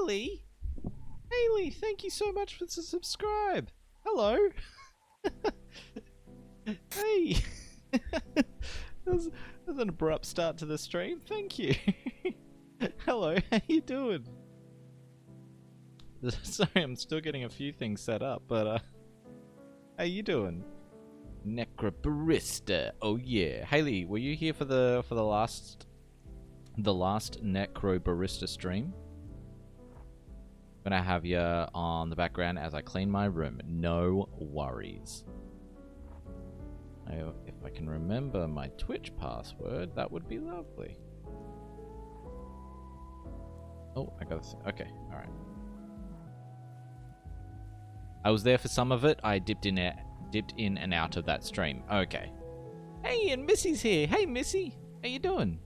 Haley! Haley, thank you so much for the subscribe. Hello. Hey. that was an abrupt start to the stream. Thank you. Hello, how you doing? Sorry, I'm still getting a few things set up, but how you doing? Necrobarista. Oh yeah. Haley, were you here for the last Necrobarista stream? Gonna have you on the background as I clean my room. No worries. If I can remember my Twitch password, that would be lovely. Oh, I got okay, all right. I was there for some of it. I dipped in and out of that stream. Okay. Hey, and Missy's here. Hey, Missy, how you doing?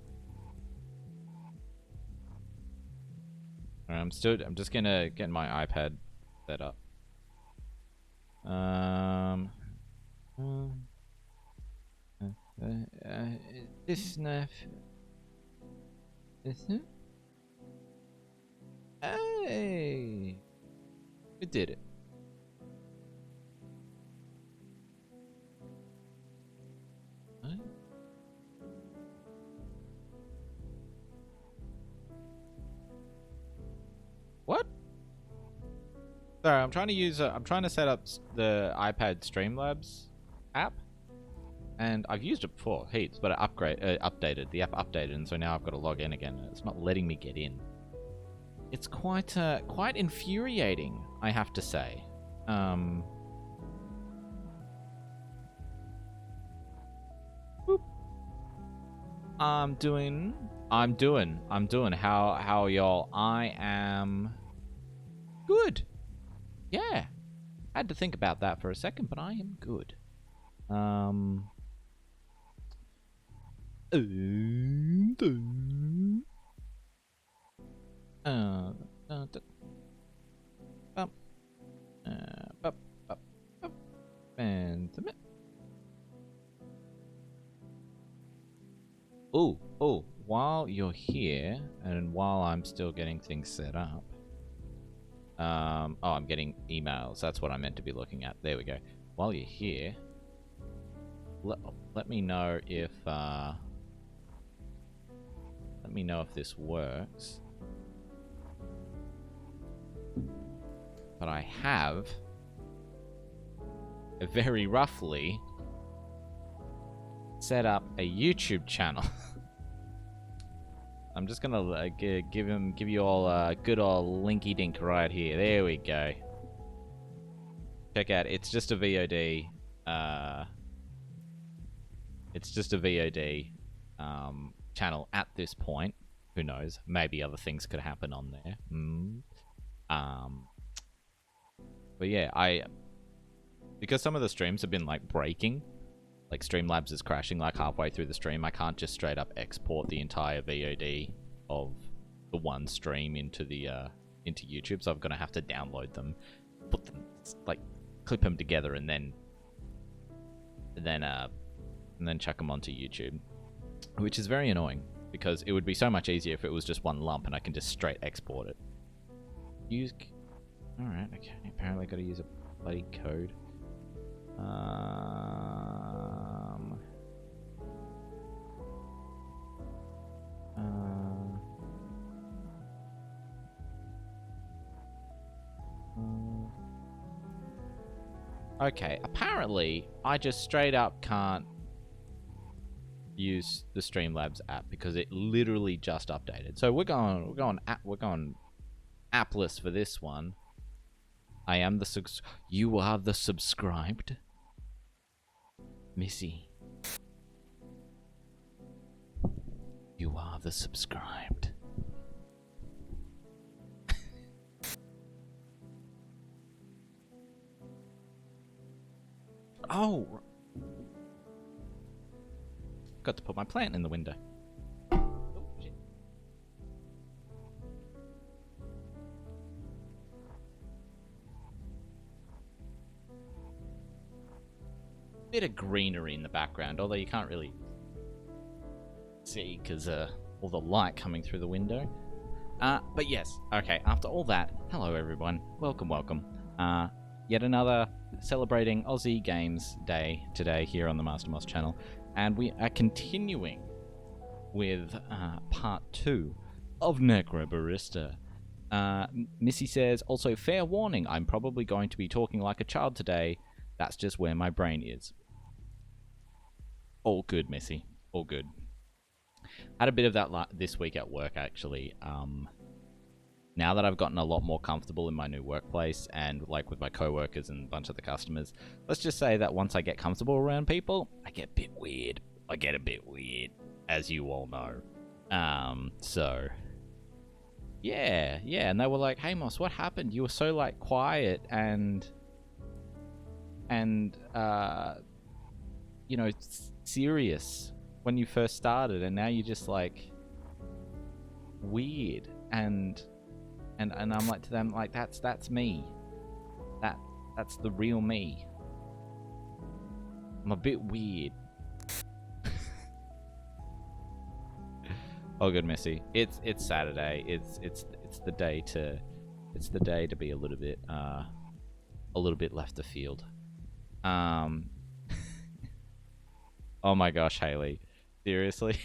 I'm just gonna get my iPad set up. This knife. Is it? Hey, we did it. What? What? Sorry, I'm trying to use. I'm trying to set up the iPad Streamlabs app, and I've used it before heaps, but it updated. The app updated, and so now I've got to log in again. And it's not letting me get in. It's quite infuriating, I have to say. Boop. I'm doing. How are y'all? I am good. Yeah. Had to think about that for a second, but I am good. Oh, while you're here, and while I'm still getting things set up, oh, I'm getting emails. That's what I meant to be looking at. There we go. While you're here, let me know if this works. But I have very roughly set up a YouTube channel. I'm just gonna give you all a good old linky dink right here. There we go. Check out. It's just a VOD. It's just a VOD channel at this point. Who knows? Maybe other things could happen on there. But yeah, because some of the streams have been like breaking, like Streamlabs is crashing like halfway through the stream. I can't just straight up export the entire VOD of the one stream into YouTube. So I'm gonna have to download them, put them, like clip them together, and then chuck them onto YouTube, which is very annoying because it would be so much easier if it was just one lump and I can just straight export it. Alright, okay. Apparently I gotta use a bloody code. Okay, apparently I just straight up can't use the Streamlabs app because it literally just updated. So we're going appless for this one. I am the you are the subscribed Missy. You are the subscribed. Oh, got to put my plant in the window. Oh, shit. Bit of greenery in the background, although you can't really see because all the light coming through the window. But yes, okay, after all that, hello everyone, welcome. Yet another celebrating Aussie Games Day today here on the Master Moss channel, and we are continuing with part 2 of Necrobarista. Missy says, also, fair warning, I'm probably going to be talking like a child today. That's just where my brain is. All good, Missy. All good. Had a bit of that this week at work, actually. Now that I've gotten a lot more comfortable in my new workplace and like with my coworkers and a bunch of the customers, let's just say that once I get comfortable around people, I get a bit weird. I get a bit weird, as you all know. So yeah, and they were like, "Hey, Moss, what happened? You were so like quiet and you know, serious when you first started, and now you're just like weird." And I'm like to them, like, that's me. That's the real me. I'm a bit weird. Oh, good, Missy. It's Saturday. It's the day to be a little bit left of field. Oh my gosh, Haley. Seriously?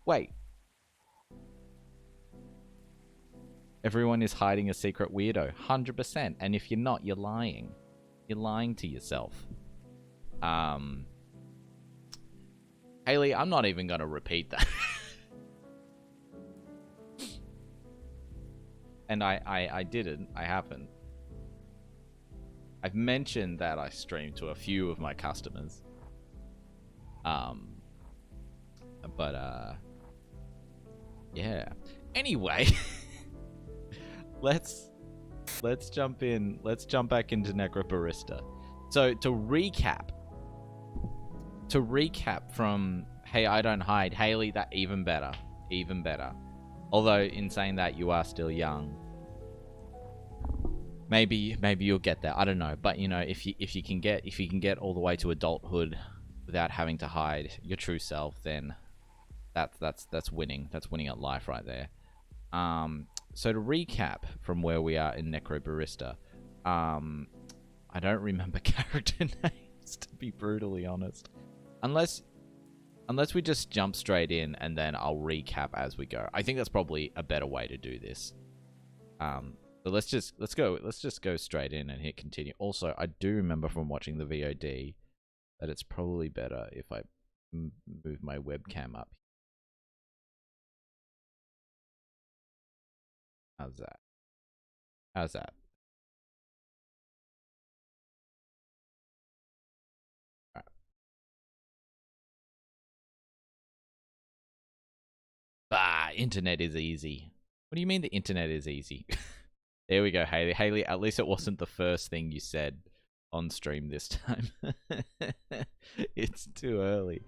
Wait. Everyone is hiding a secret weirdo. 100%. And if you're not, you're lying. You're lying to yourself. Haley, I'm not even going to repeat that. And I didn't. I haven't. I've mentioned that I stream to a few of my customers. Yeah. Anyway, let's jump in. Let's jump back into Necrobarista. So to recap from Hey, I Don't Hide, Haley, that even better. Although in saying that, you are still young. Maybe you'll get there. I don't know, but you know, if you can get all the way to adulthood without having to hide your true self, then that's winning. That's winning at life right there. So to recap from where we are in Necrobarista, I don't remember character names, to be brutally honest. Unless we just jump straight in and then I'll recap as we go. I think that's probably a better way to do this. So let's just go straight in and hit continue. Also, I do remember from watching the VOD that it's probably better if I move my webcam up. How's that? How's that? All right. Bah, internet is easy. What do you mean the internet is easy? There we go, Haley. Haley, at least it wasn't the first thing you said on stream this time. It's too early.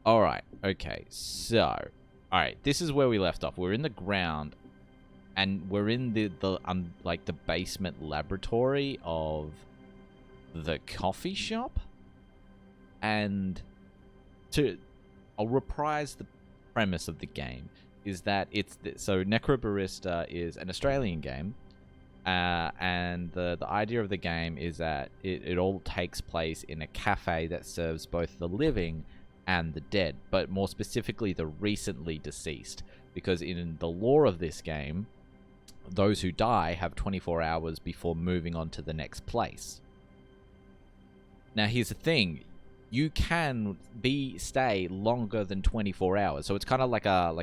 Alright, okay, so... Alright, this is where we left off. We're in the ground, and we're in the basement laboratory of the coffee shop. And I'll reprise the premise of the game. Is that so Necrobarista is an Australian game, and the idea of the game is that it all takes place in a cafe that serves both the living and the dead, but more specifically the recently deceased, because in the lore of this game, those who die have 24 hours before moving on to the next place. Now here's the thing. You can stay longer than 24 hours. So it's kind of like a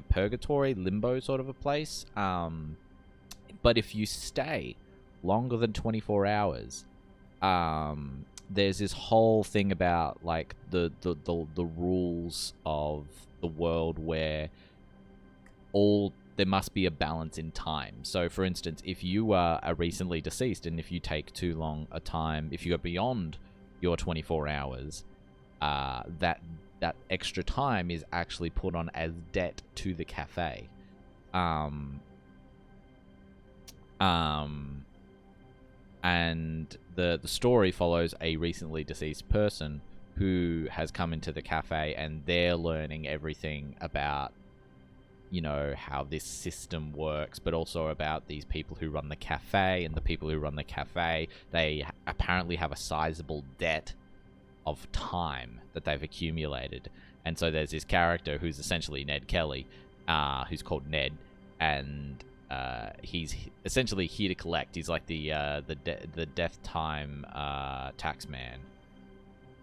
purgatory, limbo sort of a place. But if you stay longer than 24 hours, there's this whole thing about like the rules of the world where there must be a balance in time. So for instance, if you are recently deceased and if you take too long a time, if you go beyond your 24 hours, that extra time is actually put on as debt to the cafe. And the story follows a recently deceased person who has come into the cafe, and they're learning everything about, you know, how this system works, but also about these people who run the cafe, and the people who run the cafe, they apparently have a sizable debt of time that they've accumulated. And so there's this character who's essentially Ned Kelly, who's called Ned, and he's essentially here to collect. He's like the death time tax man.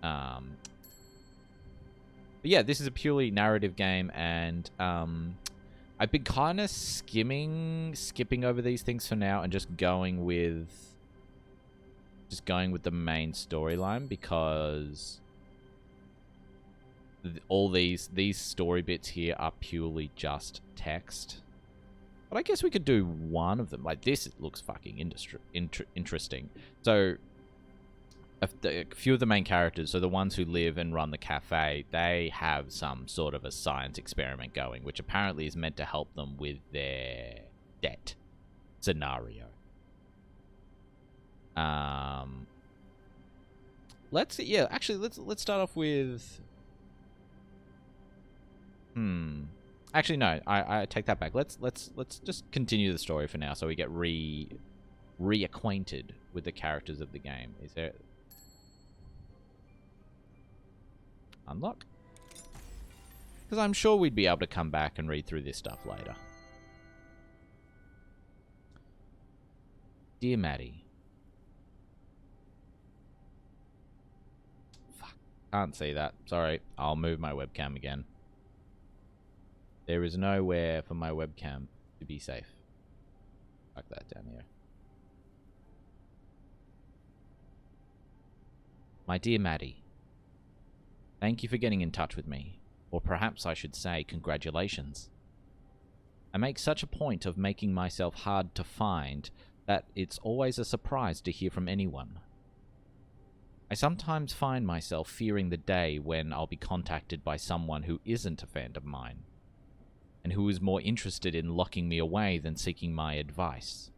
But yeah, this is a purely narrative game, and I've been kind of skipping over these things for now, and just going with the main storyline, because all these story bits here are purely just text. But I guess we could do one of them. Like this, it looks fucking interesting. So a few of the main characters, so the ones who live and run the cafe, they have some sort of a science experiment going, which apparently is meant to help them with their debt scenario. Let's start off with actually no, I take that back. Let's just continue the story for now, so we get reacquainted with the characters of the game. Is there unlock? Because I'm sure we'd be able to come back and read through this stuff later. Dear Maddie. Fuck. Can't see that. Sorry. I'll move my webcam again. There is nowhere for my webcam to be safe. Fuck that down here. My dear Maddie. Thank you for getting in touch with me. Or perhaps I should say congratulations. I make such a point of making myself hard to find that it's always a surprise to hear from anyone. I sometimes find myself fearing the day when I'll be contacted by someone who isn't a friend of mine, and who is more interested in locking me away than seeking my advice.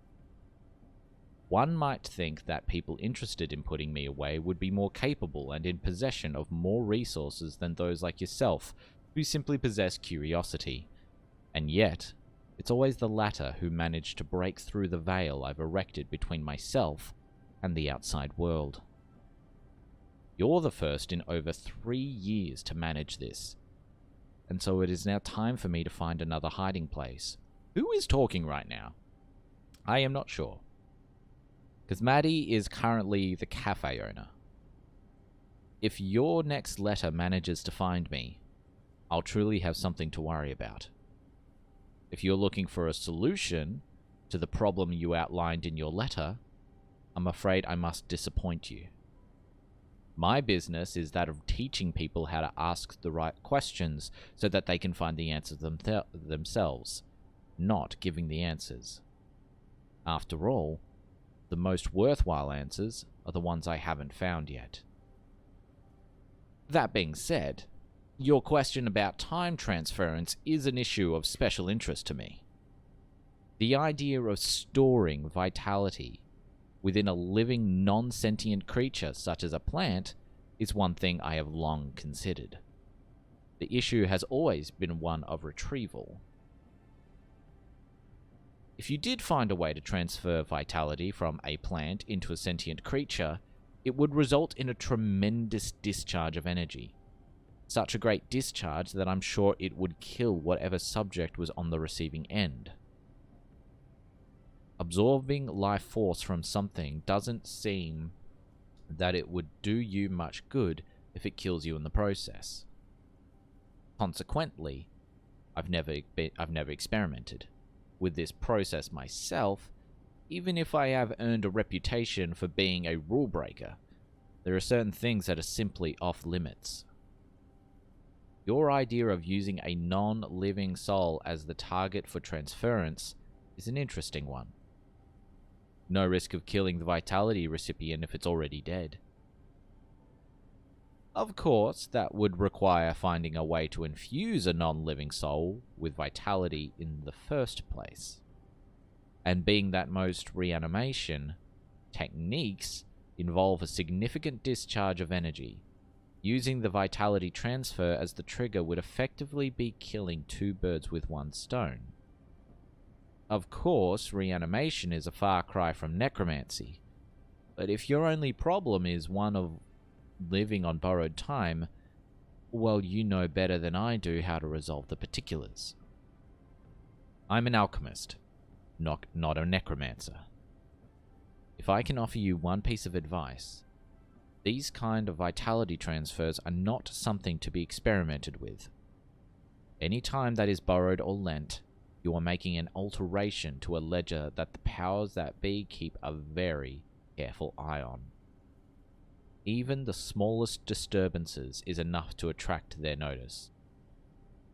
One might think that people interested in putting me away would be more capable and in possession of more resources than those like yourself, who simply possess curiosity. And yet, it's always the latter who manage to break through the veil I've erected between myself and the outside world. You're the first in over 3 years to manage this, and so it is now time for me to find another hiding place. Who is talking right now? I am not sure. Because Maddie is currently the cafe owner. If your next letter manages to find me, I'll truly have something to worry about. If you're looking for a solution to the problem you outlined in your letter, I'm afraid I must disappoint you. My business is that of teaching people how to ask the right questions so that they can find the answers themselves, not giving the answers. After all, the most worthwhile answers are the ones I haven't found yet. That being said, your question about time transference is an issue of special interest to me. The idea of storing vitality within a living non-sentient creature such as a plant is one thing I have long considered. The issue has always been one of retrieval. If you did find a way to transfer vitality from a plant into a sentient creature, it would result in a tremendous discharge of energy. Such a great discharge that I'm sure it would kill whatever subject was on the receiving end. Absorbing life force from something doesn't seem that it would do you much good if it kills you in the process. Consequently, I've never experimented with this process myself, even if I have earned a reputation for being a rule breaker. There are certain things that are simply off limits. Your idea of using a non-living soul as the target for transference is an interesting one. No risk of killing the vitality recipient if it's already dead. Of course, that would require finding a way to infuse a non-living soul with vitality in the first place. And being that most reanimation techniques involve a significant discharge of energy, Using the vitality transfer as the trigger would effectively be killing two birds with one stone. Of course, reanimation is a far cry from necromancy, but if your only problem is one of living on borrowed time, well, you know better than I do how to resolve the particulars. I'm an alchemist, not a necromancer. If I can offer you one piece of advice, these kind of vitality transfers are not something to be experimented with. Any time that is borrowed or lent, you are making an alteration to a ledger that the powers that be keep a very careful eye on. Even the smallest disturbances is enough to attract their notice.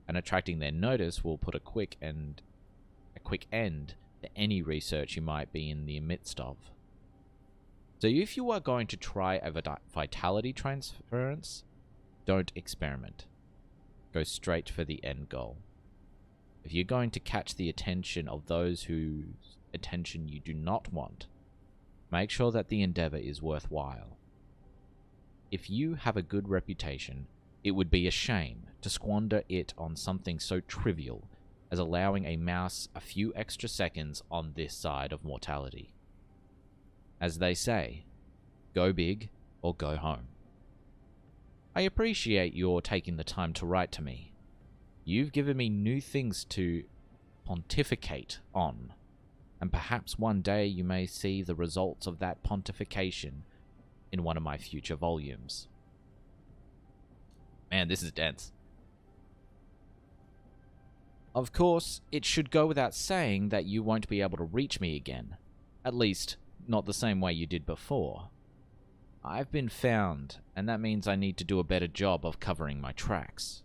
And attracting their notice will put a quick end to any research you might be in the midst of. So if you are going to try a vitality transference, don't experiment. Go straight for the end goal. If you're going to catch the attention of those whose attention you do not want, make sure that the endeavor is worthwhile. If you have a good reputation, it would be a shame to squander it on something so trivial as allowing a mouse a few extra seconds on this side of mortality. As they say, go big or go home. I appreciate your taking the time to write to me. You've given me new things to pontificate on, and perhaps one day you may see the results of that pontification in one of my future volumes. Man, this is dense. Of course, it should go without saying that you won't be able to reach me again. At least, not the same way you did before. I've been found, and that means I need to do a better job of covering my tracks.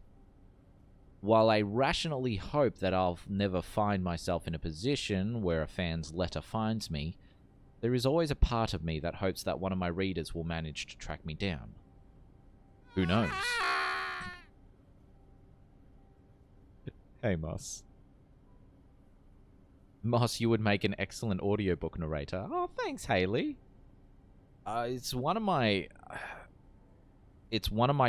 While I rationally hope that I'll never find myself in a position where a fan's letter finds me, there is always a part of me that hopes that one of my readers will manage to track me down. Who knows? Hey, Moss. Moss, you would make an excellent audiobook narrator. Oh, thanks, Haley. It's one of my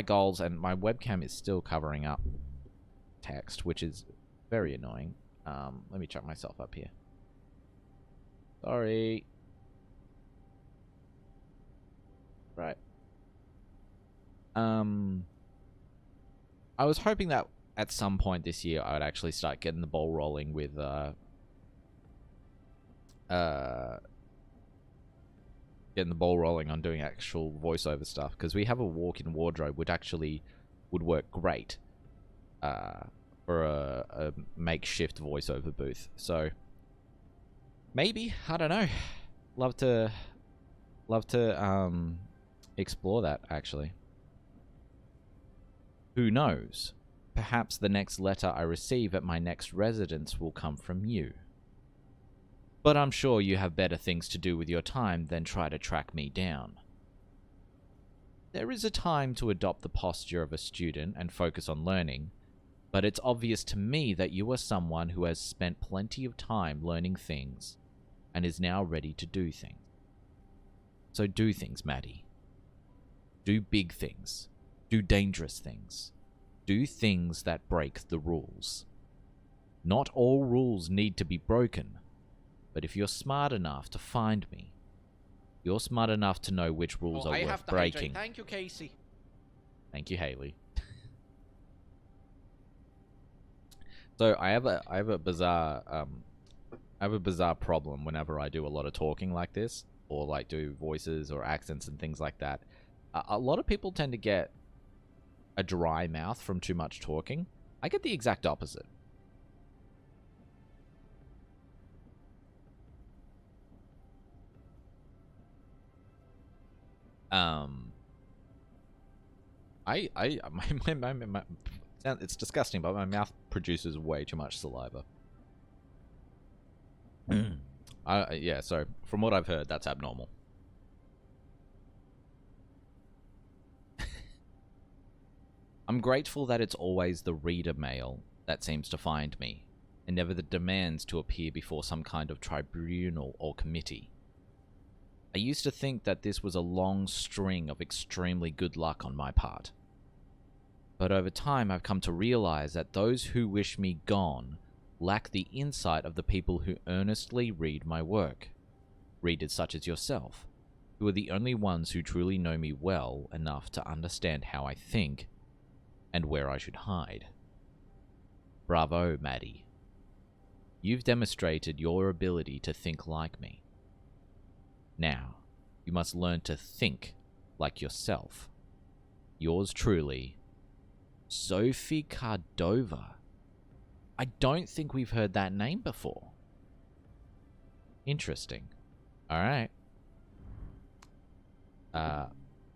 goals, and my webcam is still covering up text, which is very annoying. Let me chuck myself up here. Sorry. Right. I was hoping that at some point this year I would actually start getting the ball rolling with on doing actual voiceover stuff, because we have a walk-in wardrobe which actually would work great for a makeshift voiceover booth. So maybe, I don't know, love to explore that, actually. Who knows? Perhaps the next letter I receive at my next residence will come from you. But I'm sure you have better things to do with your time than try to track me down. There is a time to adopt the posture of a student and focus on learning, but it's obvious to me that you are someone who has spent plenty of time learning things and is now ready to do things. So do things, Maddie. Do big things. Do dangerous things. Do things that break the rules. Not all rules need to be broken, but if you're smart enough to find me, you're smart enough to know which rules are worth breaking. Thank you, Casey. Thank you, Haley. So I have a bizarre problem whenever I do a lot of talking like this, or like do voices or accents and things like that. A lot of people tend to get a dry mouth from too much talking. I get the exact opposite. It's disgusting, but my mouth produces way too much saliva. Yeah, so from what I've heard, that's abnormal. I'm grateful that it's always the reader mail that seems to find me, and never the demands to appear before some kind of tribunal or committee. I used to think that this was a long string of extremely good luck on my part, But over time, I've come to realize that those who wish me gone lack the insight of the people who earnestly read my work. Readers such as yourself, who are the only ones who truly know me well enough to understand how I think and where I should hide. Bravo, Maddie. You've demonstrated your ability to think like me. Now, you must learn to think like yourself. Yours truly, Sophie Cardova. I don't think we've heard that name before. Interesting. Alright.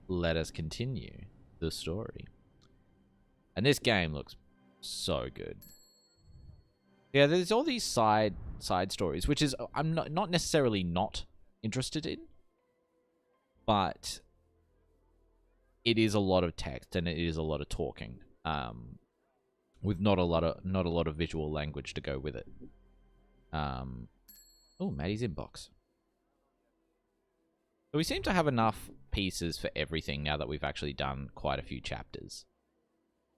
Let us continue the story. And this game looks so good. Yeah, there's all these side stories, which is I'm not necessarily not interested in, but it is a lot of text and it is a lot of talking, with not a lot of visual language to go with it. Oh, Maddie's inbox. So we seem to have enough pieces for everything now that we've actually done quite a few chapters.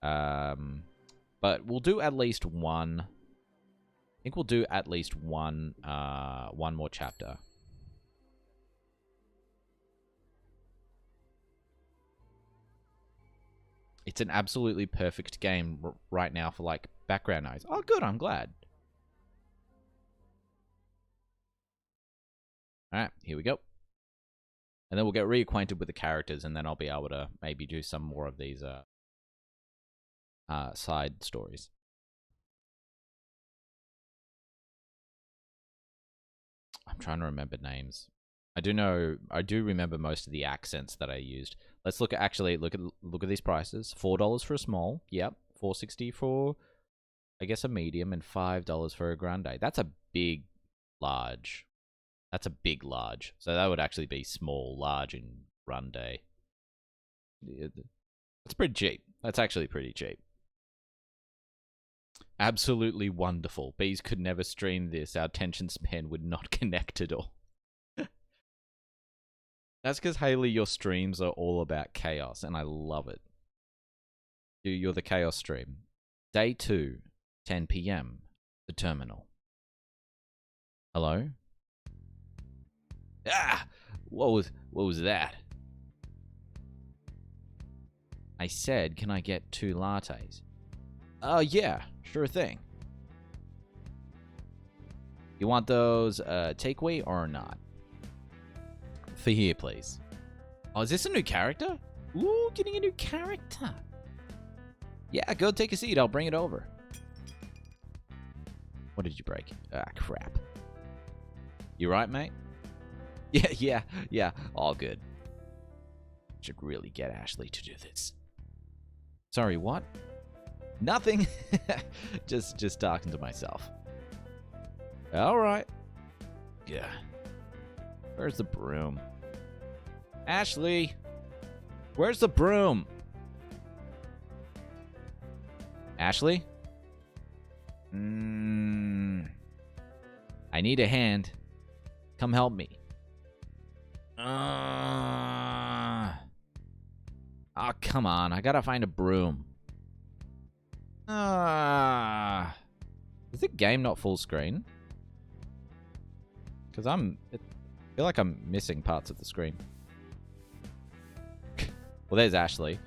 But we'll do at least one. I think we'll do at least one more chapter. It's an absolutely perfect game right now for, like, background noise. Oh, good, I'm glad. Alright, here we go. And then we'll get reacquainted with the characters, and then I'll be able to maybe do some more of these side stories. I'm trying to remember names. I do remember most of the accents that I used. Let's look at these prices. $4 for a small. Yep. $4.60 for, I guess, a medium, and $5 for a grande. That's a big large. That's a big large. So that would actually be small, large, and grande. That's pretty cheap. That's actually pretty cheap. Absolutely wonderful. Bees could never stream this. Our attention span would not connect at all. That's because, Haley, your streams are all about chaos, and I love it. You're the chaos stream. Day 2, 10 p.m. The terminal. Hello? Ah! What was that? I said, can I get 2 lattes? Yeah, sure thing. You want those takeaway or not? For here, please. Oh, is this a new character? Ooh, getting a new character. Yeah, go take a seat. I'll bring it over. What did you break? Ah, crap. You right, mate? Yeah. All good. Should really get Ashley to do this. Sorry, what? Nothing. just talking to myself. All right. Yeah. Where's the broom? Ashley, where's the broom? Ashley? I need a hand. Come help me. Oh, come on. I gotta find a broom. Is the game not full screen? Because I feel like I'm missing parts of the screen. Well, there's Ashley.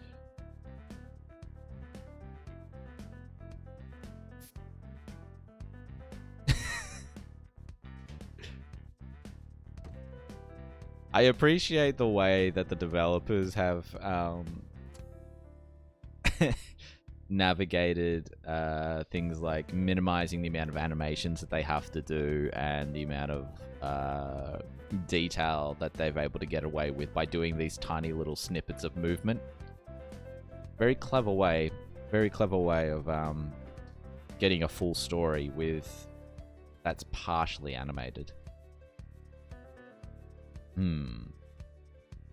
I appreciate the way that the developers have navigated things like minimizing the amount of animations that they have to do and the amount of detail that they've able to get away with by doing these tiny little snippets of movement. Very clever way of getting a full story with that's partially animated.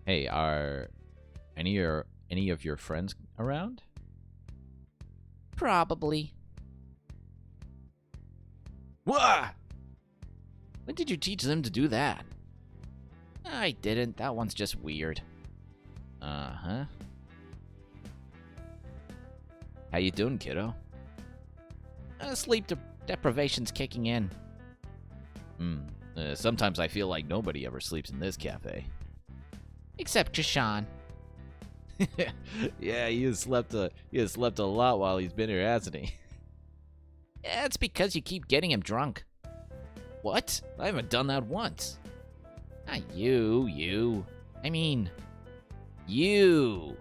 Hey, are any of your friends around? Probably. Wah! When did you teach them to do that? I didn't. That one's just weird. Uh-huh. How you doing, kiddo? Sleep deprivation's kicking in. Sometimes I feel like nobody ever sleeps in this cafe. Except Kashan. Yeah, he has slept a lot while he's been here, hasn't he? Yeah, it's because you keep getting him drunk. What? I haven't done that once. Not you. I mean, you.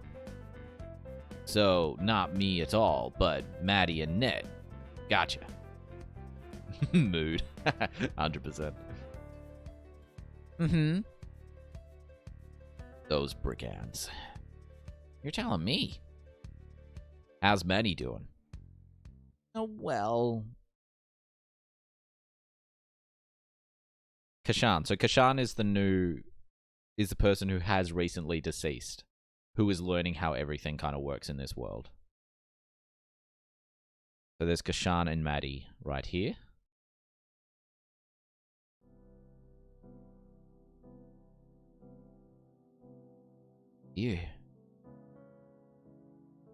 So, not me at all, but Maddie and Ned. Gotcha. Mood. 100%. Mm-hmm. Those brigands. You're telling me. How's Maddie doing? Oh, well. Kashan. So Kashan is the person who has recently deceased, who is learning how everything kind of works in this world. So there's Kashan and Maddie right here. Yeah.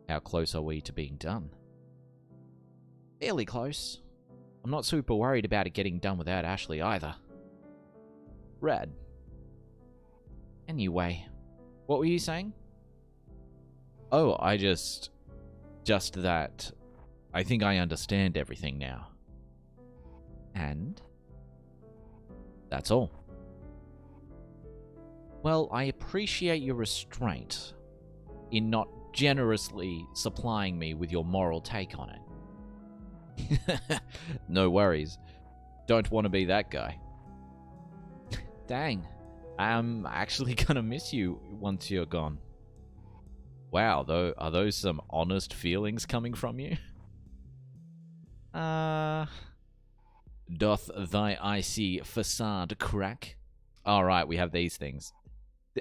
How close are we to being done? Fairly close. I'm not super worried about it getting done without Ashley either. Rad. Anyway, what were you saying? Oh, just that I think I understand everything now. And that's all. Well, I appreciate your restraint in not generously supplying me with your moral take on it. No worries. Don't want to be that guy. Dang. I'm actually gonna miss you once you're gone. Wow, though, are those some honest feelings coming from you? Doth thy icy facade crack? Alright, we have these things.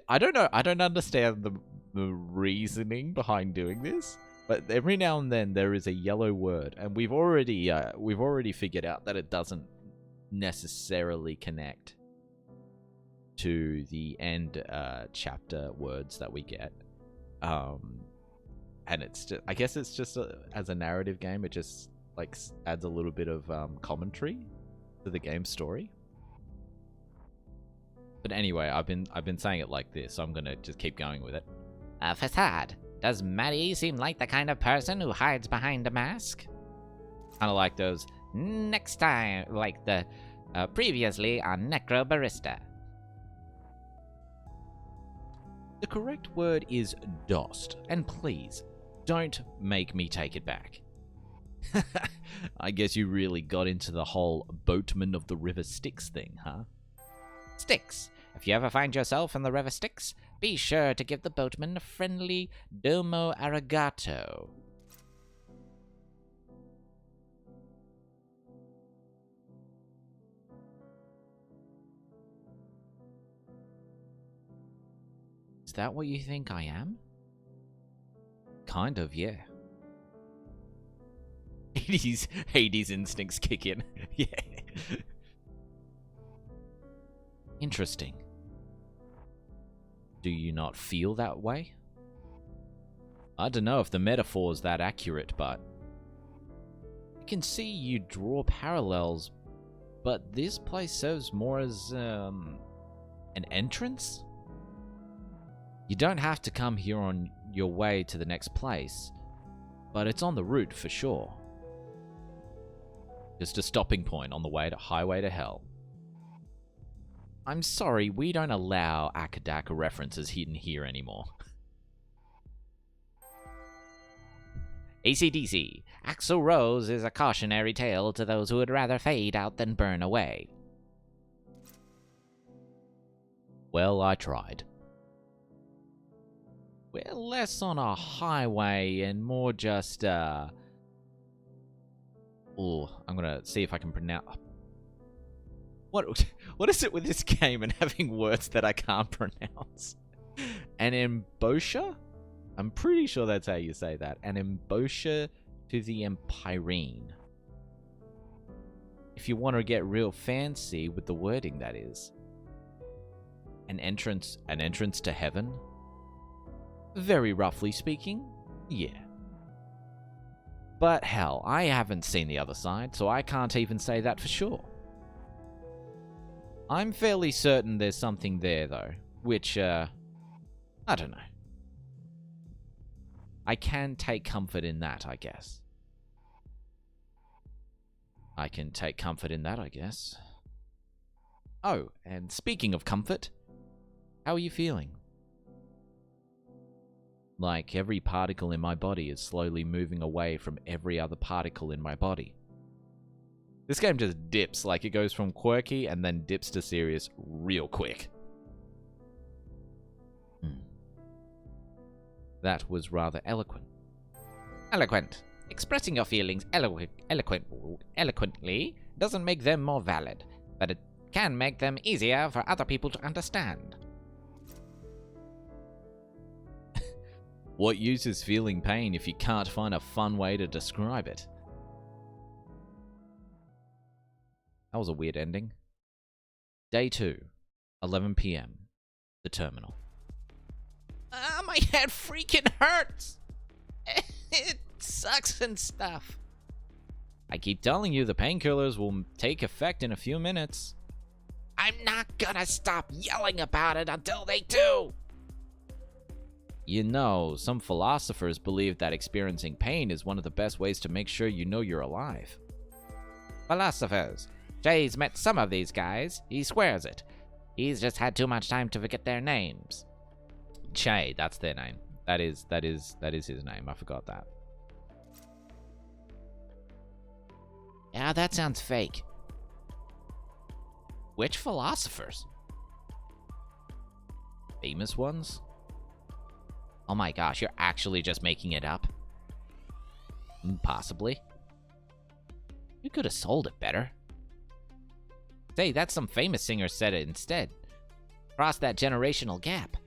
I don't know, I don't understand the reasoning behind doing this, but every now and then there is a yellow word, and we've already figured out that it doesn't necessarily connect to the end chapter words that we get. And it's just, I guess it's just as a narrative game, it just like adds a little bit of commentary to the game's story. But anyway, I've been saying it like this, so I'm gonna just keep going with it. Facade. Does Maddie seem like the kind of person who hides behind a mask? Kind of like those next time, like the previously on Necrobarista. The correct word is dost, and please, don't make me take it back. I guess you really got into the whole boatman of the river Styx thing, huh? Styx. If you ever find yourself in the river Styx, be sure to give the boatman a friendly domo arigato. Is that what you think I am? Kind of, yeah. Hades instincts kick in. Yeah. Interesting. Do you not feel that way? I don't know if the metaphor's that accurate, but I can see you draw parallels, but this place serves more as an entrance? You don't have to come here on your way to the next place, but it's on the route for sure. Just a stopping point on the way to highway to hell. I'm sorry, we don't allow Akadaka references hidden here anymore. AC/DC. Axl Rose is a cautionary tale to those who would rather fade out than burn away. Well, I tried. We're less on a highway and more just, I'm gonna see if I can pronounce... What is it with this game and having words that I can't pronounce? An embouchure? I'm pretty sure that's how you say that. An embouchure to the Empyrene. If you want to get real fancy with the wording, that is. An entrance to heaven? Very roughly speaking, yeah. But hell, I haven't seen the other side, so I can't even say that for sure. I'm fairly certain there's something there, though, which, I don't know. I can take comfort in that, I guess. I can take comfort in that, I guess. Oh, and speaking of comfort, how are you feeling? Like every particle in my body is slowly moving away from every other particle in my body. This game just dips, like it goes from quirky and then dips to serious real quick. That was rather eloquent. Eloquent. Expressing your feelings eloquently doesn't make them more valid, but it can make them easier for other people to understand. What use is feeling pain if you can't find a fun way to describe it? That was a weird ending. Day 2, 11 p.m. The terminal. My head freaking hurts! It sucks and stuff. I keep telling you the painkillers will take effect in a few minutes. I'm not gonna stop yelling about it until they do! You know, some philosophers believe that experiencing pain is one of the best ways to make sure you know you're alive. Philosophers. Jay's met some of these guys. He swears it. He's just had too much time to forget their names. Che, that's their name. That is his name. I forgot that. Yeah, that sounds fake. Which philosophers? Famous ones? Oh my gosh, you're actually just making it up? Possibly. You could have sold it better. Say, that's some famous singer said it instead. Cross that generational gap.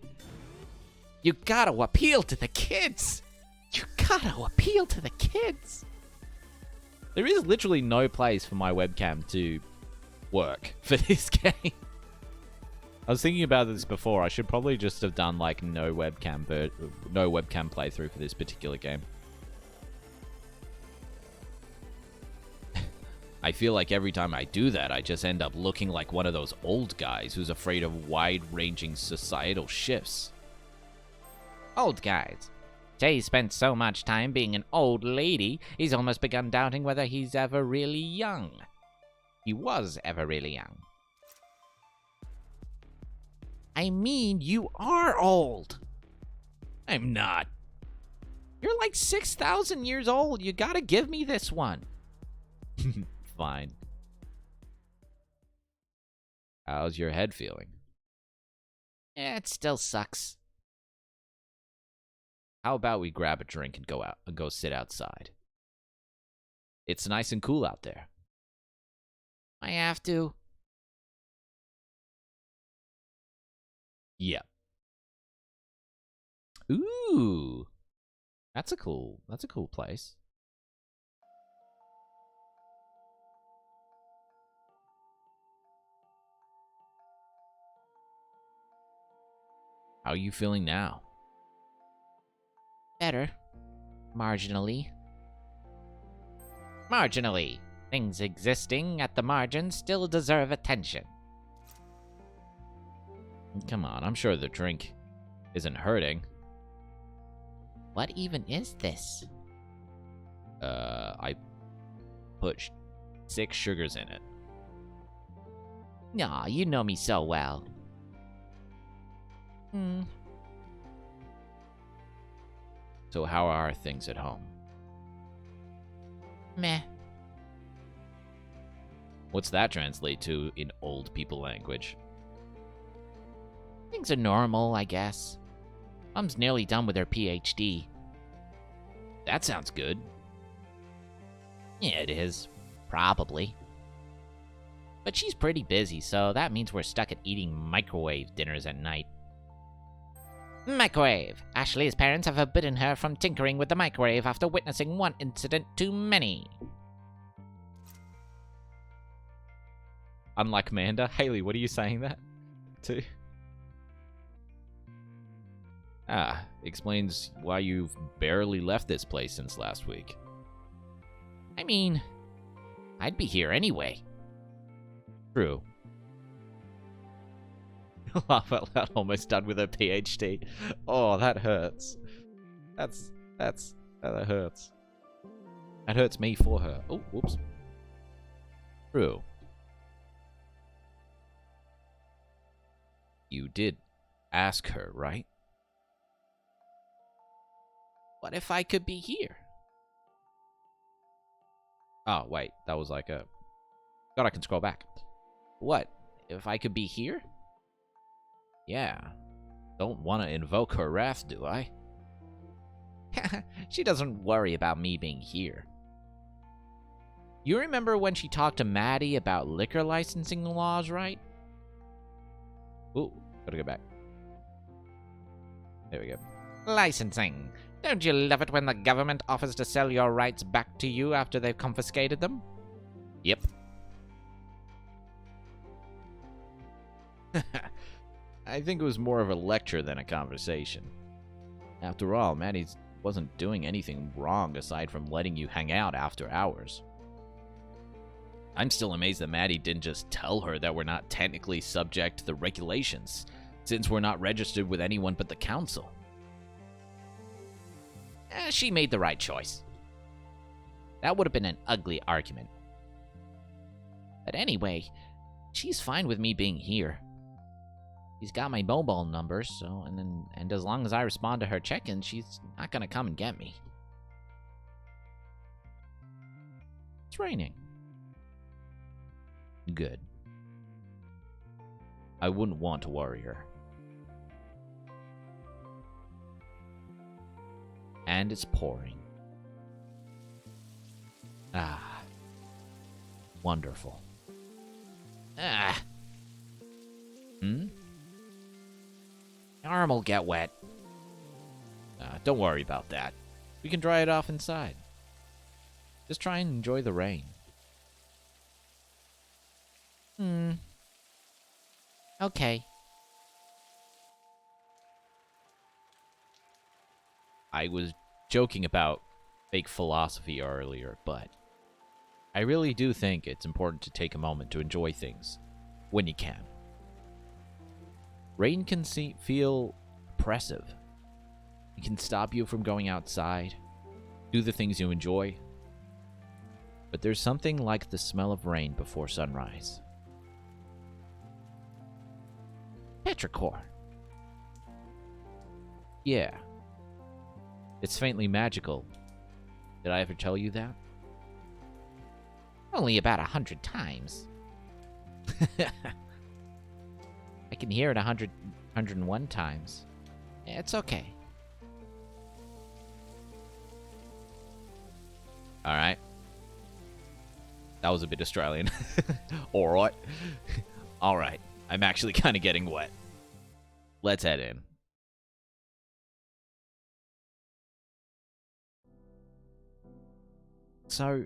You gotta appeal to the kids! You gotta appeal to the kids! There is literally no place for my webcam to work for this game. I was thinking about this before. I should probably just have done like no webcam playthrough for this particular game. I feel like every time I do that, I just end up looking like one of those old guys who's afraid of wide-ranging societal shifts. Old guys. Jay spent so much time being an old lady, he's almost begun doubting whether he's ever really young. He was ever really young. I mean, you are old. I'm not. You're like 6,000 years old. You gotta give me this one. Fine. How's your head feeling? It still sucks. How about we grab a drink and go sit outside? It's nice and cool out there. I have to. Yeah. Ooh. That's a cool place. How are you feeling now? Better. Marginally. Marginally. Things existing at the margins still deserve attention. Come on, I'm sure the drink isn't hurting. What even is this? I put 6 sugars in it. Aw, you know me so well. So how are things at home? Meh. What's that translate to in old people language? Things are normal, I guess. Mom's nearly done with her PhD. That sounds good. Yeah, it is. Probably. But she's pretty busy, so that means we're stuck at eating microwave dinners at night. Microwave. Ashley's parents have forbidden her from tinkering with the microwave after witnessing one incident too many. Unlike Amanda. Haley, what are you saying that to? Explains why you've barely left this place since last week. I mean, I'd be here anyway. True. Laugh out loud, almost done with her PhD. Oh, that hurts. That hurts. That hurts me for her. Oh, whoops. True. You did ask her, right? What if I could be here? Oh, wait. That was like a... God, I can scroll back. What? If I could be here? Yeah. Don't want to invoke her wrath, do I? She doesn't worry about me being here. You remember when she talked to Maddie about liquor licensing laws, right? Ooh, gotta go back. There we go. Licensing. Don't you love it when the government offers to sell your rights back to you after they've confiscated them? Yep. I think it was more of a lecture than a conversation. After all, Maddie wasn't doing anything wrong aside from letting you hang out after hours. I'm still amazed that Maddie didn't just tell her that we're not technically subject to the regulations, since we're not registered with anyone but the council. She made the right choice. That would have been an ugly argument. But anyway, she's fine with me being here. She's got my mobile number, so and as long as I respond to her check-ins, she's not gonna come and get me. It's raining. Good. I wouldn't want to worry her. And it's pouring. Ah. Wonderful. Ah. Hmm? Your arm will get wet. Don't worry about that. We can dry it off inside. Just try and enjoy the rain. Okay. I was joking about fake philosophy earlier, but I really do think it's important to take a moment to enjoy things when you can. Rain can feel oppressive. It can stop you from going outside, do the things you enjoy. But there's something like the smell of rain before sunrise. Petrichor. Yeah. It's faintly magical. Did I ever tell you that? Only about 100 times. I can hear it 101 times. It's okay. Alright. That was a bit Australian. Alright. Alright. I'm actually kind of getting wet. Let's head in. So,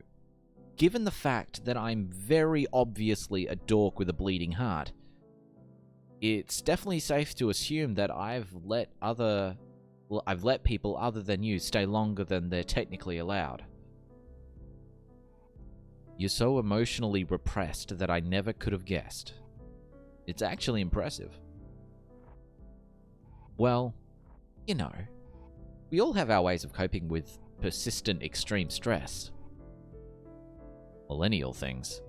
given the fact that I'm very obviously a dork with a bleeding heart, it's definitely safe to assume that I've let people other than you stay longer than they're technically allowed. You're so emotionally repressed that I never could have guessed. It's actually impressive. Well, you know, we all have our ways of coping with persistent extreme stress. Millennial things.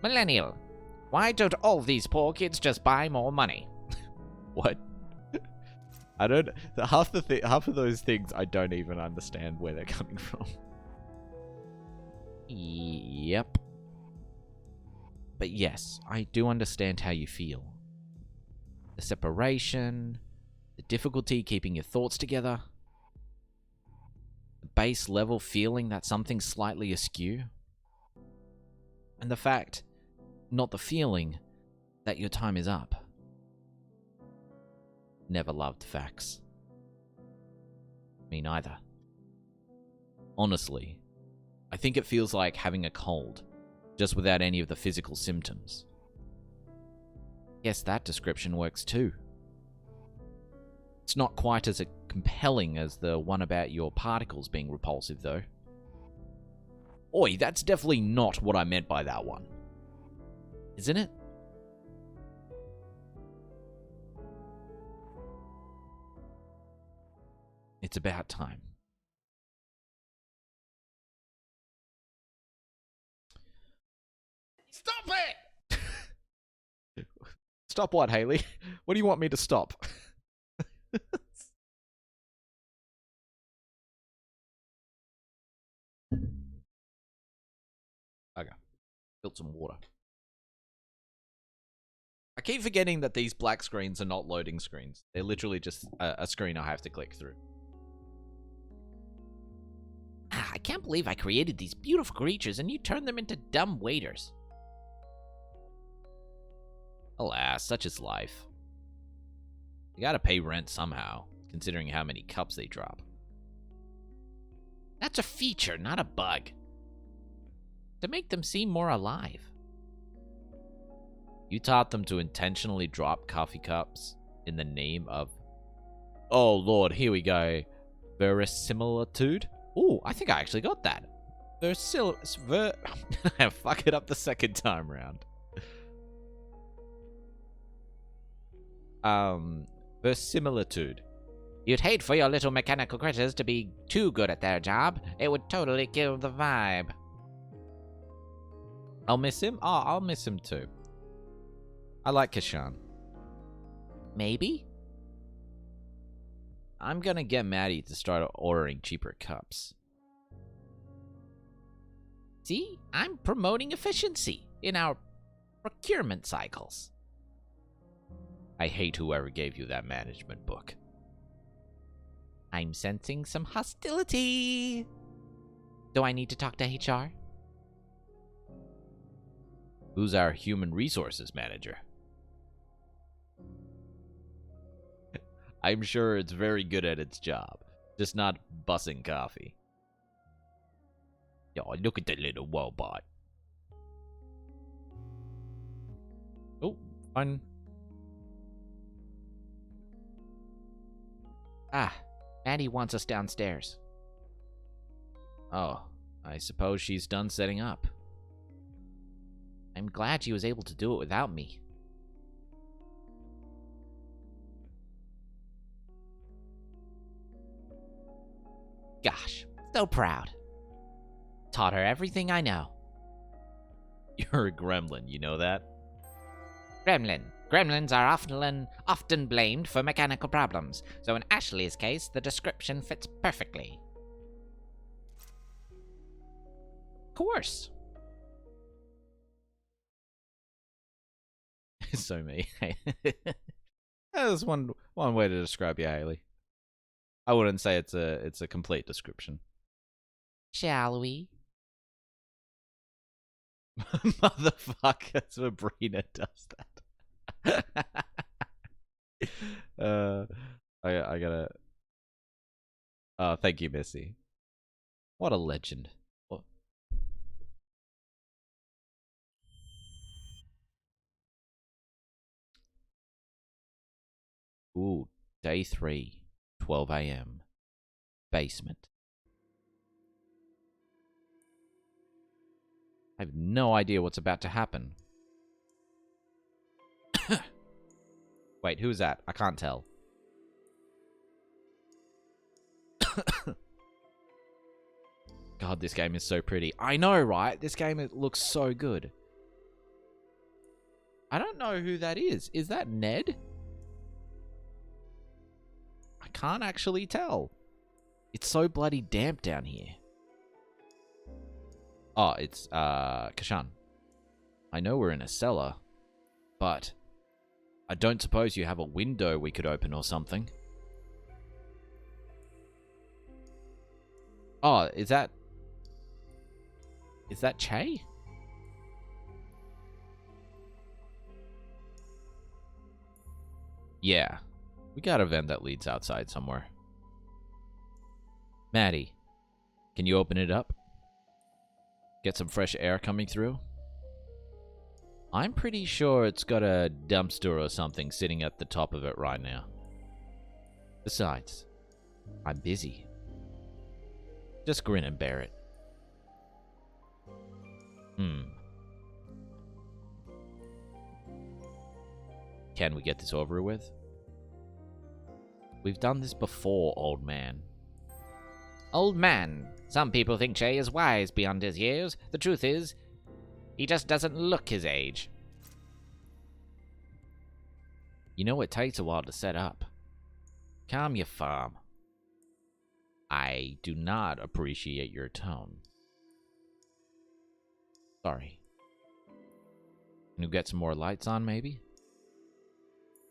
Millennial. Why don't all these poor kids just buy more money? What? I don't... Half of those things I don't even understand where they're coming from. Yep. But yes, I do understand how you feel. The separation, the difficulty keeping your thoughts together, the base level feeling that something's slightly askew, and the fact, not the feeling, that your time is up. Never loved facts. Me neither. Honestly, I think it feels like having a cold, just without any of the physical symptoms. Guess that description works too. It's not quite as compelling as the one about your particles being repulsive, though. Oi, that's definitely not what I meant by that one. Isn't it? It's about time. Stop it! Stop what, Haley? What do you want me to stop? Okay. Built some water. I keep forgetting that these black screens are not loading screens. They're literally just a screen I have to click through. I can't believe I created these beautiful creatures and you turned them into dumb waiters. Alas, such is life. You gotta pay rent somehow, considering how many cups they drop. That's a feature, not a bug. To make them seem more alive. You taught them to intentionally drop coffee cups in the name of... Oh lord, here we go. Verisimilitude? Ooh, I think I actually got that. Fuck it up the second time round. Verisimilitude. You'd hate for your little mechanical critters to be too good at their job. It would totally kill the vibe. I'll miss him? Oh, I'll miss him too. I like Kashan. Maybe? I'm gonna get Maddie to start ordering cheaper cups. See? I'm promoting efficiency in our procurement cycles. I hate whoever gave you that management book. I'm sensing some hostility. Do I need to talk to HR? Who's our human resources manager? I'm sure it's very good at its job, just not bussing coffee. Yo, look at the little robot. Oh, fun. Ah, Maddie wants us downstairs. Oh, I suppose she's done setting up. I'm glad she was able to do it without me. Gosh, so proud. Taught her everything I know. You're a gremlin, you know that? Gremlin. Gremlins are often blamed for mechanical problems, so in Ashley's case, the description fits perfectly. Of course. So me. That's one way to describe you, Haley. I wouldn't say it's a complete description. Shall we? Motherfucker, Sabrina does that. I gotta. Thank you, Missy. What a legend. What? Ooh, day 3, 12 a.m. Basement. I have no idea what's about to happen. Wait, who's that? I can't tell. God, this game is so pretty. I know, right? This game looks so good. I don't know who that is. Is that Ned? I can't actually tell. It's so bloody damp down here. Oh, it's, Kashan. I know we're in a cellar, but I don't suppose you have a window we could open or something. Oh, is that Che? Yeah. We got a vent that leads outside somewhere. Maddie, can you open it up? Get some fresh air coming through? I'm pretty sure it's got a dumpster or something sitting at the top of it right now. Besides, I'm busy. Just grin and bear it. Hmm. Can we get this over with? We've done this before, old man. Old man. Some people think Che is wise beyond his years. The truth is, he just doesn't look his age. You know it takes a while to set up. Calm your farm. I do not appreciate your tone. Sorry. Can you get some more lights on, maybe?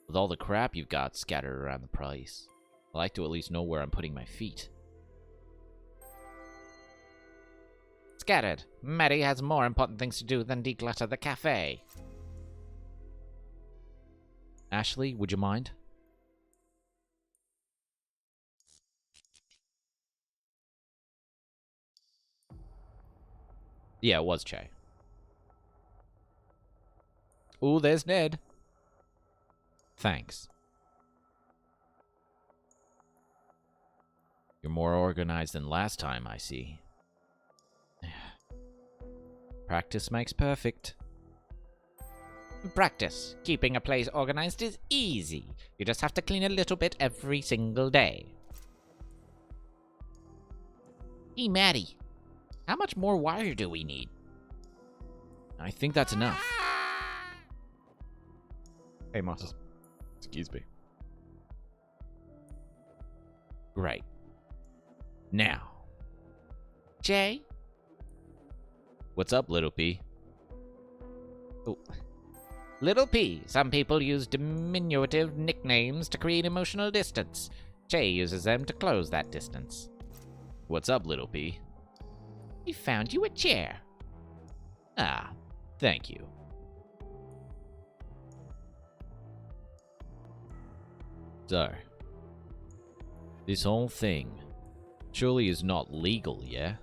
With all the crap you've got scattered around the place, I like to at least know where I'm putting my feet. Scattered. Maddie has more important things to do than declutter the cafe. Ashley, would you mind? Yeah, it was Che. Ooh, there's Ned. Thanks. You're more organized than last time, I see. Practice makes perfect. Practice. Keeping a place organized is easy. You just have to clean a little bit every single day. Hey, Maddie. How much more wire do we need? I think that's enough. Hey, Moss. Excuse me. Great. Now. Jay? What's up, Little P? Oh. Little P. Some people use diminutive nicknames to create emotional distance. Jay uses them to close that distance. What's up, Little P? We found you a chair. Ah, thank you. So, this whole thing surely is not legal, yeah?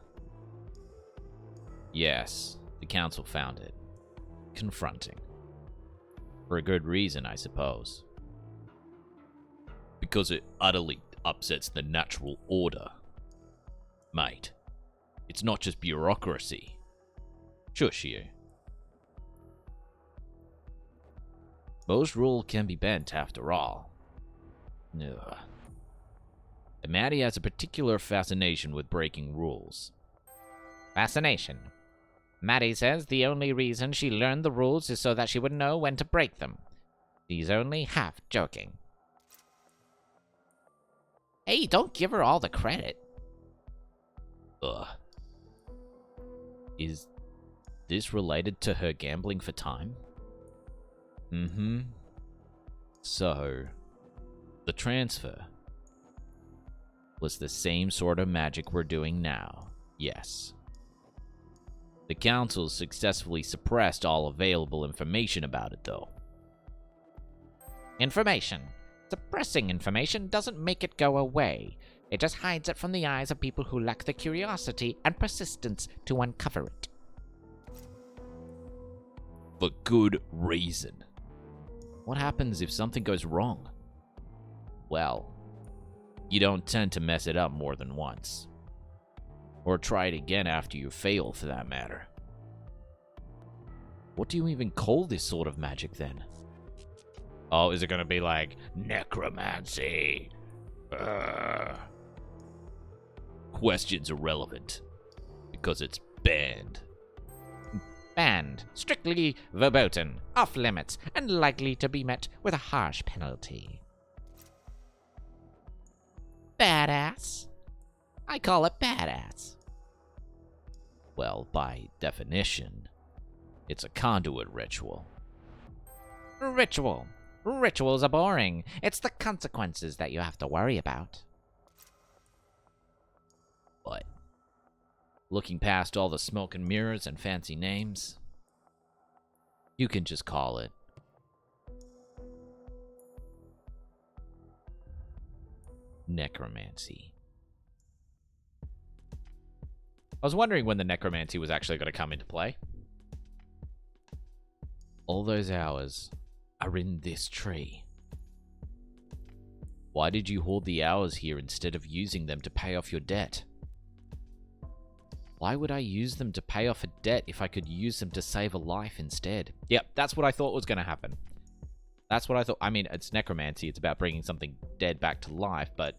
Yes, the council found it. Confronting. For a good reason, I suppose. Because it utterly upsets the natural order. Mate, it's not just bureaucracy. Shush you. Most rule can be bent after all. Ugh. And Maddie has a particular fascination with breaking rules. Fascination. Maddie says the only reason she learned the rules is so that she would know when to break them. She's only half joking. Hey, don't give her all the credit. Ugh. Is this related to her gambling for time? Mm-hmm. So, the transfer was the same sort of magic we're doing now, yes. The council successfully suppressed all available information about it, though. Information. Suppressing information doesn't make it go away. It just hides it from the eyes of people who lack the curiosity and persistence to uncover it. For good reason. What happens if something goes wrong? Well, you don't tend to mess it up more than once. Or try it again after you fail, for that matter. What do you even call this sort of magic, then? Oh, is it gonna be like necromancy? Question's irrelevant. Because it's banned. Banned. Strictly verboten. Off limits. And likely to be met with a harsh penalty. Badass. I call it badass. Well, by definition, it's a conduit ritual. Ritual. Rituals are boring. It's the consequences that you have to worry about. But, looking past all the smoke and mirrors and fancy names, you can just call it necromancy. I was wondering when the necromancy was actually going to come into play. All those hours are in this tree. Why did you hoard the hours here instead of using them to pay off your debt? Why would I use them to pay off a debt if I could use them to save a life instead. Yep, that's what I thought was going to happen. That's what I thought. I mean, it's necromancy. It's about bringing something dead back to life, but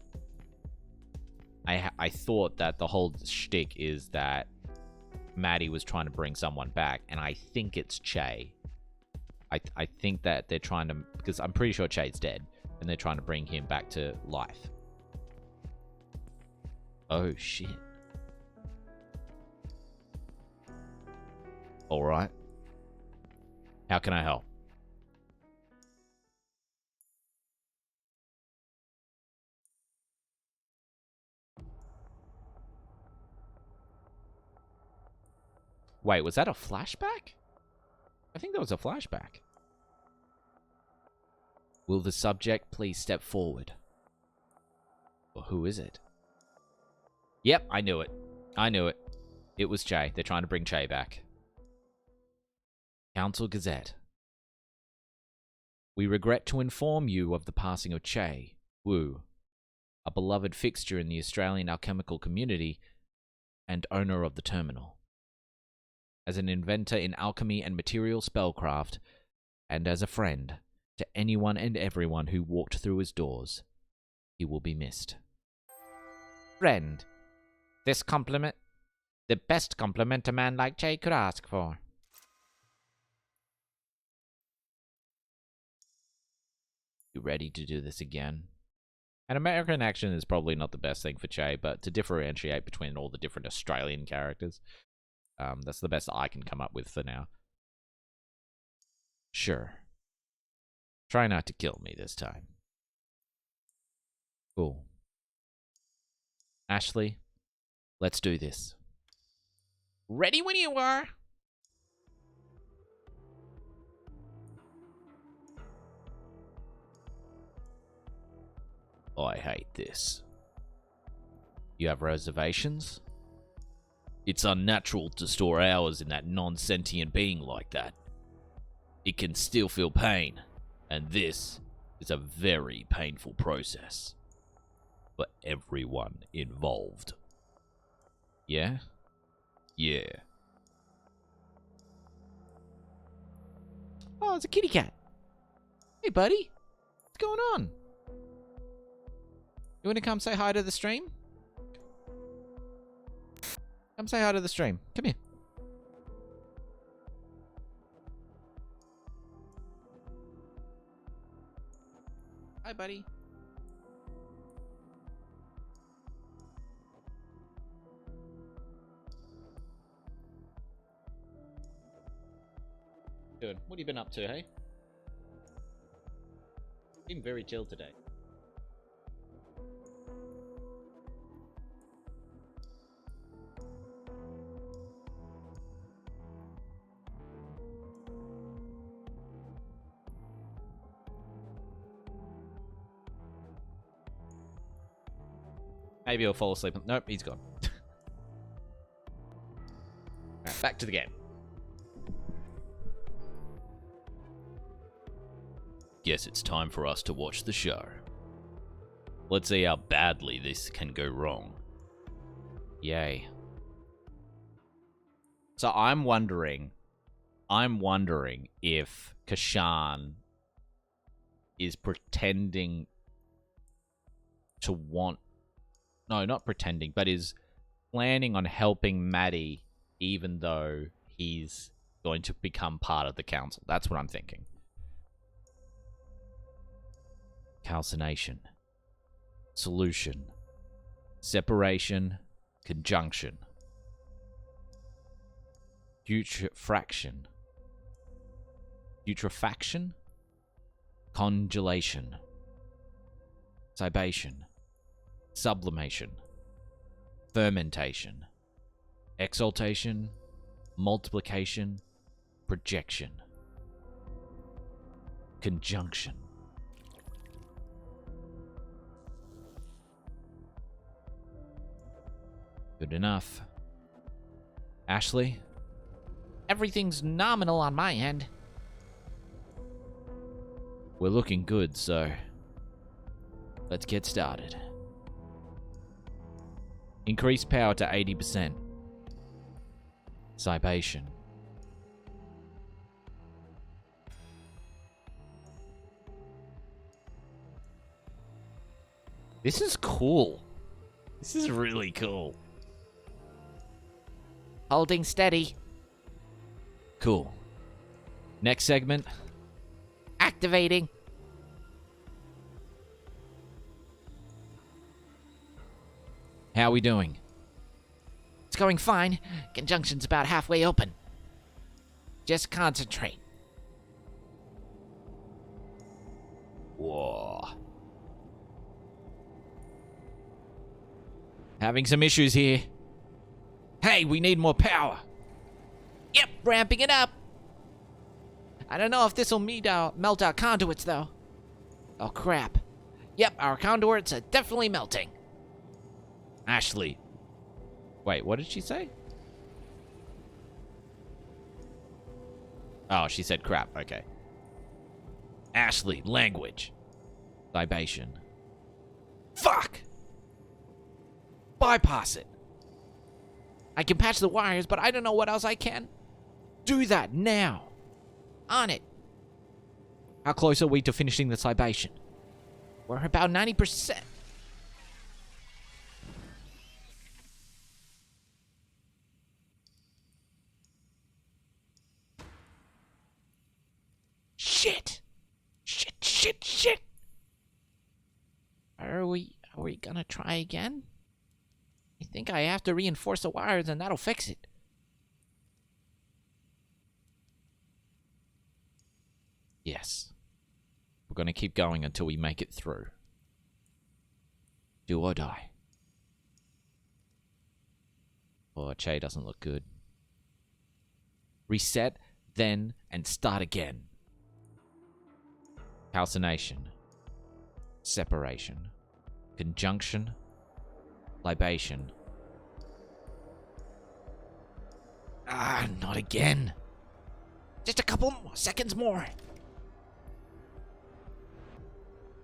I thought that the whole shtick is that Maddie was trying to bring someone back, and I think it's Che. I think that they're trying to... Because I'm pretty sure Che's dead, and they're trying to bring him back to life. Oh, shit. Alright. How can I help? Wait, was that a flashback? I think that was a flashback. Will the subject please step forward? Well, who is it? Yep, I knew it. I knew it. It was Che. They're trying to bring Che back. Council Gazette. We regret to inform you of the passing of Che Wu, a beloved fixture in the Australian alchemical community and owner of the terminal. As an inventor in alchemy and material spellcraft, and as a friend to anyone and everyone who walked through his doors, he will be missed. Friend, this compliment, the best compliment a man like Che could ask for. You ready to do this again? An American accent is probably not the best thing for Che, but to differentiate between all the different Australian characters, that's the best I can come up with for now. Sure. Try not to kill me this time. Cool. Ashley, let's do this. Ready when you are. I hate this. You have reservations? It's unnatural to store hours in that non-sentient being like that. It can still feel pain, and this is a very painful process for everyone involved. Yeah? Yeah. Oh, it's a kitty cat. Hey, buddy. What's going on? You want to come say hi to the stream? Come say hi to the stream. Come here. Hi, buddy. Good. What have you been up to, hey? Been very chill today. Maybe he'll fall asleep. Nope, he's gone. Alright, back to the game. Guess it's time for us to watch the show. Let's see how badly this can go wrong. Yay. So I'm wondering if Kashan is pretending to want... No, not pretending, but is planning on helping Maddie even though he's going to become part of the council. That's what I'm thinking. Calcination. Solution. Separation. Conjunction. Putrefaction. Putrefaction. Congelation. Cibation. Sublimation. Fermentation. Exaltation. Multiplication. Projection. Conjunction. Good enough. Ashley? Everything's nominal on my end. We're looking good, so let's get started. Increase power to 80%. Cybation. This is cool. This is really cool. Holding steady. Cool. Next segment. Activating. How are we doing? It's going fine. Conjunction's about halfway open. Just concentrate. Whoa. Having some issues here. Hey, we need more power. Yep, ramping it up. I don't know if this'll melt our conduits, though. Oh, crap. Yep, our conduits are definitely melting. Ashley. Wait, what did she say? Oh, she said crap. Okay. Ashley, language. Libation. Fuck! Bypass it. I can patch the wires, but I don't know what else I can. Do that now. On it. How close are we to finishing the libation? We're about 90%. Shit. Shit. Are we gonna try again? I think I have to reinforce the wires and that'll fix it. Yes. We're going to keep going until we make it through. Do or die. Oh, Che doesn't look good. Reset, then, and start again. Calcination. Separation. Conjunction. Libation. Ah, not again. Just a couple more seconds more.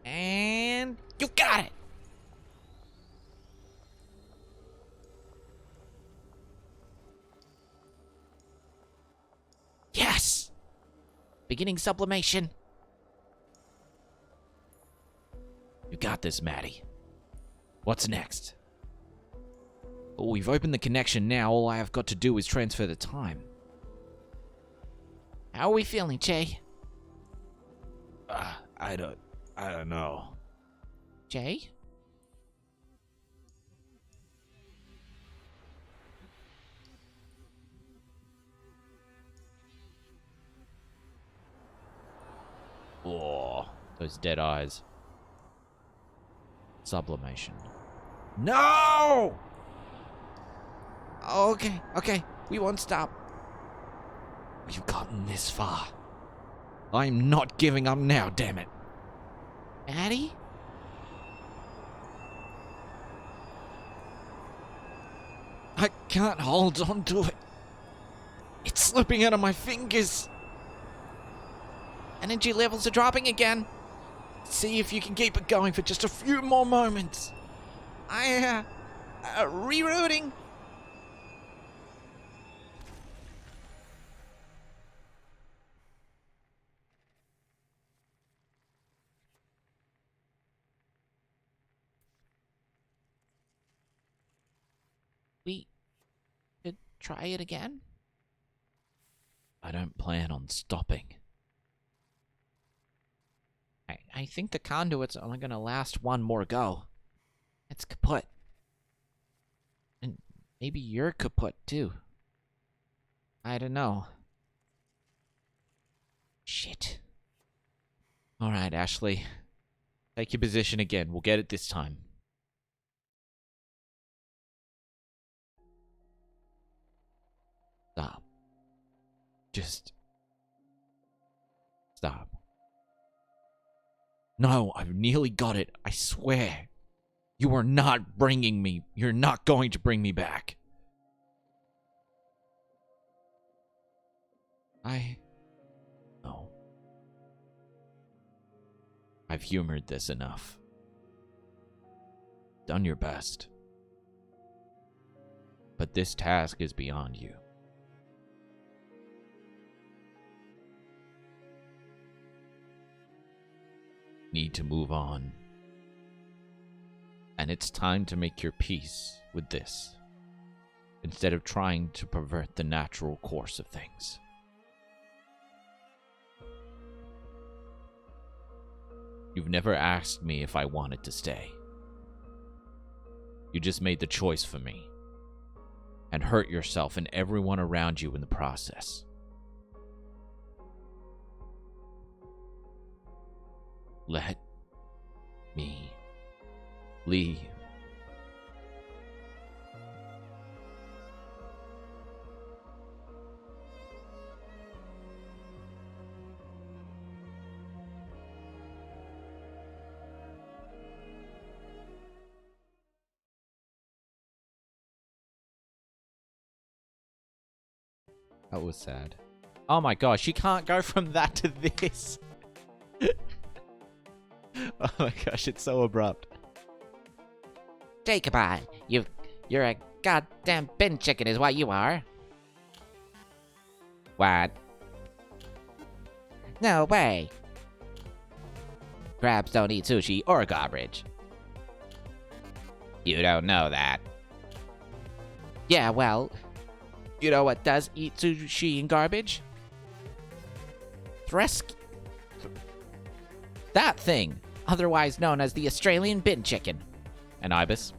And you got it. Yes. Beginning sublimation. You got this, Maddie. What's next? Well, we've opened the connection now. All I have got to do is transfer the time. How are we feeling, Che? I don't know. Jay? Oh, those dead eyes. Sublimation. No! Okay. We won't stop. We've gotten this far. I'm not giving up now, damn it. Maddie? I can't hold on to it. It's slipping out of my fingers. Energy levels are dropping again. See if you can keep it going for just a few more moments. Rerouting. We could try it again? I don't plan on stopping. I think the conduit's only gonna last one more go. It's kaput. And maybe you're kaput too. I don't know. Shit. Alright, Ashley. Take your position again. We'll get it this time. Stop. Just... stop. No, I've nearly got it. I swear. You are not bringing me. You're not going to bring me back. No. I've humored this enough. Done your best. But this task is beyond you. need to move on. And it's time to make your peace with this, instead of trying to pervert the natural course of things. You've never asked me if I wanted to stay. You just made the choice for me, and hurt yourself and everyone around you in the process. Let me leave. That was sad. Oh my gosh, you can't go from that to this. Oh my gosh, it's so abrupt. Jacobite, you're a goddamn bin chicken is what you are. What? No way. Crabs don't eat sushi or garbage. You don't know that. Yeah, well, you know what does eat sushi and garbage? That thing, otherwise known as the Australian bin chicken. An ibis?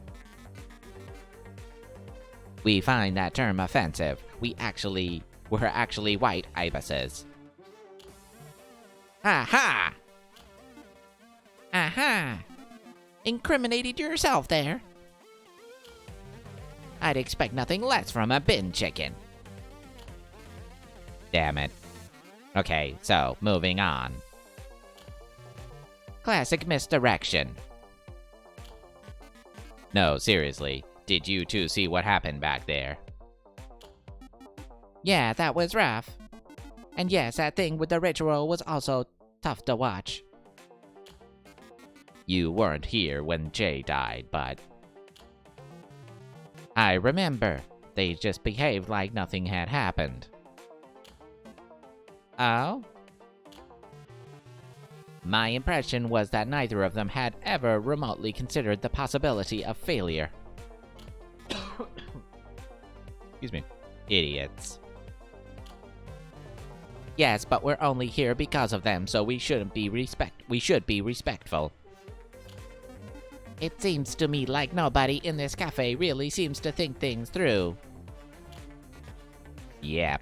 We find that term offensive. We're actually white ibises. Aha! Aha! Incriminated yourself there. I'd expect nothing less from a bin chicken. Damn it. Okay, so, moving on. Classic misdirection. No, seriously, did you two see what happened back there? Yeah, that was rough. And yes, that thing with the ritual was also tough to watch. You weren't here when Jay died, but... I remember. They just behaved like nothing had happened. Oh? My impression was that neither of them had ever remotely considered the possibility of failure. Excuse me. Idiots. Yes, but we're only here because of them, so we should be respectful. It seems to me like nobody in this cafe really seems to think things through. Yep.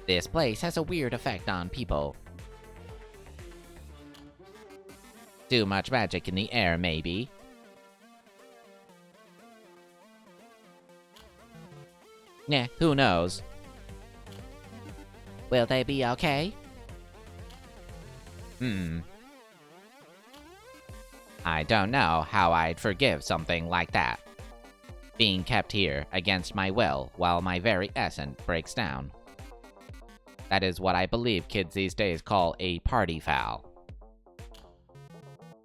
This place has a weird effect on people. Too much magic in the air, maybe. Nah, who knows? Will they be okay? I don't know how I'd forgive something like that. Being kept here against my will while my very essence breaks down. That is what I believe kids these days call a party foul.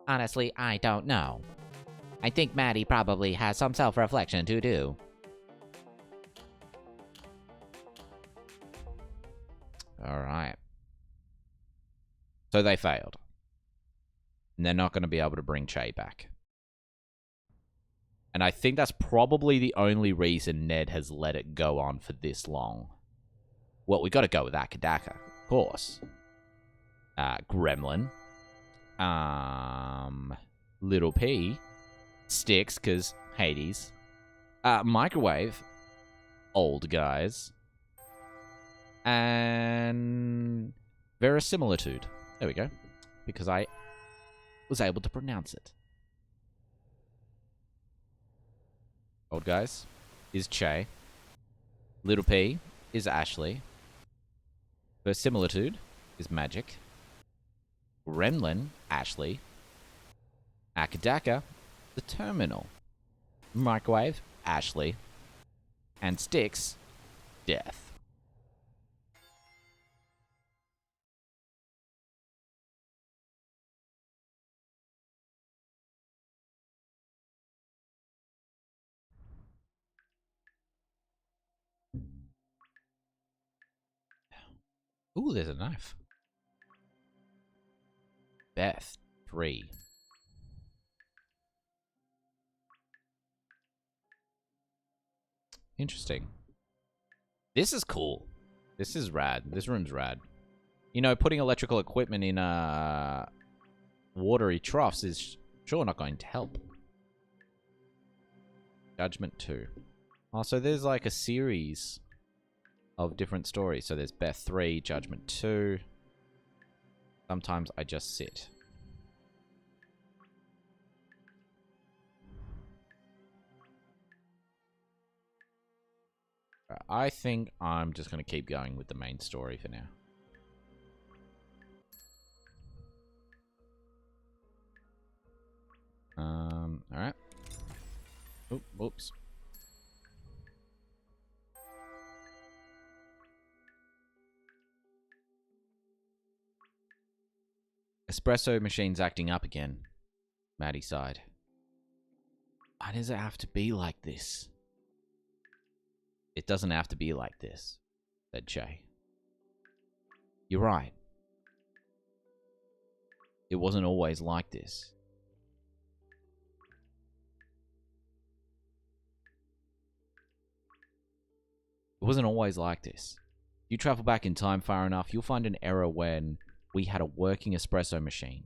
Honestly, I don't know. I think Maddie probably has some self-reflection to do. Alright. So they failed. And they're not going to be able to bring Che back. And I think that's probably the only reason Ned has let it go on for this long. Well, we got to go with Akadaka, of course. Gremlin. Little P. Sticks, because Hades. Microwave. Old guys. And verisimilitude. There we go. Because I was able to pronounce it. Old guys is Che. Little P is Ashley. Verisimilitude is Magic. Gremlin, Ashley. Akadaka, the Terminal. Microwave, Ashley. And Sticks, Death. Ooh, there's a knife. Beth, 3. Interesting. This is cool. This is rad. This room's rad. You know, putting electrical equipment in watery troughs is sure not going to help. Judgment 2. Oh, so there's like a series of different stories. So there's Beth 3, Judgment 2. Sometimes I just sit. I think I'm just going to keep going with the main story for now. Alright. Whoops. Espresso machine's acting up again. Maddie sighed. Why does it have to be like this? It doesn't have to be like this, said Che. You're right. It wasn't always like this. It wasn't always like this. If you travel back in time far enough, you'll find an era when we had a working espresso machine.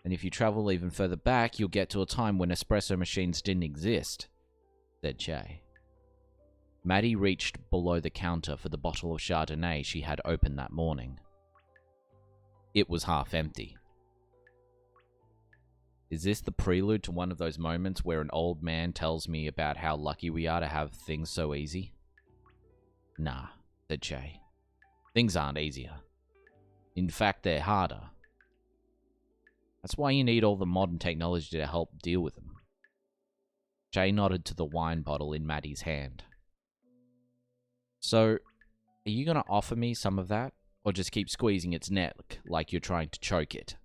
And if you travel even further back, you'll get to a time when espresso machines didn't exist, said Che. Maddie reached below the counter for the bottle of Chardonnay she had opened that morning. It was half empty. Is this the prelude to one of those moments where an old man tells me about how lucky we are to have things so easy? Nah, said Che. Things aren't easier. In fact, they're harder. That's why you need all the modern technology to help deal with them. Che nodded to the wine bottle in Maddie's hand. So, are you going to offer me some of that? Or just keep squeezing its neck like you're trying to choke it?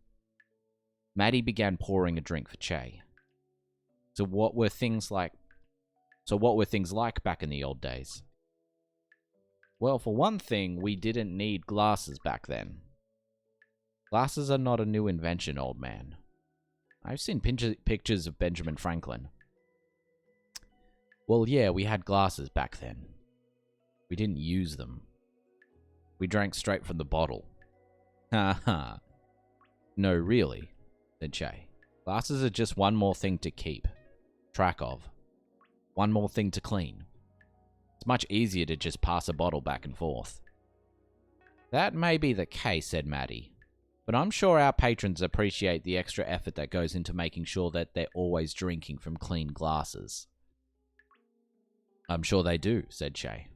Maddie began pouring a drink for Che. So what were things like back in the old days? Well, for one thing, we didn't need glasses back then. Glasses are not a new invention, old man. I've seen pictures of Benjamin Franklin. Well, yeah, we had glasses back then. We didn't use them. We drank straight from the bottle. Ha ha. No, really, said Che. Glasses are just one more thing to keep track of. One more thing to clean. It's much easier to just pass a bottle back and forth. That may be the case, said Maddie. But I'm sure our patrons appreciate the extra effort that goes into making sure that they're always drinking from clean glasses. I'm sure they do, said Che.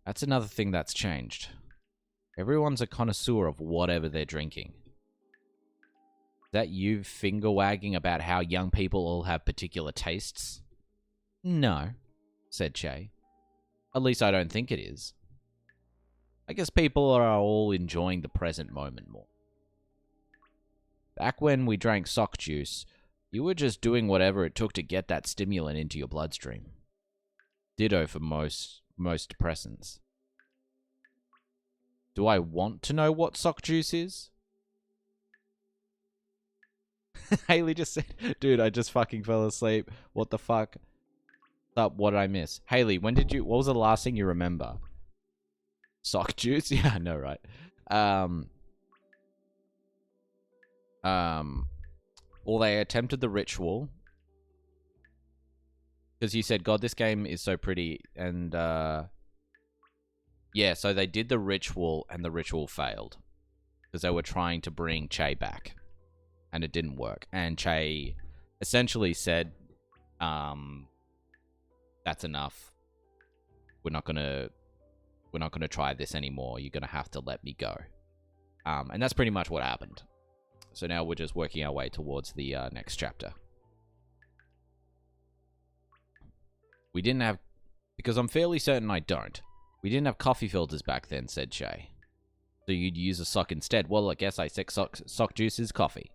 That's another thing that's changed. Everyone's a connoisseur of whatever they're drinking. Is that you finger-wagging about how young people all have particular tastes? No, said Che. At least I don't think it is. I guess people are all enjoying the present moment more. Back when we drank sock juice, you were just doing whatever it took to get that stimulant into your bloodstream. Ditto for most depressants. Do I want to know what sock juice is? Haley just said, dude, I just fucking fell asleep. What the fuck? What did I miss? Haley, what was the last thing you remember? Sock juice? Yeah, I know, right? Well, they attempted the ritual. Because you said, God, this game is so pretty. And, yeah, so they did the ritual, and the ritual failed. Because they were trying to bring Che back. And it didn't work. And Che essentially said, that's enough. We're not gonna try this anymore. You're gonna have to let me go. And that's pretty much what happened. So now we're just working our way towards the next chapter. We didn't have... Because I'm fairly certain I don't. We didn't have coffee filters back then, said Che. So you'd use a sock instead. Well, I guess I said sock juice is coffee.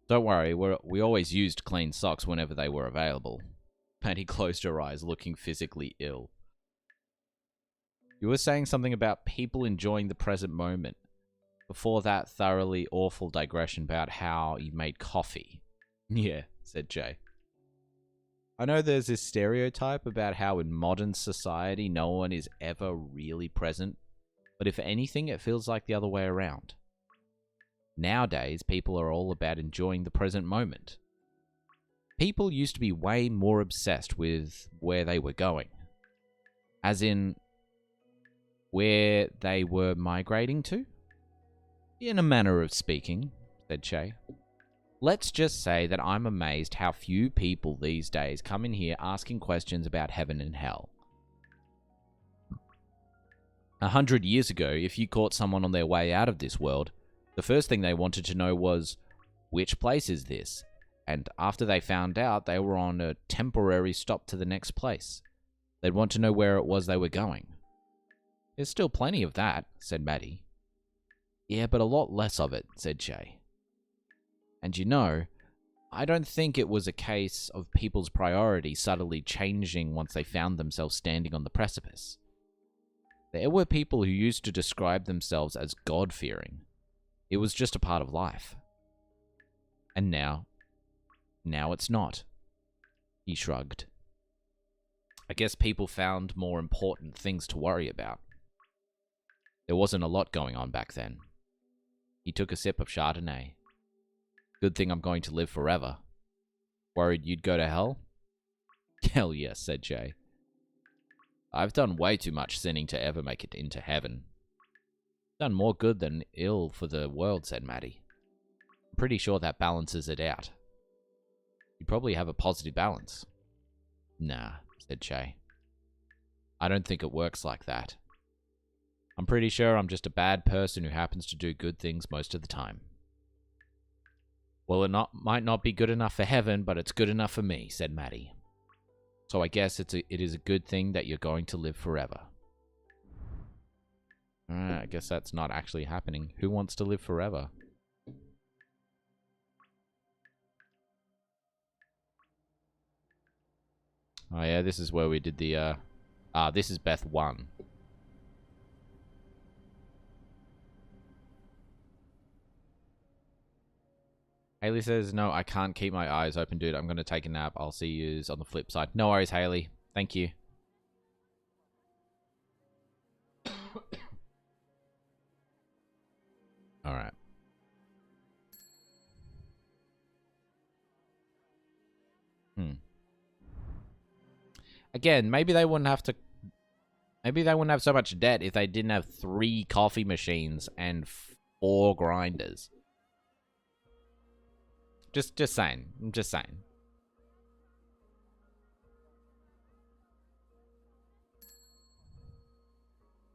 Don't worry, we always used clean socks whenever they were available. Patty closed her eyes, looking physically ill. You were saying something about people enjoying the present moment. Before that thoroughly awful digression about how you made coffee. Yeah, said Jay. I know there's this stereotype about how in modern society no one is ever really present, but if anything, it feels like the other way around. Nowadays, people are all about enjoying the present moment. People used to be way more obsessed with where they were going. As in, where they were migrating to? In a manner of speaking, said Shay. Let's just say that I'm amazed how few people these days come in here asking questions about heaven and hell. 100 years ago, if you caught someone on their way out of this world, the first thing they wanted to know was, which place is this? And after they found out, they were on a temporary stop to the next place. They'd want to know where it was they were going. There's still plenty of that, said Maddie. Yeah, but a lot less of it, said Shay. And you know, I don't think it was a case of people's priorities subtly changing once they found themselves standing on the precipice. There were people who used to describe themselves as God-fearing. It was just a part of life. And now it's not. He shrugged. I guess people found more important things to worry about. There wasn't a lot going on back then. He took a sip of Chardonnay. Good thing I'm going to live forever. Worried you'd go to hell? Hell yes, said Jay. I've done way too much sinning to ever make it into heaven. Done more good than ill for the world, said Maddie. I'm pretty sure that balances it out. You probably have a positive balance. Nah, said Shay. I don't think it works like that. I'm pretty sure I'm just a bad person who happens to do good things most of the time. Well, it might not be good enough for heaven, but it's good enough for me, said Maddie. So I guess it is a good thing that you're going to live forever. I guess that's not actually happening. Who wants to live forever? Oh yeah, this is where we did the, this is Beth 1. Haley says, no, I can't keep my eyes open, dude. I'm going to take a nap. I'll see you on the flip side. No worries, Haley. Thank you. All right. Again, maybe they wouldn't have to... Maybe they wouldn't have so much debt if they didn't have 3 coffee machines and 4 grinders. Just saying. I'm just saying.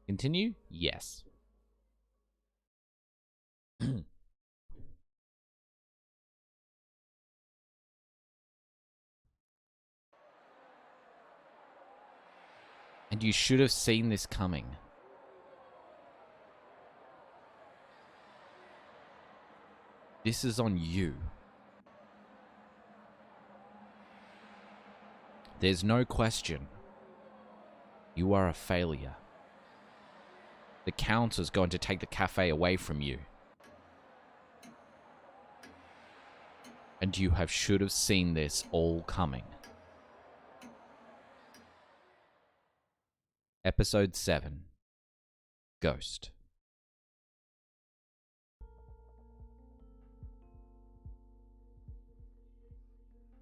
Continue? Yes. And you should have seen this coming. This is on you. There's no question. You are a failure. The Count is going to take the cafe away from you. And you should have seen this all coming. Episode 7. Ghost.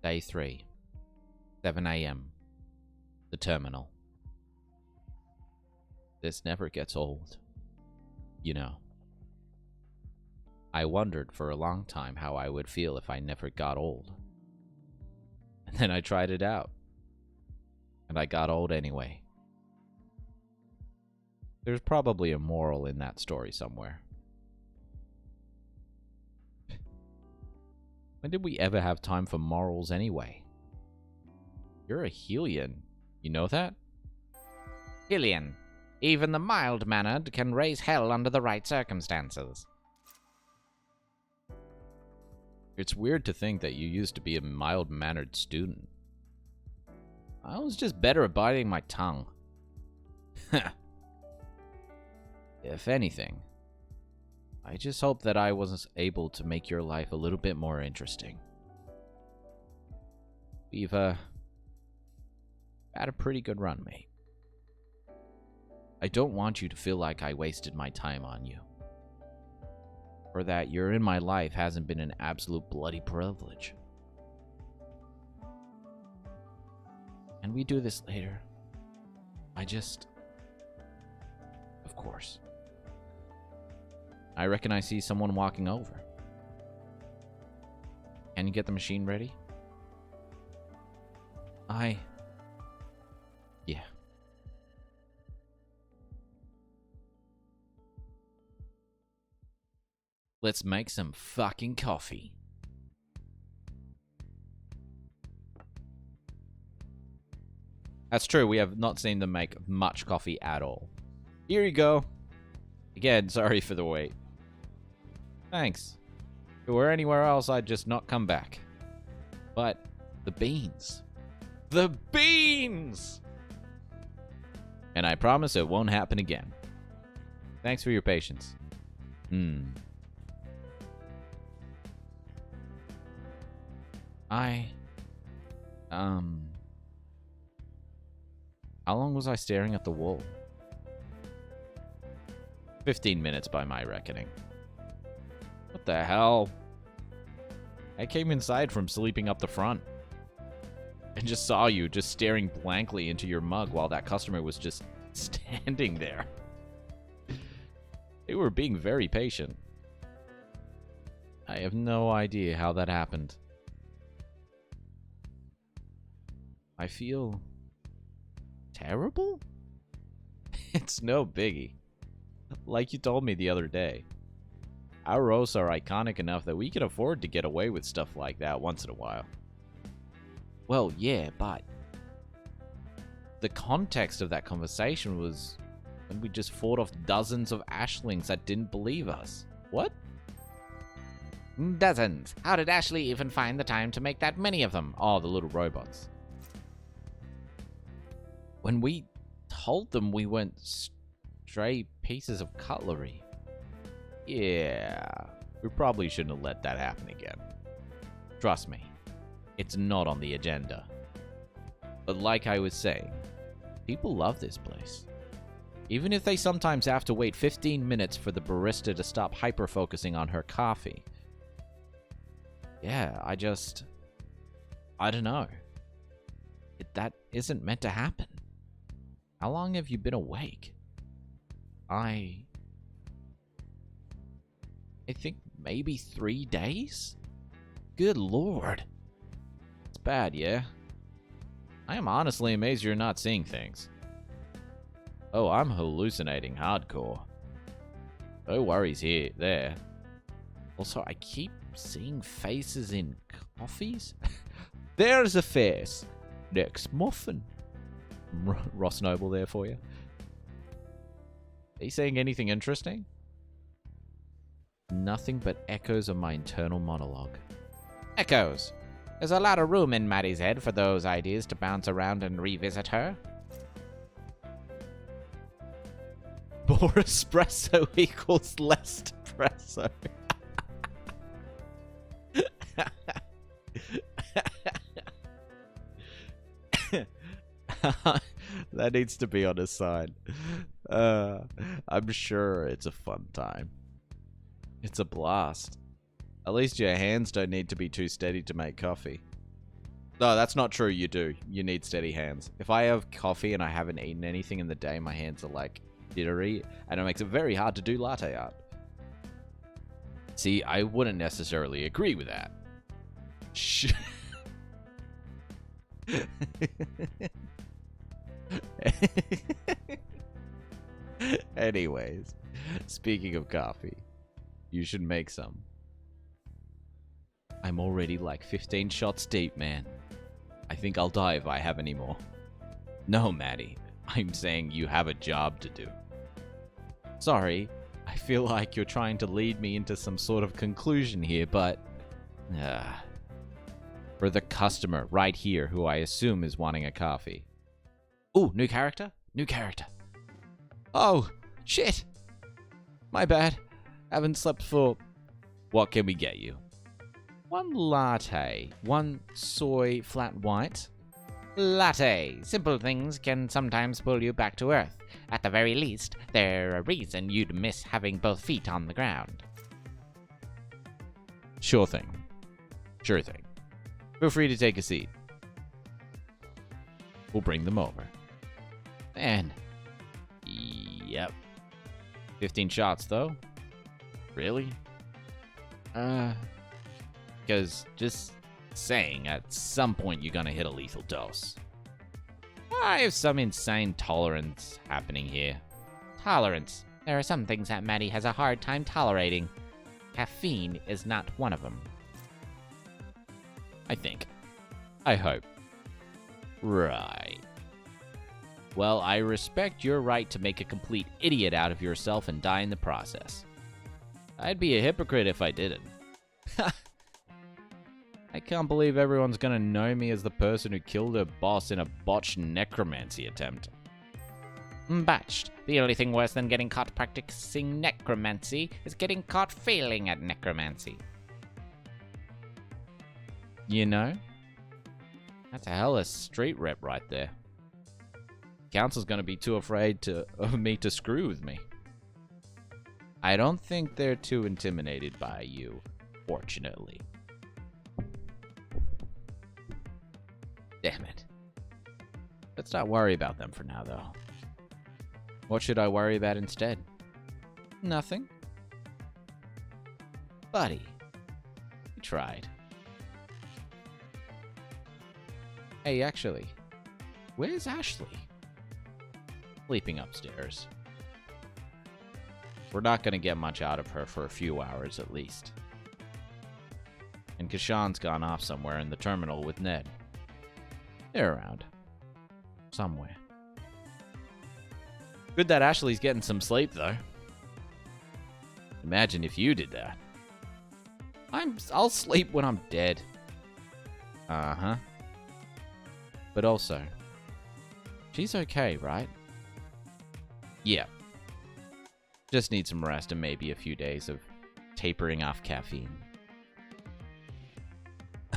Day 3. 7 a.m. The terminal. This never gets old. You know. I wondered for a long time how I would feel if I never got old. And then I tried it out. And I got old anyway. There's probably a moral in that story somewhere. When did we ever have time for morals anyway? You're a Hellion. You know that? Hellion. Even the mild-mannered can raise hell under the right circumstances. It's weird to think that you used to be a mild-mannered student. I was just better at biting my tongue. If anything. I just hope that I was able to make your life a little bit more interesting. We've, had a pretty good run, mate. I don't want you to feel like I wasted my time on you. Or that you're in my life hasn't been an absolute bloody privilege. Can we do this later? Of course. I reckon I see someone walking over. Can you get the machine ready? Yeah. Let's make some fucking coffee. That's true, we have not seen them make much coffee at all. Here you go. Again, sorry for the wait. Thanks. If it were anywhere else, I'd just not come back. But the beans. The beans! And I promise it won't happen again. Thanks for your patience. How long was I staring at the wall? 15 minutes by my reckoning. What the hell? I came inside from sleeping up the front. And just saw you just staring blankly into your mug while that customer was just standing there. They were being very patient. I have no idea how that happened. I feel terrible? It's no biggie. Like you told me the other day. Our roasts are iconic enough that we can afford to get away with stuff like that once in a while. Well, yeah, but the context of that conversation was when we just fought off dozens of Ashlings that didn't believe us. What? Dozens. How did Ashley even find the time to make that many of them? Oh, the little robots. When we told them we weren't stray pieces of cutlery. Yeah, we probably shouldn't have let that happen again. Trust me, it's not on the agenda. But like I was saying, people love this place. Even if they sometimes have to wait 15 minutes for the barista to stop hyper-focusing on her coffee. Yeah, I don't know. That isn't meant to happen. How long have you been awake? I think maybe 3 days? Good lord. It's bad, yeah? I am honestly amazed you're not seeing things. Oh, I'm hallucinating hardcore. No worries there. Also, I keep seeing faces in coffees. There's a face. Next muffin. Ross Noble there for you. Are you saying anything interesting? Nothing but echoes of my internal monologue. Echoes. There's a lot of room in Maddie's head for those ideas to bounce around and revisit her. More espresso equals less espresso. That needs to be on his side. I'm sure it's a fun time. It's a blast. At least your hands don't need to be too steady to make coffee. No, that's not true. You do. You need steady hands. If I have coffee and I haven't eaten anything in the day, my hands are like jittery, and it makes it very hard to do latte art. See, I wouldn't necessarily agree with that. Shh. Anyways, speaking of coffee, you should make some. I'm already like 15 shots deep, man. I think I'll die if I have any more. No, Maddie. I'm saying you have a job to do. Sorry, I feel like you're trying to lead me into some sort of conclusion here, but... for the customer right here, who I assume is wanting a coffee. Ooh, new character? New character. Oh, shit! My bad. Haven't slept for... What can we get you? 1 latte. 1 soy flat white. Latte. Simple things can sometimes pull you back to earth. At the very least, they're a reason you'd miss having both feet on the ground. Sure thing. Sure thing. Feel free to take a seat. We'll bring them over. Man, Yep. 15 shots, though? Really? Because just saying, at some point you're gonna hit a lethal dose. I have some insane tolerance happening here. tolerance. There are some things that Maddie has a hard time tolerating. Caffeine is not one of them. I think. I hope. Right. Well, I respect your right to make a complete idiot out of yourself and die in the process. I'd be a hypocrite if I didn't. I can't believe everyone's gonna know me as the person who killed her boss in a botched necromancy attempt. Botched. The only thing worse than getting caught practicing necromancy is getting caught failing at necromancy. You know? That's a hella street rep right there. Council's gonna be too afraid of me to screw with me. I don't think they're too intimidated by you, fortunately. Damn it. Let's not worry about them for now, though. What should I worry about instead? Nothing. Buddy, you tried. Hey, actually, where's Ashley? Sleeping upstairs. We're not gonna get much out of her for a few hours at least. And Kashan's gone off somewhere in the terminal with Ned. They're around. Somewhere. Good that Ashley's getting some sleep, though. Imagine if you did that. I'll sleep when I'm dead. Uh-huh. But also, she's okay, right? Yeah. Just need some rest and maybe a few days of tapering off caffeine.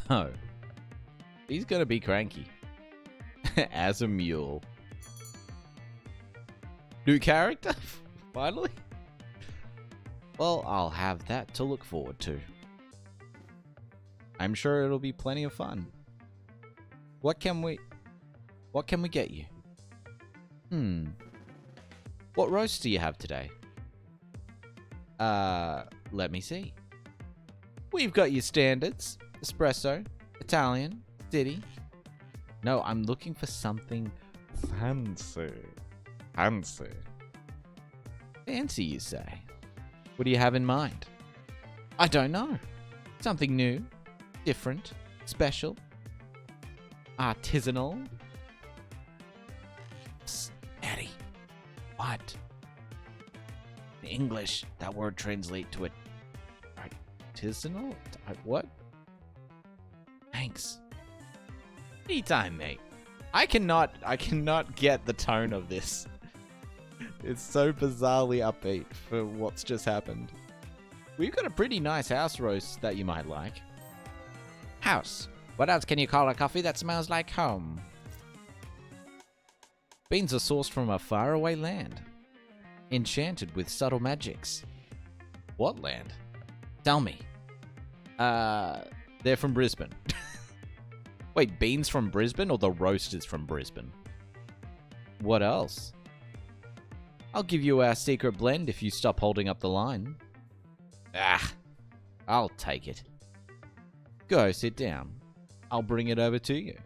Oh. He's gonna be cranky. As a mule. New character? Finally? Well, I'll have that to look forward to. I'm sure it'll be plenty of fun. What can we get you? What roast do you have today? Let me see. We've got your standards. Espresso, Italian, Ditty. No, I'm looking for something fancy. Fancy. Fancy, you say? What do you have in mind? I don't know. Something new, different, special, artisanal. Psst, Eddie. What? In English, that word translates to artisanal? What? Thanks. Anytime, mate. I cannot get the tone of this. It's so bizarrely upbeat for what's just happened. We've got a pretty nice house roast that you might like. House. What else can you call a coffee that smells like home? Beans are sourced from a faraway land, enchanted with subtle magics. What land? Tell me. They're from Brisbane. Wait, beans from Brisbane or the roast is from Brisbane? What else? I'll give you our secret blend if you stop holding up the line. I'll take it. Go, sit down. I'll bring it over to you.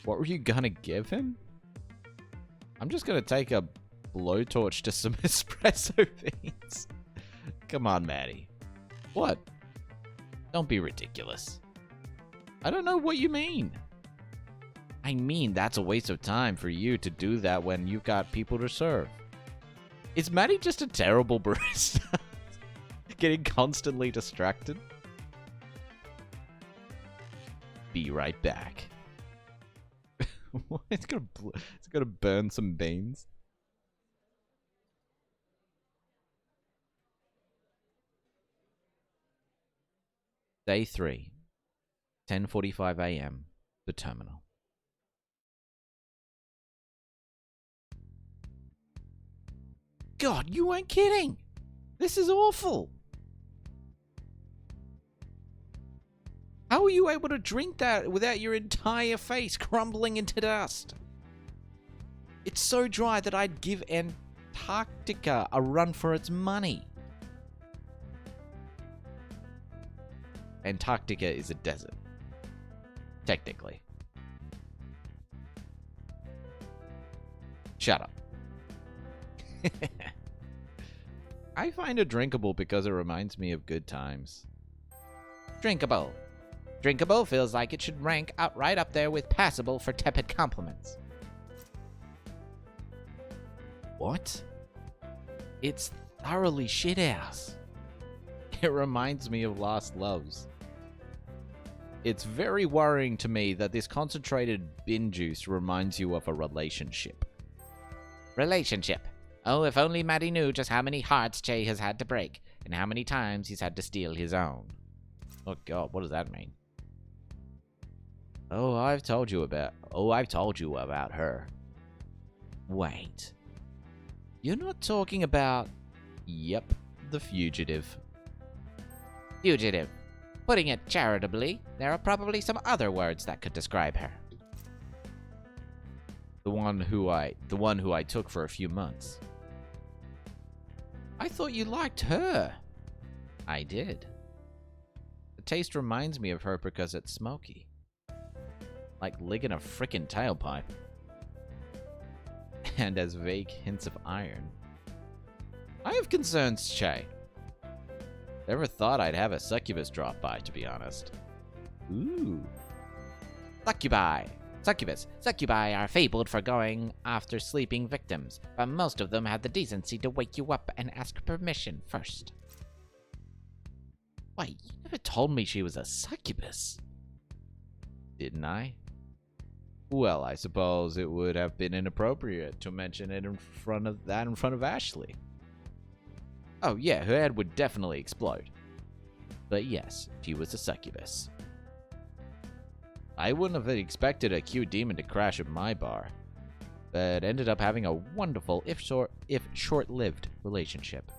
What were you gonna give him? I'm just gonna take a blowtorch to some espresso beans. Come on, Maddie. What? Don't be ridiculous. I don't know what you mean. I mean, that's a waste of time for you to do that when you've got people to serve. Is Maddie just a terrible barista? Getting constantly distracted? Be right back. It's gonna burn some beans. Day 3, 10:45 a.m., the terminal. God, you weren't kidding! This is awful! How are you able to drink that without your entire face crumbling into dust? It's so dry that I'd give Antarctica a run for its money. Antarctica is a desert. Technically. Shut up. I find it drinkable because it reminds me of good times. Drinkable. Drinkable feels like it should rank out right up there with passable for tepid compliments. What? It's thoroughly shithouse. It reminds me of Last Loves. It's very worrying to me that this concentrated bin juice reminds you of a relationship. Relationship. Oh, if only Maddie knew just how many hearts Jay has had to break, and how many times he's had to steal his own. Oh god, what does that mean? I've told you about her. Wait. You're not talking about... Yep, the fugitive. Fugitive. Putting it charitably, there are probably some other words that could describe her. The one who I took for a few months. I thought you liked her. I did. The taste reminds me of her because it's smoky. Like licking a frickin' tailpipe. And has vague hints of iron. I have concerns, Che. Never thought I'd have a succubus drop by, to be honest. Ooh. Succubi. Succubus. Succubi are fabled for going after sleeping victims, but most of them have the decency to wake you up and ask permission first. Wait, you never told me she was a succubus. Didn't I? Well, I suppose it would have been inappropriate to mention it in front of Ashley. Oh yeah, her head would definitely explode. But yes, she was a succubus. I wouldn't have expected a cute demon to crash at my bar, but ended up having a wonderful, if short-lived, relationship.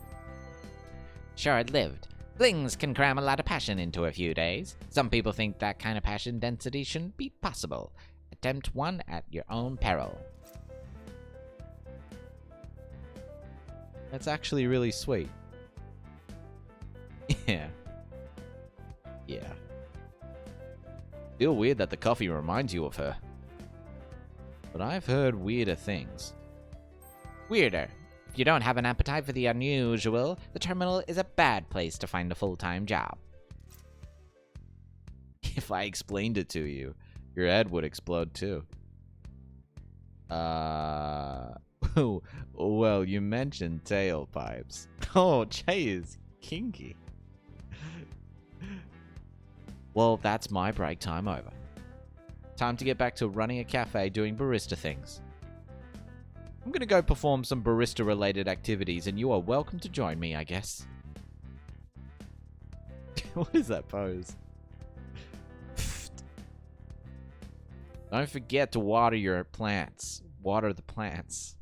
Short-lived. Flings can cram a lot of passion into a few days. Some people think that kind of passion density shouldn't be possible. Attempt one at your own peril. That's actually really sweet. Yeah. Yeah. Feel weird that the coffee reminds you of her. But I've heard weirder things. Weirder. If you don't have an appetite for the unusual, the terminal is a bad place to find a full-time job. If I explained it to you, your head would explode too. Well, you mentioned tailpipes. Oh, Jay is kinky. Well, that's my break time over. Time to get back to running a cafe doing barista things. I'm gonna go perform some barista-related activities, and you are welcome to join me, I guess. What is that pose? Don't forget to water your plants. Water the plants.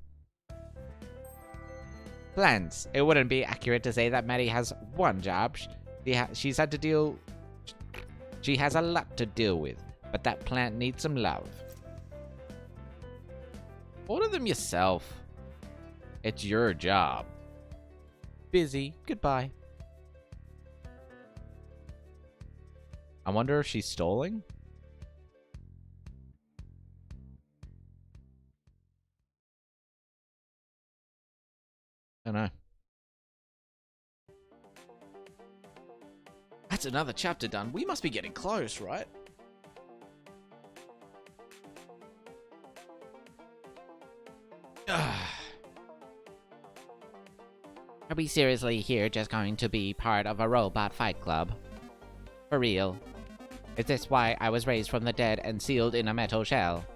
Plants. It wouldn't be accurate to say that Maddie has one job. She has a lot to deal with, but that plant needs some love. Order them yourself. It's your job. Busy. Goodbye. I wonder if she's stalling? I don't know. That's another chapter done. We must be getting close, right? Are we seriously here just going to be part of a robot fight club? For real? Is this why I was raised from the dead and sealed in a metal shell?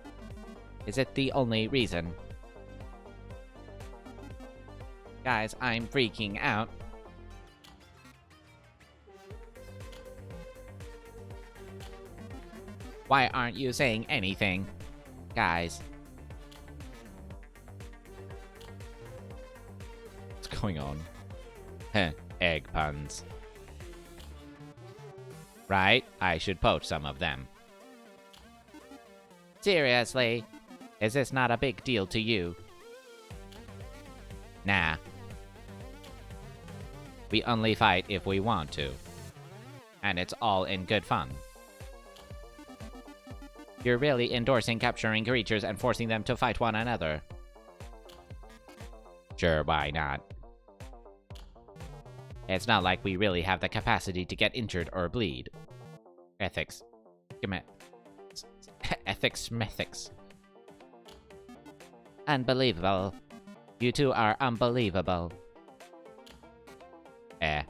Is it the only reason? Guys, I'm freaking out. Why aren't you saying anything? Guys, What's going on? heh, egg puns. Right? I should poach some of them. Seriously? Is this not a big deal to you? Nah. We only fight if we want to. And it's all in good fun. You're really endorsing capturing creatures and forcing them to fight one another. Sure, why not? It's not like we really have the capacity to get injured or bleed. Ethics. Ethics methics. Unbelievable. You two are unbelievable. Eh.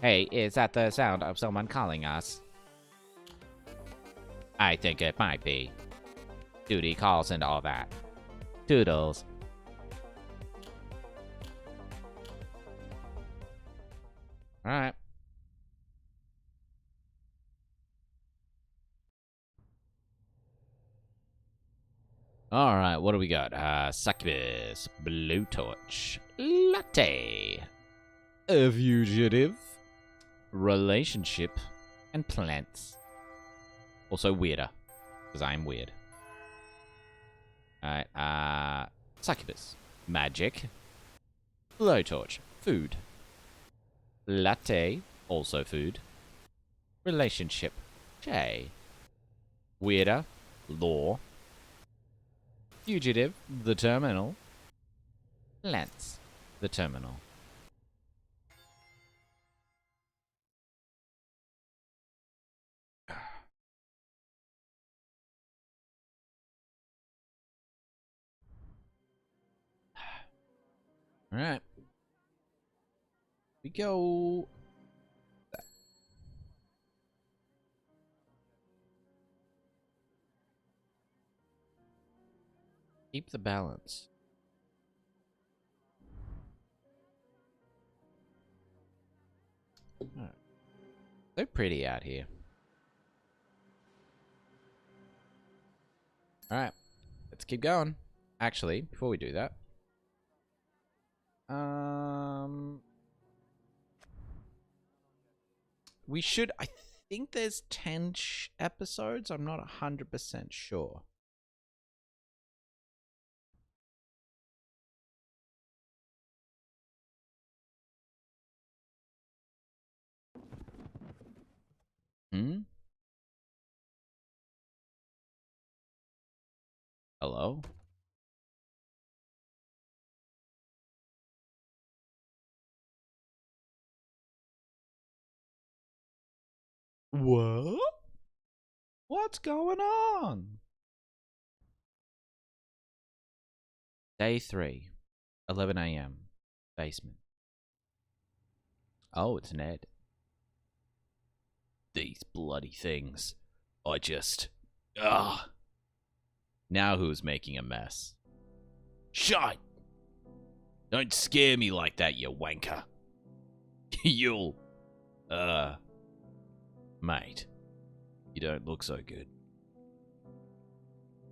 Hey, is that the sound of someone calling us? I think it might be. Duty calls and all that. Toodles. Alright. Alright, what do we got? Succubus, blowtorch, latte, a fugitive, relationship, and plants. Also weirder, because I'm weird. Alright, succubus, magic, blowtorch, food, latte, also food, relationship, J, weirder, law, fugitive, the terminal, Lens. the terminal. Alright. We go. Keep the balance. Alright. So pretty out here. Alright. Let's keep going. Actually, before we do that. We should, I think there's 10 episodes. I'm not 100% sure. Hmm? Hello? What? What's going on? Day 3, 11 a.m. Basement. Oh, it's Ned. These bloody things. I just... Ugh. Now who's making a mess? Shut! Don't scare me like that, you wanker. You'll... Mate. You don't look so good.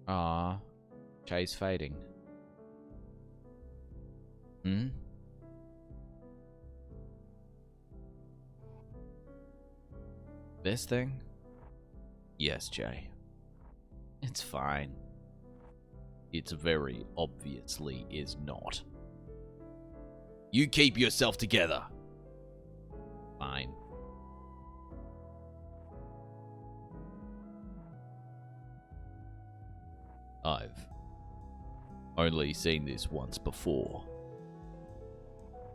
Ah, Chase fading. Hmm? This thing? Yes, Jay. It's fine. It's very obviously is not. You keep yourself together. Fine. I've only seen this once before.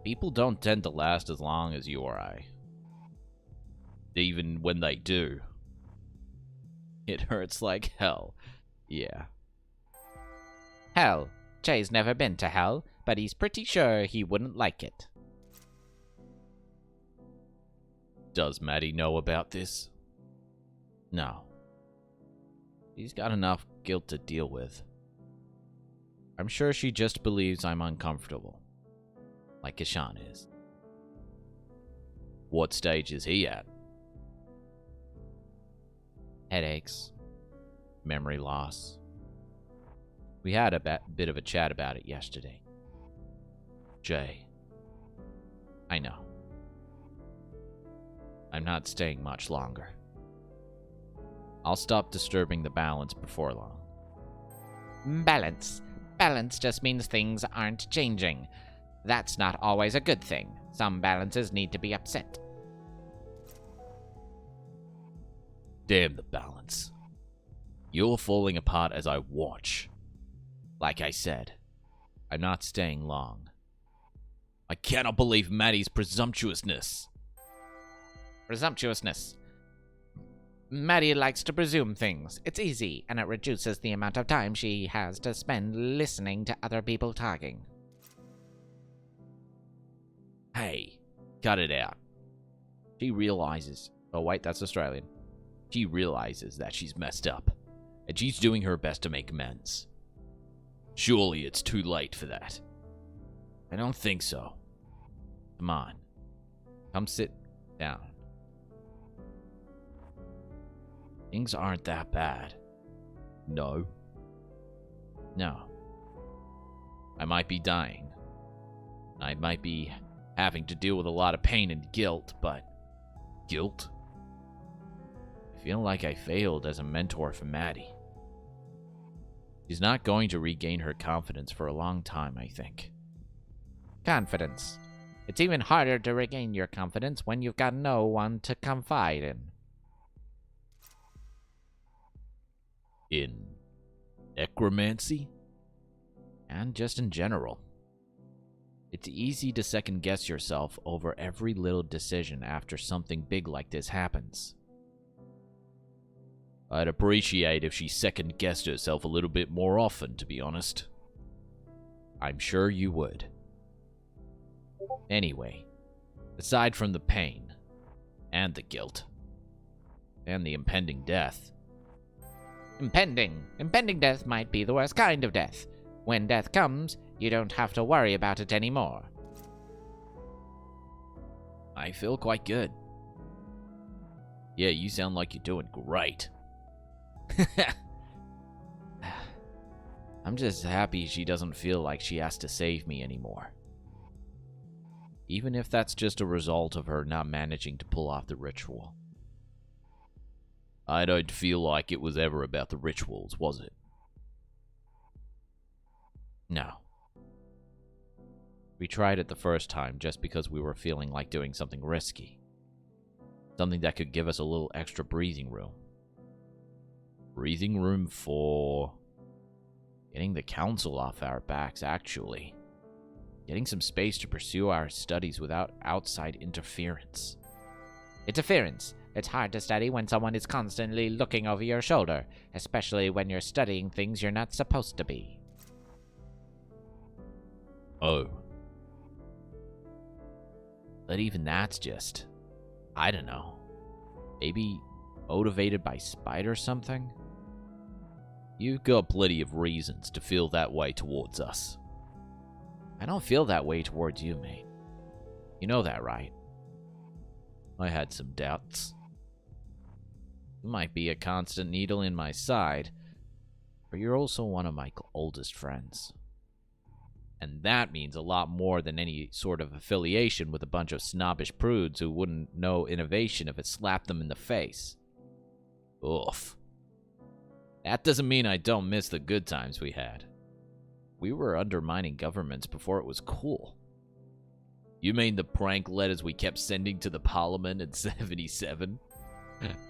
People don't tend to last as long as you or I. Even when they do. It hurts like hell. Yeah. Hell. Jay's never been to hell, but he's pretty sure he wouldn't like it. Does Maddie know about this? No. She's got enough guilt to deal with. I'm sure she just believes I'm uncomfortable. Like Kashan is. What stage is he at? headaches, memory loss. We had a bit of a chat about it yesterday. Jay, I know. I'm not staying much longer. I'll stop disturbing the balance before long. Balance. Balance just means things aren't changing. That's not always a good thing. Some balances need to be upset. Damn the balance. You're falling apart as I watch. Like I said, I'm not staying long. I cannot believe Maddie's presumptuousness. Presumptuousness. Maddie likes to presume things. It's easy, and it reduces the amount of time she has to spend listening to other people talking. Hey, cut it out. She realizes... Oh wait, that's Australian. She realizes that she's messed up, and she's doing her best to make amends. Surely it's too late for that. I don't think so. Come on. Come sit down. Things aren't that bad. No. No. I might be dying. I might be having to deal with a lot of pain and guilt, but... Guilt? I feel like I failed as a mentor for Maddie. She's not going to regain her confidence for a long time, I think. Confidence. It's even harder to regain your confidence when you've got no one to confide in. In necromancy? And just in general. It's easy to second-guess yourself over every little decision after something big like this happens. I'd appreciate if she second-guessed herself a little bit more often, to be honest. I'm sure you would. Anyway, aside from the pain, and the guilt, and the impending death... Impending death might be the worst kind of death. When death comes, you don't have to worry about it anymore. I feel quite good. Yeah, you sound like you're doing great. I'm just happy she doesn't feel like she has to save me anymore. Even if that's just a result of her not managing to pull off the ritual. I don't feel like it was ever about the rituals, was it? No. We tried it the first time just because we were feeling like doing something risky. Something that could give us a little extra breathing room. Breathing room for... getting the council off our backs, actually. Getting some space to pursue our studies without outside interference. Interference. It's hard to study when someone is constantly looking over your shoulder, especially when you're studying things you're not supposed to be. Oh. But even that's just... I don't know. Maybe motivated by spite or something? You've got plenty of reasons to feel that way towards us. I don't feel that way towards you, mate. You know that, right? I had some doubts. You might be a constant needle in my side, but you're also one of my oldest friends. And that means a lot more than any sort of affiliation with a bunch of snobbish prudes who wouldn't know innovation if it slapped them in the face. Oof. That doesn't mean I don't miss the good times we had. We were undermining governments before it was cool. You mean the prank letters we kept sending to the Parliament in 77?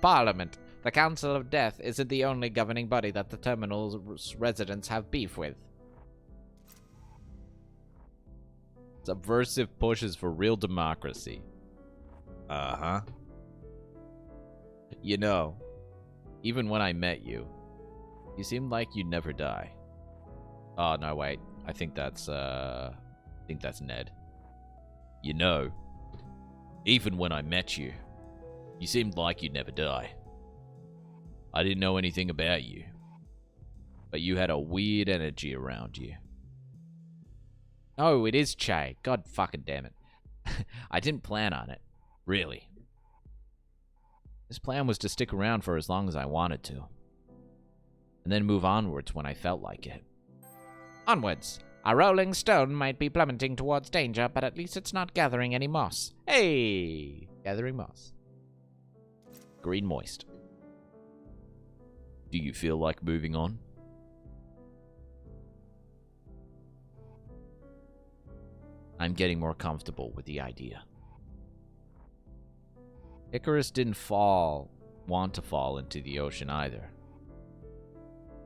Parliament. The Council of Death isn't the only governing body that the terminal's residents have beef with. Subversive pushes for real democracy. Uh-huh. You know, even when I met you, you seemed like you'd never die. Oh, no, wait. I think that's Ned. You know, even when I met you, you seemed like you'd never die. I didn't know anything about you, but you had a weird energy around you. Oh, it is Che. God fucking damn it. I didn't plan on it. Really. His plan was to stick around for as long as I wanted to, and then move onwards when I felt like it. Onwards. A rolling stone might be plummeting towards danger, but at least it's not gathering any moss. Hey! Gathering moss. Green moist. Do you feel like moving on? I'm getting more comfortable with the idea. Icarus didn't want to fall into the ocean either.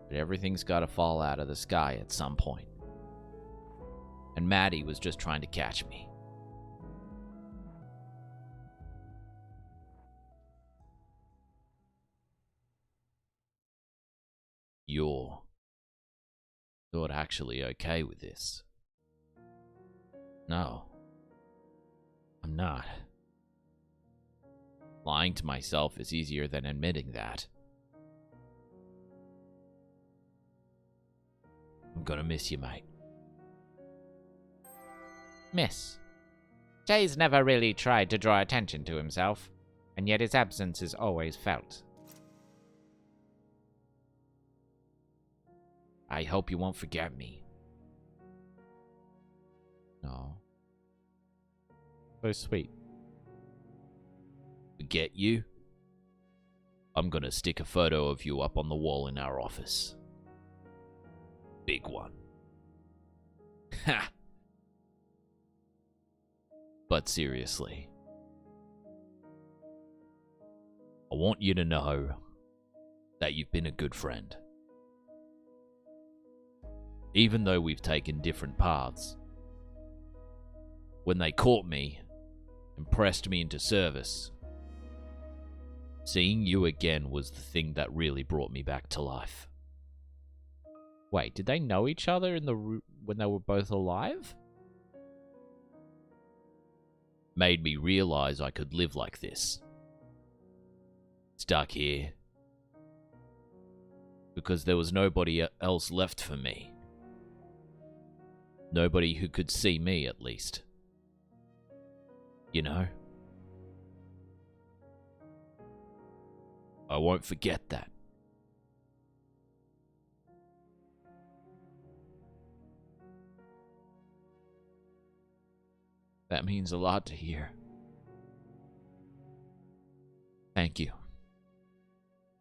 But everything's gotta fall out of the sky at some point. And Maddie was just trying to catch me. You're not actually okay with this. No, I'm not. Lying to myself is easier than admitting that. I'm gonna miss you, mate. Miss. Jay's never really tried to draw attention to himself, and yet his absence is always felt. I hope you won't forget me. No. So sweet. Forget you? I'm gonna stick a photo of you up on the wall in our office. Big one. Ha! But seriously, I want you to know that you've been a good friend. Even though we've taken different paths. When they caught me and pressed me into service, seeing you again was the thing that really brought me back to life. Wait, did they know each other when they were both alive? Made me realize I could live like this. Stuck here. Because there was nobody else left for me. Nobody who could see me, at least. You know? I won't forget that. That means a lot to hear. Thank you,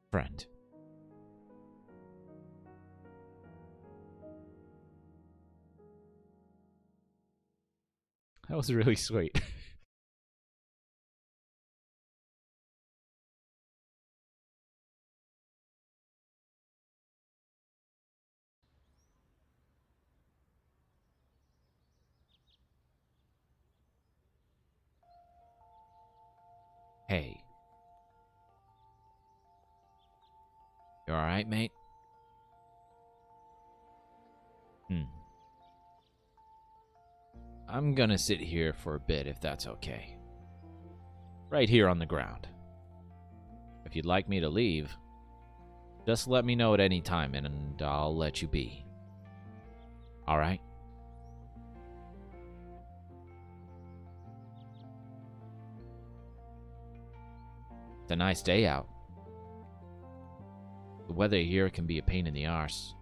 friend. That was really sweet. Hey. You alright, mate? I'm gonna sit here for a bit if that's okay. Right here on the ground. If you'd like me to leave, just let me know at any time and I'll let you be. Alright? It's a nice day out. The weather here can be a pain in the arse.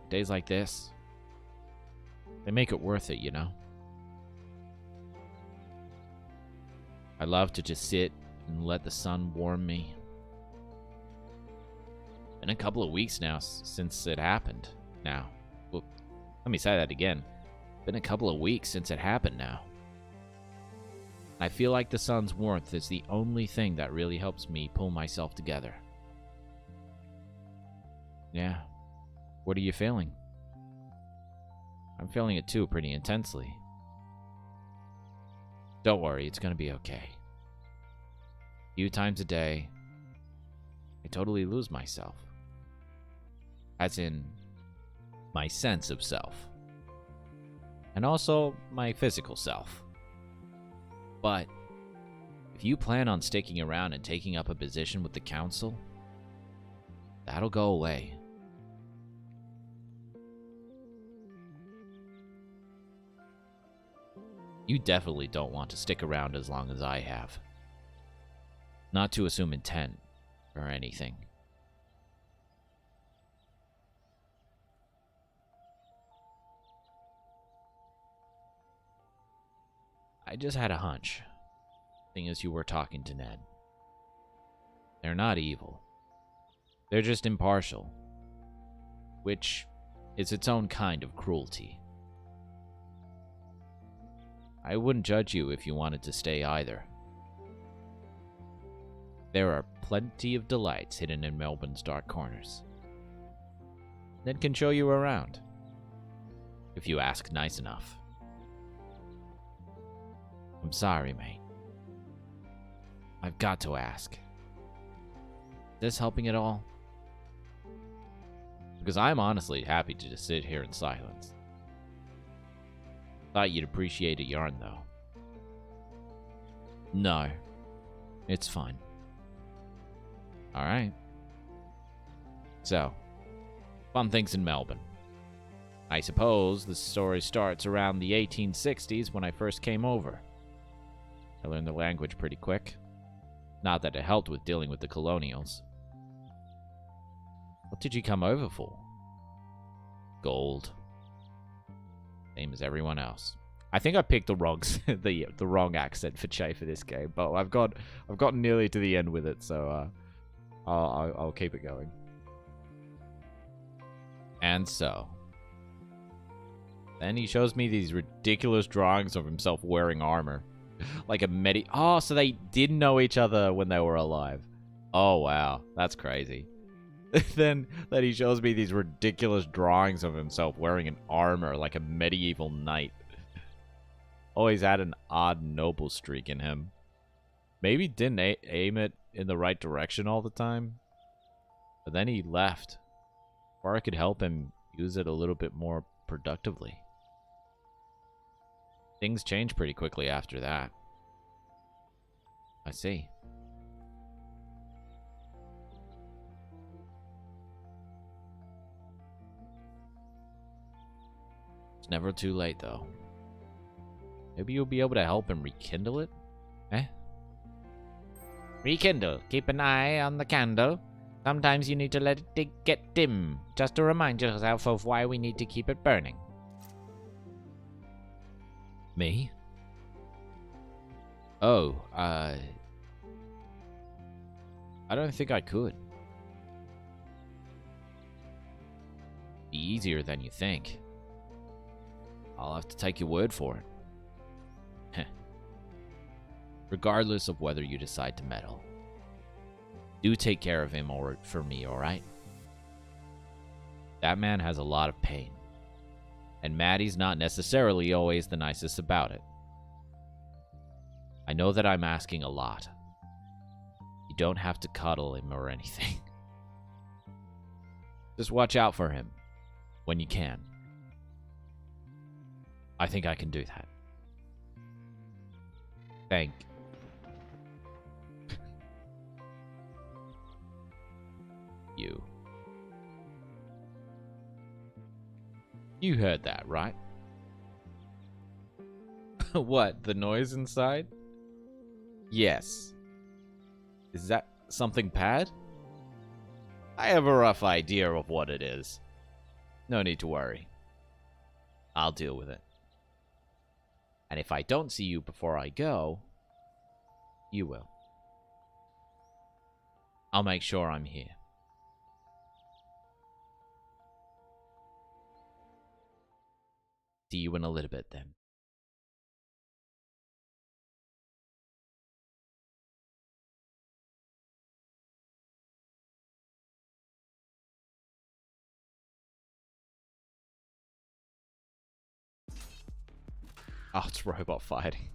Days like this, they make it worth it, you know? I love to just sit and let the sun warm me. Been a couple of weeks now since it happened. Now, well, let me say that again. Been a couple of weeks since it happened now. I feel like the sun's warmth is the only thing that really helps me pull myself together. Yeah. What are you feeling? I'm feeling it too, pretty intensely. Don't worry, it's gonna be okay. A few times a day, I totally lose myself. As in, my sense of self. And also, my physical self. But, if you plan on sticking around and taking up a position with the council, that'll go away. You definitely don't want to stick around as long as I have. Not to assume intent or anything. I just had a hunch, seeing as you were talking to Ned. They're not evil. They're just impartial, which is its own kind of cruelty. I wouldn't judge you if you wanted to stay either. There are plenty of delights hidden in Melbourne's dark corners. Ned can show you around, if you ask nice enough. I'm sorry, mate. I've got to ask. Is this helping at all? Because I'm honestly happy to just sit here in silence. Thought you'd appreciate a yarn, though. No. It's fine. Alright. So, fun things in Melbourne. I suppose the story starts around the 1860s when I first came over. I learned the language pretty quick. Not that it helped with dealing with the colonials. What did you come over for? Gold. Same as everyone else. I think I picked the wrong the wrong accent for Che for this game, but I've gotten nearly to the end with it, so I'll keep it going. And so, then he shows me these ridiculous drawings of himself wearing armor. Like a Oh, so they did know each other when they were alive. Oh, wow. That's crazy. then he shows me these ridiculous drawings of himself wearing an armor like a medieval knight. Always had an odd noble streak in him. Maybe didn't aim it in the right direction all the time. But then he left. Or I could help him use it a little bit more productively. Things changed pretty quickly after that. I see. It's never too late, though. Maybe you'll be able to help him rekindle it? Eh? Rekindle. Keep an eye on the candle. Sometimes you need to let it get dim, just to remind yourself of why we need to keep it burning. Me? Oh, I don't think I could. Be easier than you think. I'll have to take your word for it. Regardless of whether you decide to meddle. Do take care of him for me, alright? That man has a lot of pain. And Maddie's not necessarily always the nicest about it. I know that I'm asking a lot. You don't have to cuddle him or anything. Just watch out for him. When you can. I think I can do that. Thank you. You heard that, right? What, the noise inside? Yes. Is that something bad? I have a rough idea of what it is. No need to worry. I'll deal with it. And if I don't see you before I go, you will. I'll make sure I'm here. See you in a little bit then. Oh, it's robot fighting.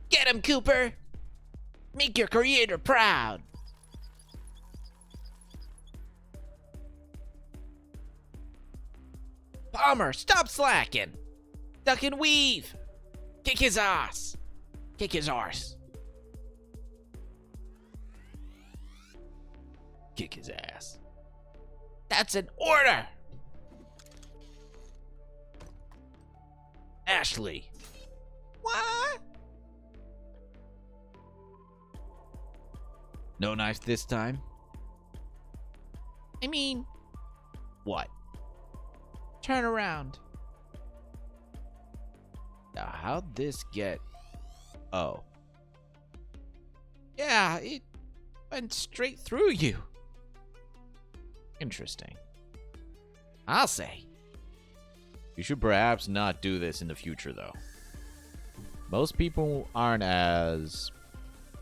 Get him, Cooper! Make your creator proud! Palmer, stop slacking! Duck and weave! Kick his ass! Kick his arse! Kick his ass. That's an order! Ashley! What? No knife this time? I mean, What? turn around. Now, how'd this get... Oh. Yeah, it went straight through you. Interesting. I'll say. You should perhaps not do this in the future, though. Most people aren't as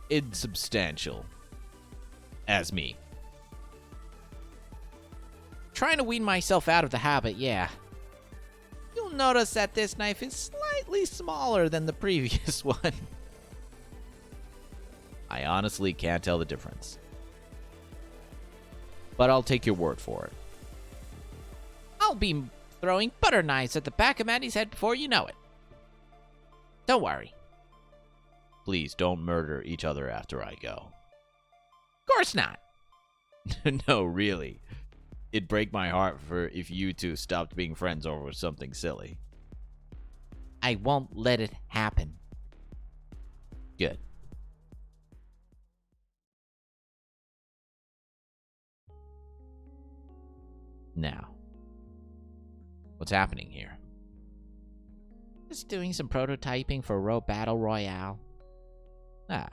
insubstantial as me. Trying to wean myself out of the habit, yeah. You'll notice that this knife is slightly smaller than the previous one. I honestly can't tell the difference. But I'll take your word for it. I'll be throwing butter knives at the back of Maddie's head before you know it. Don't worry. Please don't murder each other after I go. Of course not. No, really. It'd break my heart for if you two stopped being friends over something silly. I won't let it happen. Good. Now, what's happening here? Just doing some prototyping for Row Battle Royale. Ah.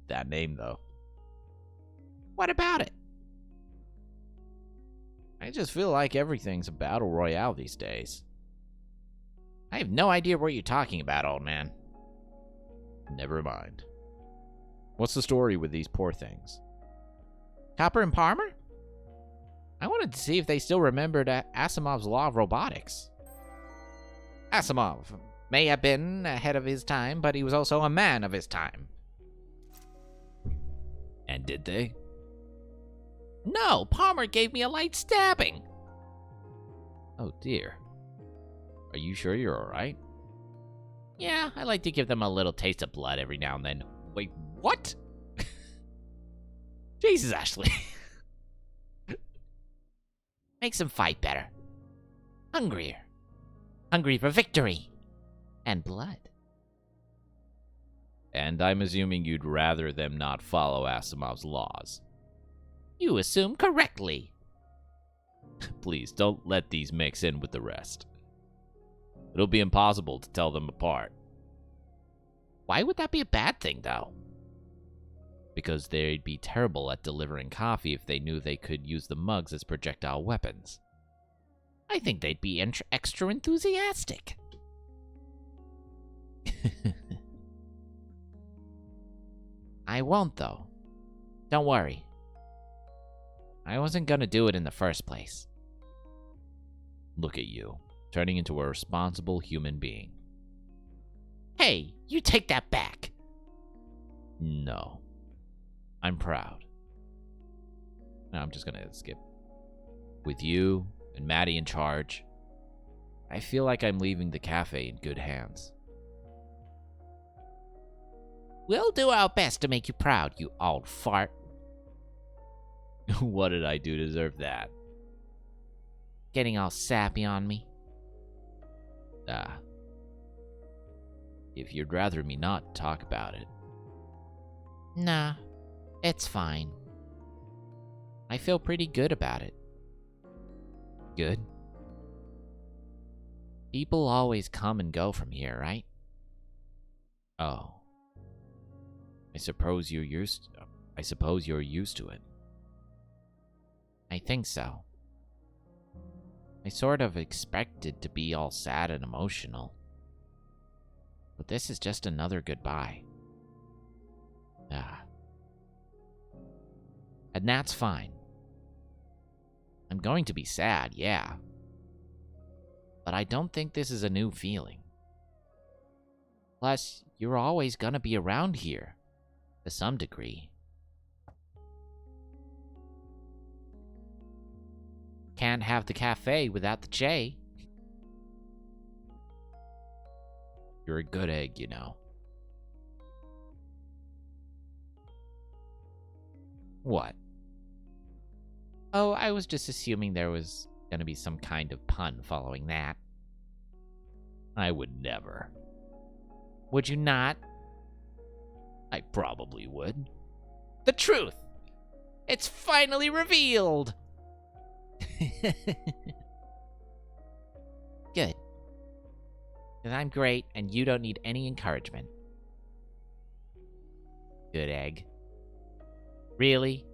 That name, though. What about it? I just feel like everything's a battle royale these days. I have no idea what you're talking about, old man. Never mind. What's the story with these poor things? Copper and Palmer? I wanted to see if they still remembered Asimov's law of robotics. Asimov may have been ahead of his time, but he was also a man of his time. And did they? No, Palmer gave me a light stabbing. Oh dear. Are you sure you're alright? Yeah, I like to give them a little taste of blood every now and then. Wait, what? Jesus, Ashley. Makes them fight better. Hungrier. Hungry for victory. And blood. And I'm assuming you'd rather them not follow Asimov's laws. You assume correctly. Please, don't let these mix in with the rest. It'll be impossible to tell them apart. Why would that be a bad thing, though? Because they'd be terrible at delivering coffee if they knew they could use the mugs as projectile weapons. I think they'd be extra enthusiastic. I won't, though. Don't worry. I wasn't gonna do it in the first place. Look at you, turning into a responsible human being. Hey, you take that back. No. I'm proud. Now I'm just gonna skip. With you and Maddie in charge, I feel like I'm leaving the cafe in good hands. We'll do our best to make you proud, you old fart. What did I do to deserve that? Getting all sappy on me. Ah. If you'd rather me not talk about it. Nah, it's fine. I feel pretty good about it. Good? People always come and go from here, right? Oh. I suppose you're used to it. I think so. I sort of expected to be all sad and emotional. But this is just another goodbye. Ah. And that's fine. I'm going to be sad, yeah. But I don't think this is a new feeling. Plus, you're always gonna be around here. To some degree. Can't have the cafe without the J. You're a good egg, you know. What? Oh, I was just assuming there was gonna be some kind of pun following that. I would never. Would you not? I probably would. The truth! It's finally revealed! Good. 'Cause I'm great, and you don't need any encouragement. Good egg. Really?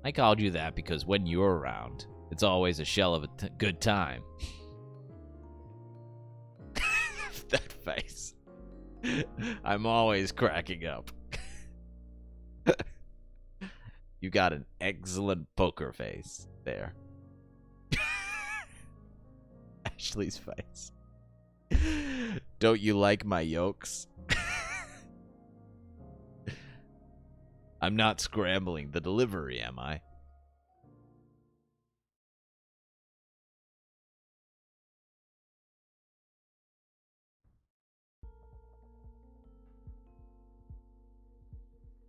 I called you that because when you're around, it's always a shell of a good time. That face. I'm always cracking up. You got an excellent poker face there. Ashley's face. Don't you like my yolks? I'm not scrambling the delivery, am I?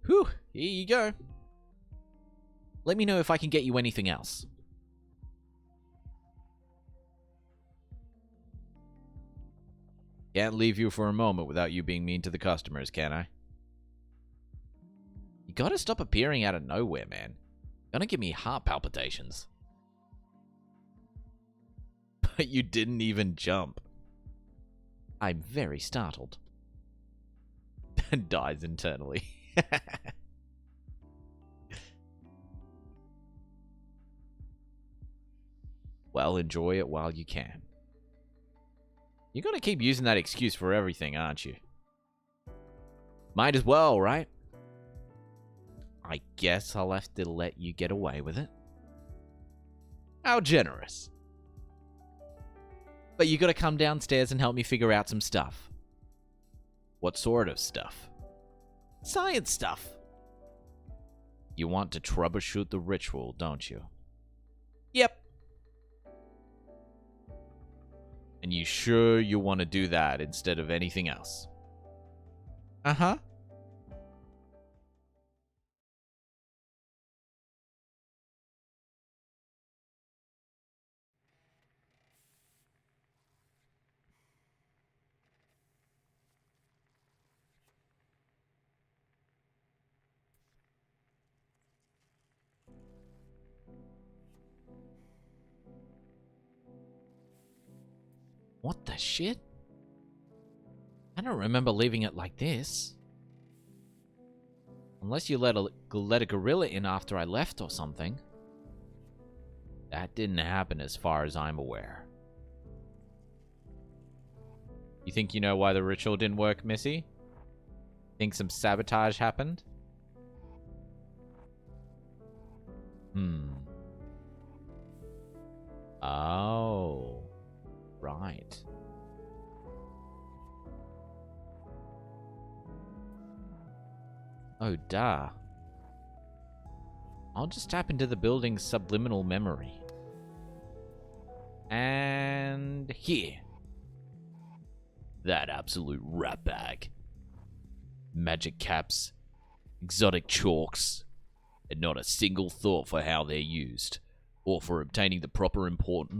Whew, here you go. Let me know if I can get you anything else. Can't leave you for a moment without you being mean to the customers, can I? You gotta stop appearing out of nowhere, man. Gonna give me heart palpitations. But you didn't even jump. I'm very startled. And dies internally. Well, enjoy it while you can. You're gonna keep using that excuse for everything, aren't you? Might as well, right? I guess I'll have to let you get away with it. How generous. But you gotta come downstairs and help me figure out some stuff. What sort of stuff? Science stuff. You want to troubleshoot the ritual, don't you? Yep. And you sure you want to do that instead of anything else? Uh-huh. What the shit? I don't remember leaving it like this. Unless you let a gorilla in after I left or something. That didn't happen as far as I'm aware. You think you know why the ritual didn't work, Missy? Think some sabotage happened? Oh. Right. Oh, duh. I'll just tap into the building's subliminal memory. And here. That absolute ratbag. Magic caps, exotic chalks, and not a single thought for how they're used, or for obtaining the proper import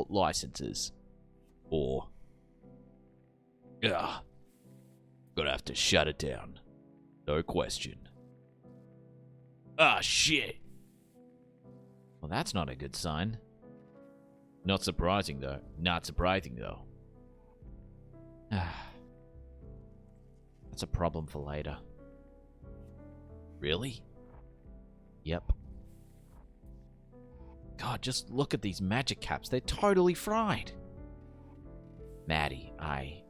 licenses. Or... Gonna have to shut it down. No question. Ah, shit! Well, that's not a good sign. Not surprising, though. Not surprising, though. That's a problem for later. Really? Yep. God, just look at these magic caps. They're totally fried. Maddie, I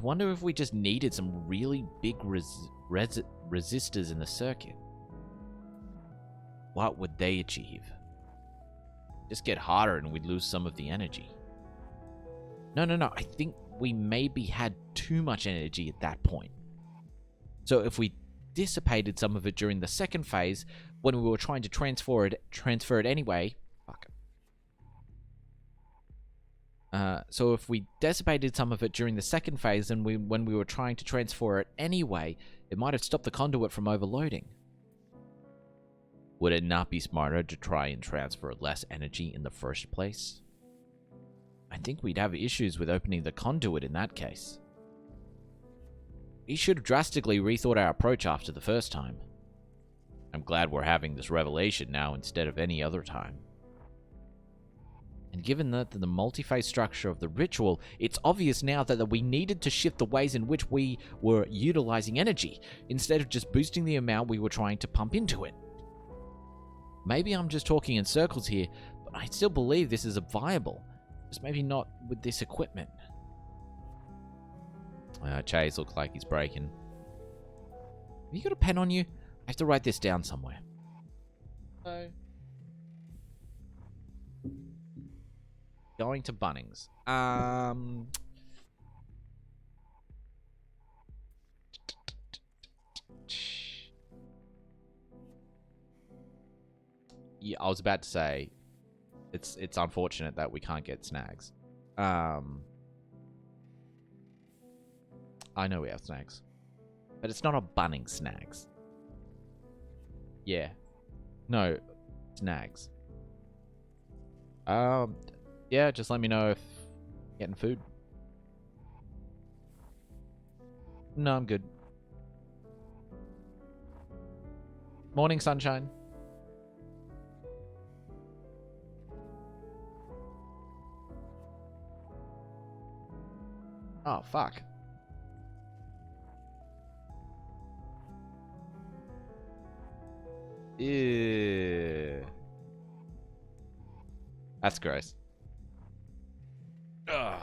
wonder if we just needed some really big resistors in the circuit. What would they achieve? Just get hotter and we'd lose some of the energy. No. I think we maybe had too much energy at that point. So if we dissipated some of it during the second phase, when we were trying to transfer it anyway. Fuck. So if we dissipated some of it during the second phase, and when we were trying to transfer it anyway, it might have stopped the conduit from overloading. Would it not be smarter to try and transfer less energy in the first place? I think we'd have issues with opening the conduit in that case. We should have drastically rethought our approach after the first time. I'm glad we're having this revelation now instead of any other time. And given that the multi-phase structure of the ritual, it's obvious now that we needed to shift the ways in which we were utilizing energy, instead of just boosting the amount we were trying to pump into it. Maybe I'm just talking in circles here, but I still believe this is viable. Just maybe not with this equipment. Chase looks like he's breaking. Have you got a pen on you? I have to write this down somewhere. Going to Bunnings. Yeah, I was about to say, it's unfortunate that we can't get snags. I know we have snags, but it's not a Bunnings snags. Yeah, no, snags. Yeah, just let me know if getting food. No, I'm good. Morning, sunshine. Oh, fuck. Ew. That's gross. Ugh.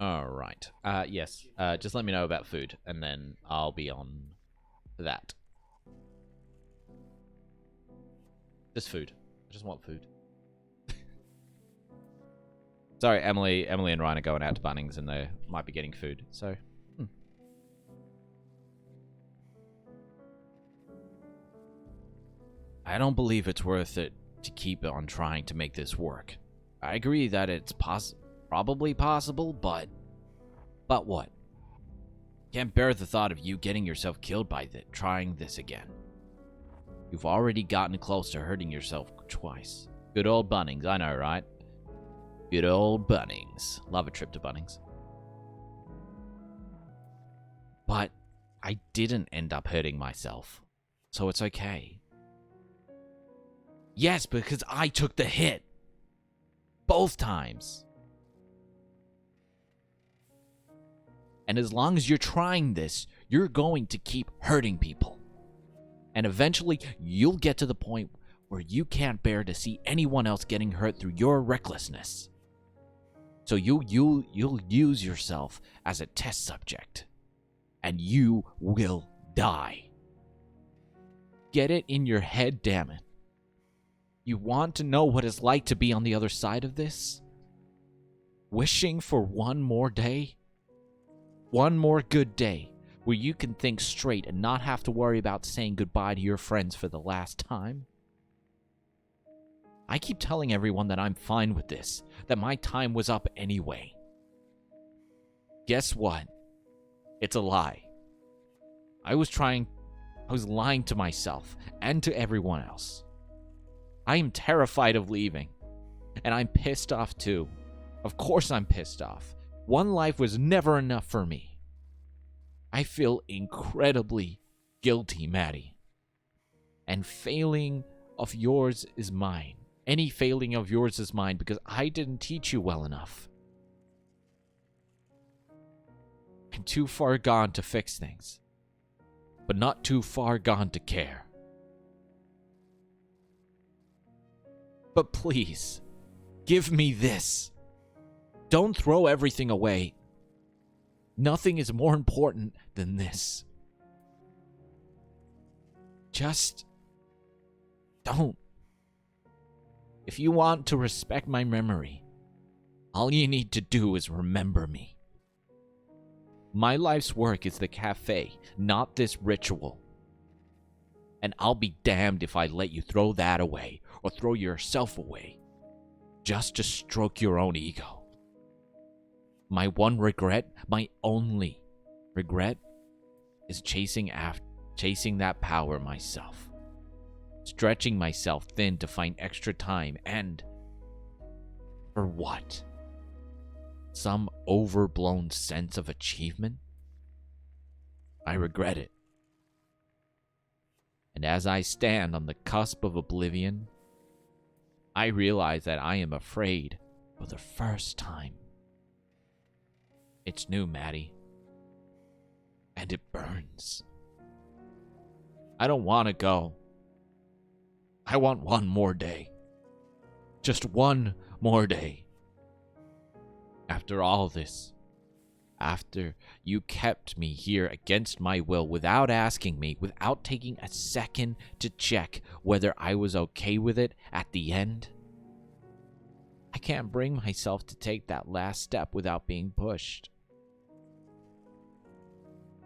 Alright. Yes. Just let me know about food, and then I'll be on that. Just food. I just want food. Sorry, Emily and Ryan are going out to Bunnings, and they might be getting food, so... I don't believe it's worth it to keep on trying to make this work. I agree that it's probably possible, but what? Can't bear the thought of you getting yourself killed by trying this again. You've already gotten close to hurting yourself twice. Good old Bunnings, I know, right? Good old Bunnings. Love a trip to Bunnings. But I didn't end up hurting myself, so it's okay. Yes, because I took the hit. Both times. And as long as you're trying this, you're going to keep hurting people. And eventually, you'll get to the point where you can't bear to see anyone else getting hurt through your recklessness. So you'll use yourself as a test subject. And you will die. Get it in your head, damn it. You want to know what it's like to be on the other side of this? Wishing for one more day? One more good day where you can think straight and not have to worry about saying goodbye to your friends for the last time? I keep telling everyone that I'm fine with this, that my time was up anyway. Guess what? It's a lie. I was lying to myself and to everyone else. I am terrified of leaving, and I'm pissed off too. Of course I'm pissed off. One life was never enough for me. I feel incredibly guilty, Maddie. And failing of yours is mine. Any failing of yours is mine because I didn't teach you well enough. I'm too far gone to fix things, but not too far gone to care. But please, give me this. Don't throw everything away. Nothing is more important than this. Just don't. If you want to respect my memory, all you need to do is remember me. My life's work is the cafe, not this ritual. And I'll be damned if I let you throw that away or throw yourself away just to stroke your own ego. My one regret, my only regret, is chasing that power myself. Stretching myself thin to find extra time and... for what? some overblown sense of achievement, I regret it. And as I stand on the cusp of oblivion, I realize that I am afraid for the first time. It's new, Maddie. And it burns. I don't want to go. I want one more day. Just one more day. After all this, after you kept me here against my will, without asking me, without taking a second to check whether I was okay with it at the end, I can't bring myself to take that last step without being pushed.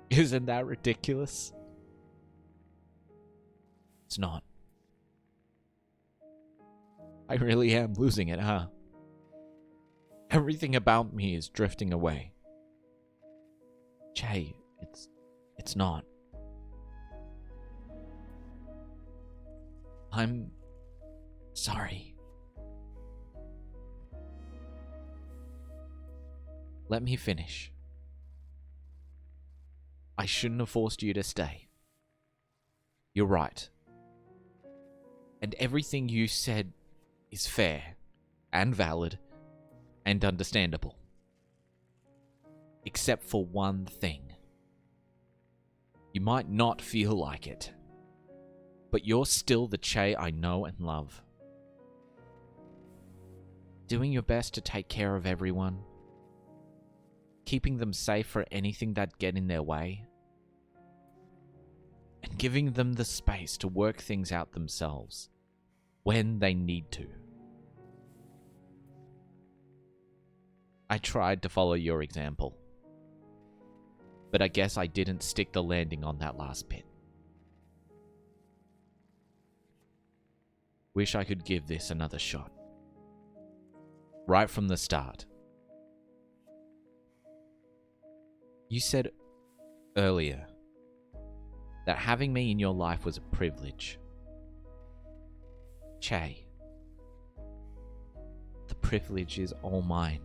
Isn't that ridiculous? It's not. I really am losing it, huh? Everything about me is drifting away. Che, it's not. I'm sorry. Let me finish. I shouldn't have forced you to stay. You're right. And everything you said is fair and valid and understandable. Except for one thing. You might not feel like it, but you're still the Che I know and love. Doing your best to take care of everyone, keeping them safe for anything that get in their way, and giving them the space to work things out themselves when they need to. I tried to follow your example, but I guess I didn't stick the landing on that last bit. Wish I could give this another shot. Right from the start. You said earlier that having me in your life was a privilege. Che, the privilege is all mine.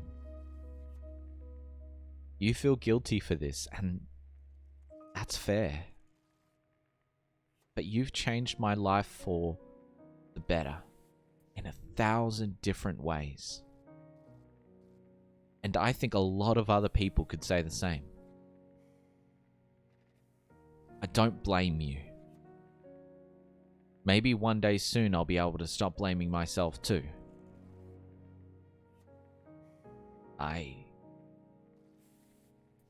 You feel guilty for this, and that's fair. But you've changed my life for the better in 1,000 different ways. And I think a lot of other people could say the same. I don't blame you. Maybe one day soon I'll be able to stop blaming myself too.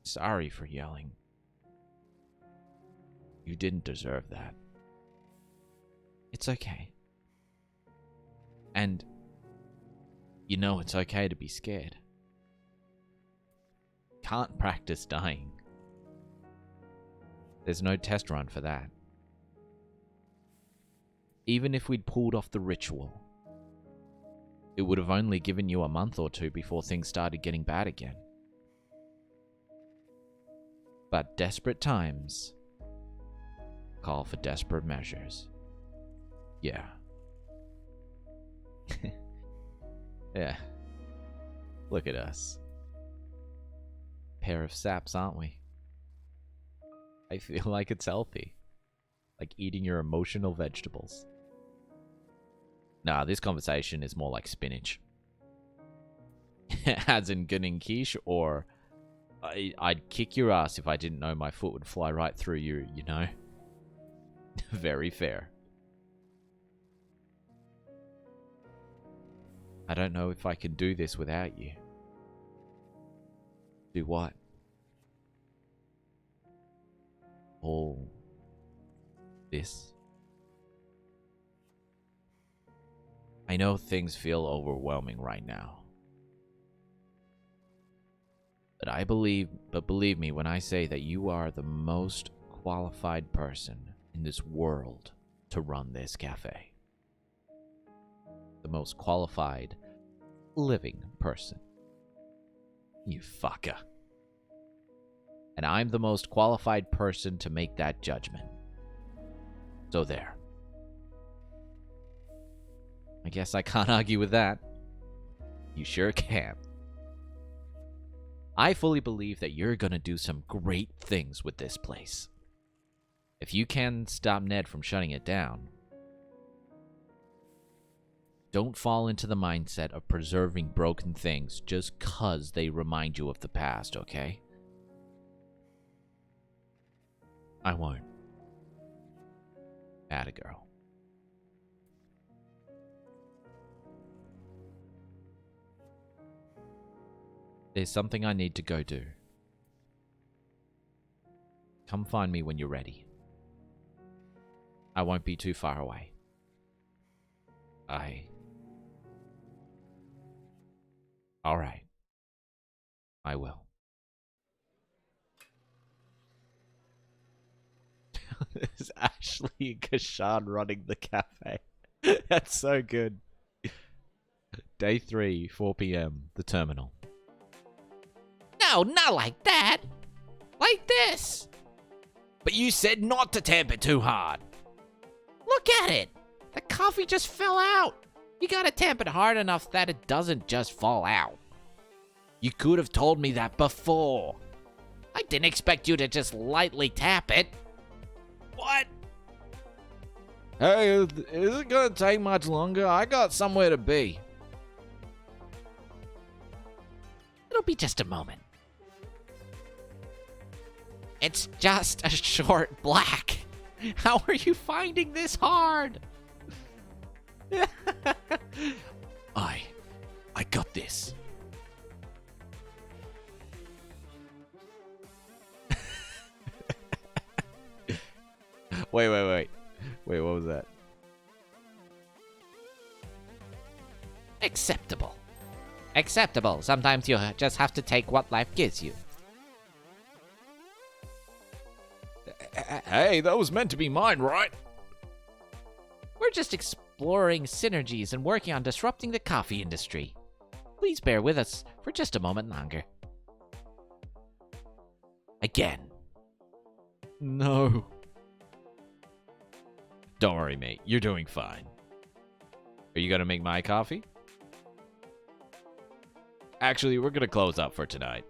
Sorry for yelling. You didn't deserve that. It's okay. And you know it's okay to be scared. Can't practice dying. There's no test run for that. Even if we'd pulled off the ritual, it would have only given you a month or two before things started getting bad again. But desperate times call for desperate measures. Yeah. Yeah. Look at us. Pair of saps, aren't we? I feel like it's healthy. Like eating your emotional vegetables. Nah, this conversation is more like spinach. As in getting quiche, or I'd kick your ass if I didn't know my foot would fly right through you, you know? Very fair. I don't know if I can do this without you. Do what? All this? I know things feel overwhelming right now. But believe me when I say that you are the most qualified person in this world to run this cafe. The most qualified living person. You fucker. And I'm the most qualified person to make that judgment. So there. I guess I can't argue with that. You sure can. I fully believe that you're gonna do some great things with this place. If you can stop Ned from shutting it down, don't fall into the mindset of preserving broken things just 'cause they remind you of the past, okay? I won't. Atta girl. There's something I need to go do. Come find me when you're ready. I won't be too far away. Alright. I will. It's Ashley and Kashan running the cafe. That's so good. Day 3, 4 p.m. The terminal. No, not like that. Like this. But you said not to tamp it too hard. Look at it. The coffee just fell out. You gotta tamp it hard enough that it doesn't just fall out. You could have told me that before. I didn't expect you to just lightly tap it. What? Hey, is it gonna take much longer? I got somewhere to be. It'll be just a moment. It's just a short black. How are you finding this hard? I got this. Wait, what was that? Acceptable. Acceptable. Sometimes you just have to take what life gives you. Hey, that was meant to be mine, right? We're just exploring synergies and working on disrupting the coffee industry. Please bear with us for just a moment longer. Again. No. Don't worry, mate. You're doing fine. Are you gonna make my coffee? Actually, we're gonna close up for tonight.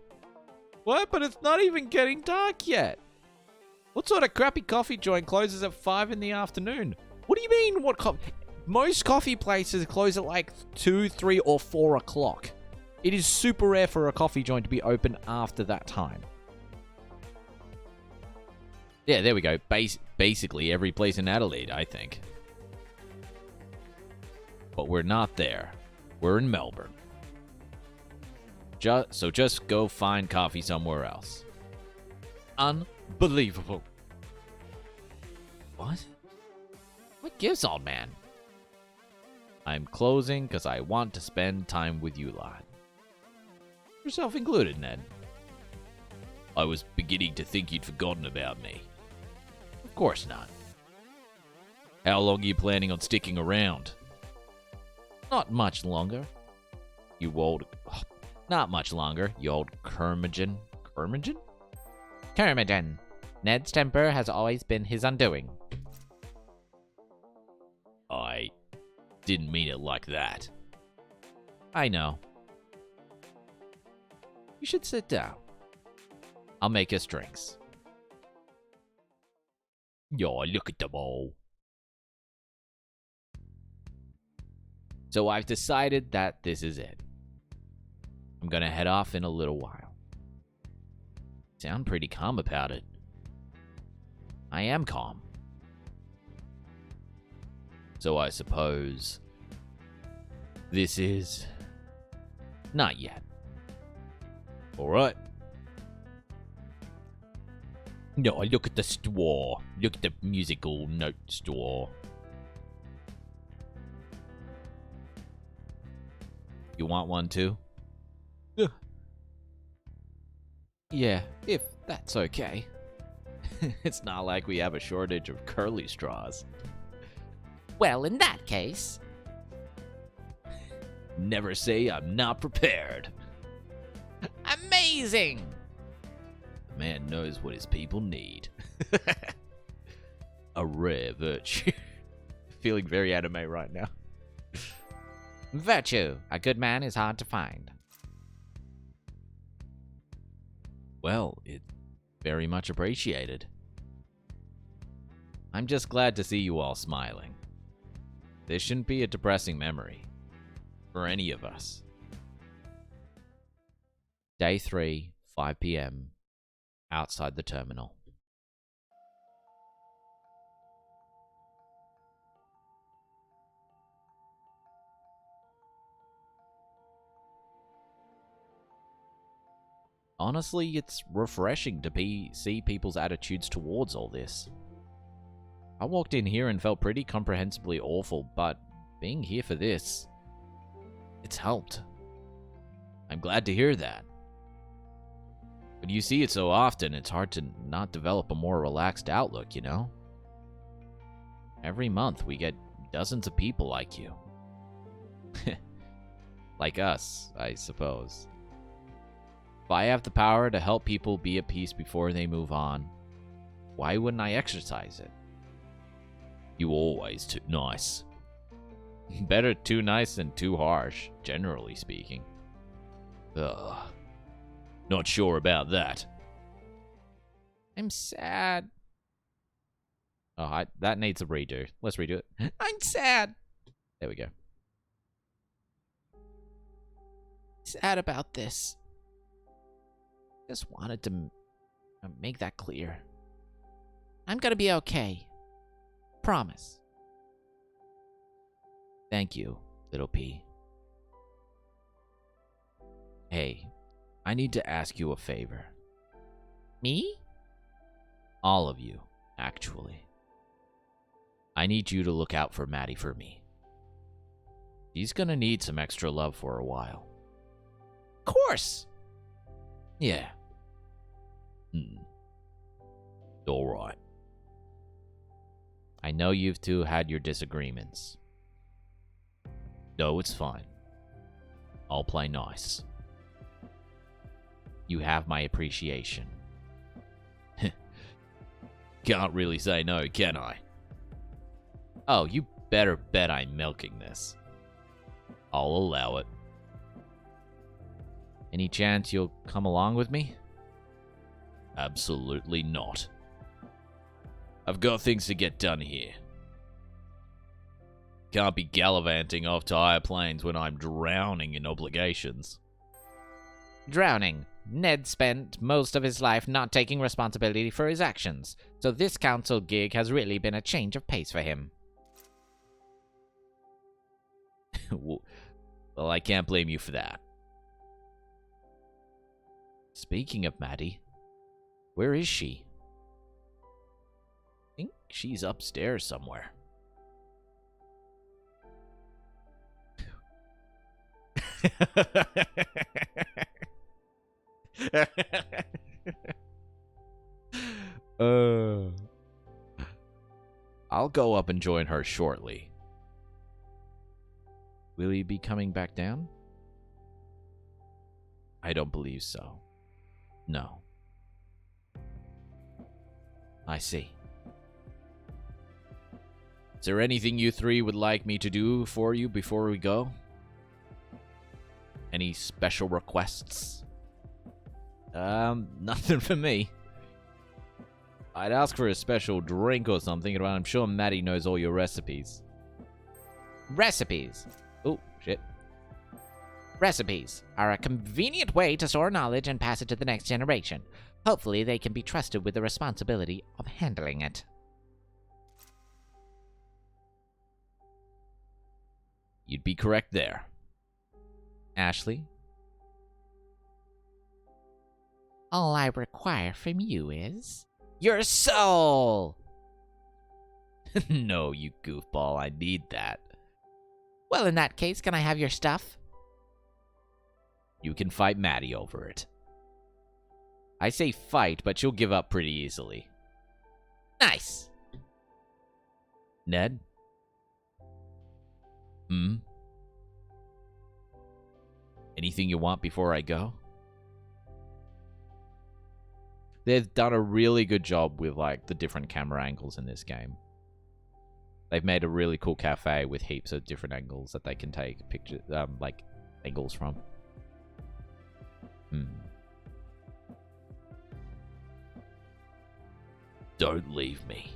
What? But it's not even getting dark yet. What sort of crappy coffee joint closes at 5 in the afternoon? What do you mean? Most coffee places close at like 2, 3, or 4 o'clock. It is super rare for a coffee joint to be open after that time. Yeah, there we go. Basically every place in Adelaide, I think. But we're not there. We're in Melbourne. So just go find coffee somewhere else. Unbelievable. What? What gives, old man? I'm closing because I want to spend time with you lot. Yourself included, Ned. I was beginning to think you'd forgotten about me. Of course not. How long are you planning on sticking around? Not much longer. You old... not much longer, you old curmudgeon. Curmudgeon? Curmudgeon. Ned's temper has always been his undoing. I didn't mean it like that. I know. You should sit down. I'll make us drinks. Yo, look at them all. So I've decided that this is it. I'm gonna head off in a little while. Sound pretty calm about it. I am calm. So I suppose this is not yet. Alright. No, look at the store. Look at the musical note store. You want one too? Yeah, if that's okay. It's not like we have a shortage of curly straws. Well, in that case... Never say I'm not prepared. Amazing! The man knows what his people need. A rare virtue. Feeling very anime right now. Virtue. A good man is hard to find. Well, it's very much appreciated. I'm just glad to see you all smiling. This shouldn't be a depressing memory for any of us. Day 3, 5 p.m. outside the terminal. Honestly, it's refreshing to see people's attitudes towards all this. I walked in here and felt pretty comprehensively awful, but being here for this, it's helped. I'm glad to hear that. But you see it so often, it's hard to not develop a more relaxed outlook, you know? Every month we get dozens of people like you. Like us, I suppose. If I have the power to help people be at peace before they move on, why wouldn't I exercise it? You always too nice. Better too nice than too harsh, generally speaking. Ugh. Not sure about that. I'm sad. Oh, that needs a redo. Let's redo it. I'm sad. There we go. Sad about this. Just wanted to make that clear. I'm gonna be okay. Promise. Thank you, little P. Hey, I need to ask you a favor. Me? All of you, actually. I need you to look out for Maddie for me. He's gonna need some extra love for a while. Of course. Yeah. Alright. I know you've two had your disagreements. No, it's fine. I'll play nice. You have my appreciation. Can't really say no, can I? Oh, you better bet I'm milking this. I'll allow it. Any chance you'll come along with me? Absolutely not. I've got things to get done here. Can't be gallivanting off to higher planes when I'm drowning in obligations. Drowning. Ned spent most of his life not taking responsibility for his actions, so this council gig has really been a change of pace for him. Well, I can't blame you for that. Speaking of Maddie, where is she? I think she's upstairs somewhere. I'll go up and join her shortly. Will you be coming back down? I don't believe so. No. I see. Is there anything you three would like me to do for you before we go? Any special requests? Nothing for me. I'd ask for a special drink or something, but I'm sure Maddie knows all your recipes. Recipes. Oh, shit. Recipes are a convenient way to store knowledge and pass it to the next generation. Hopefully, they can be trusted with the responsibility of handling it. You'd be correct there. Ashley? All I require from you is your soul! No, you goofball, I need that. Well, in that case, can I have your stuff? You can fight Maddie over it. I say fight, but she'll give up pretty easily. Nice. Ned? Anything you want before I go? They've done a really good job with, like, the different camera angles in this game. They've made a really cool cafe with heaps of different angles that they can take pictures, angles from. Don't leave me.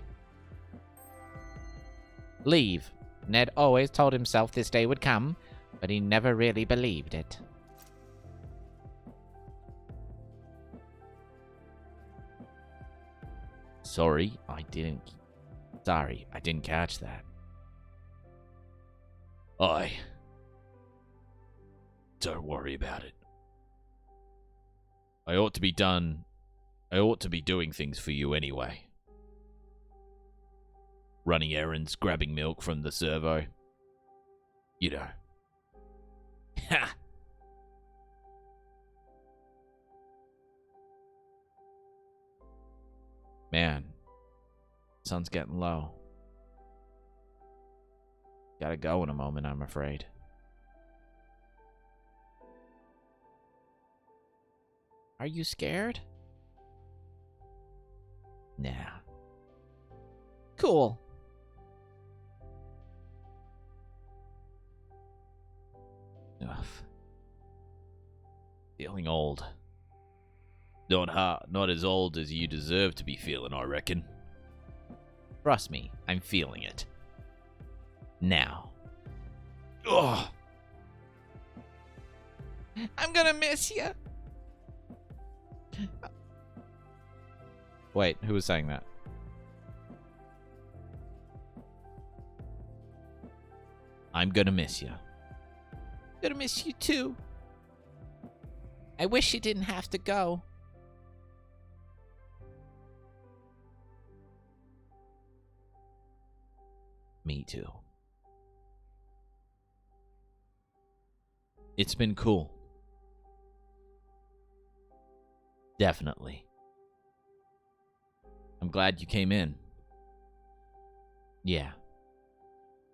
Leave. Ned always told himself this day would come, but he never really believed it. Sorry, I didn't catch that. Don't worry about it. I ought to be doing things for you anyway. Running errands, grabbing milk from the servo. You know. Ha! Man, sun's getting low. Gotta go in a moment, I'm afraid. Are you scared? Nah. Cool. Ugh. Feeling old. Not as old as you deserve to be feeling, I reckon. Trust me, I'm feeling it. Now. Ugh. I'm gonna miss you. Wait, who was saying that? I'm gonna miss you. Gonna miss you too. I wish you didn't have to go. Me too. It's been cool. Definitely. I'm glad you came in. Yeah.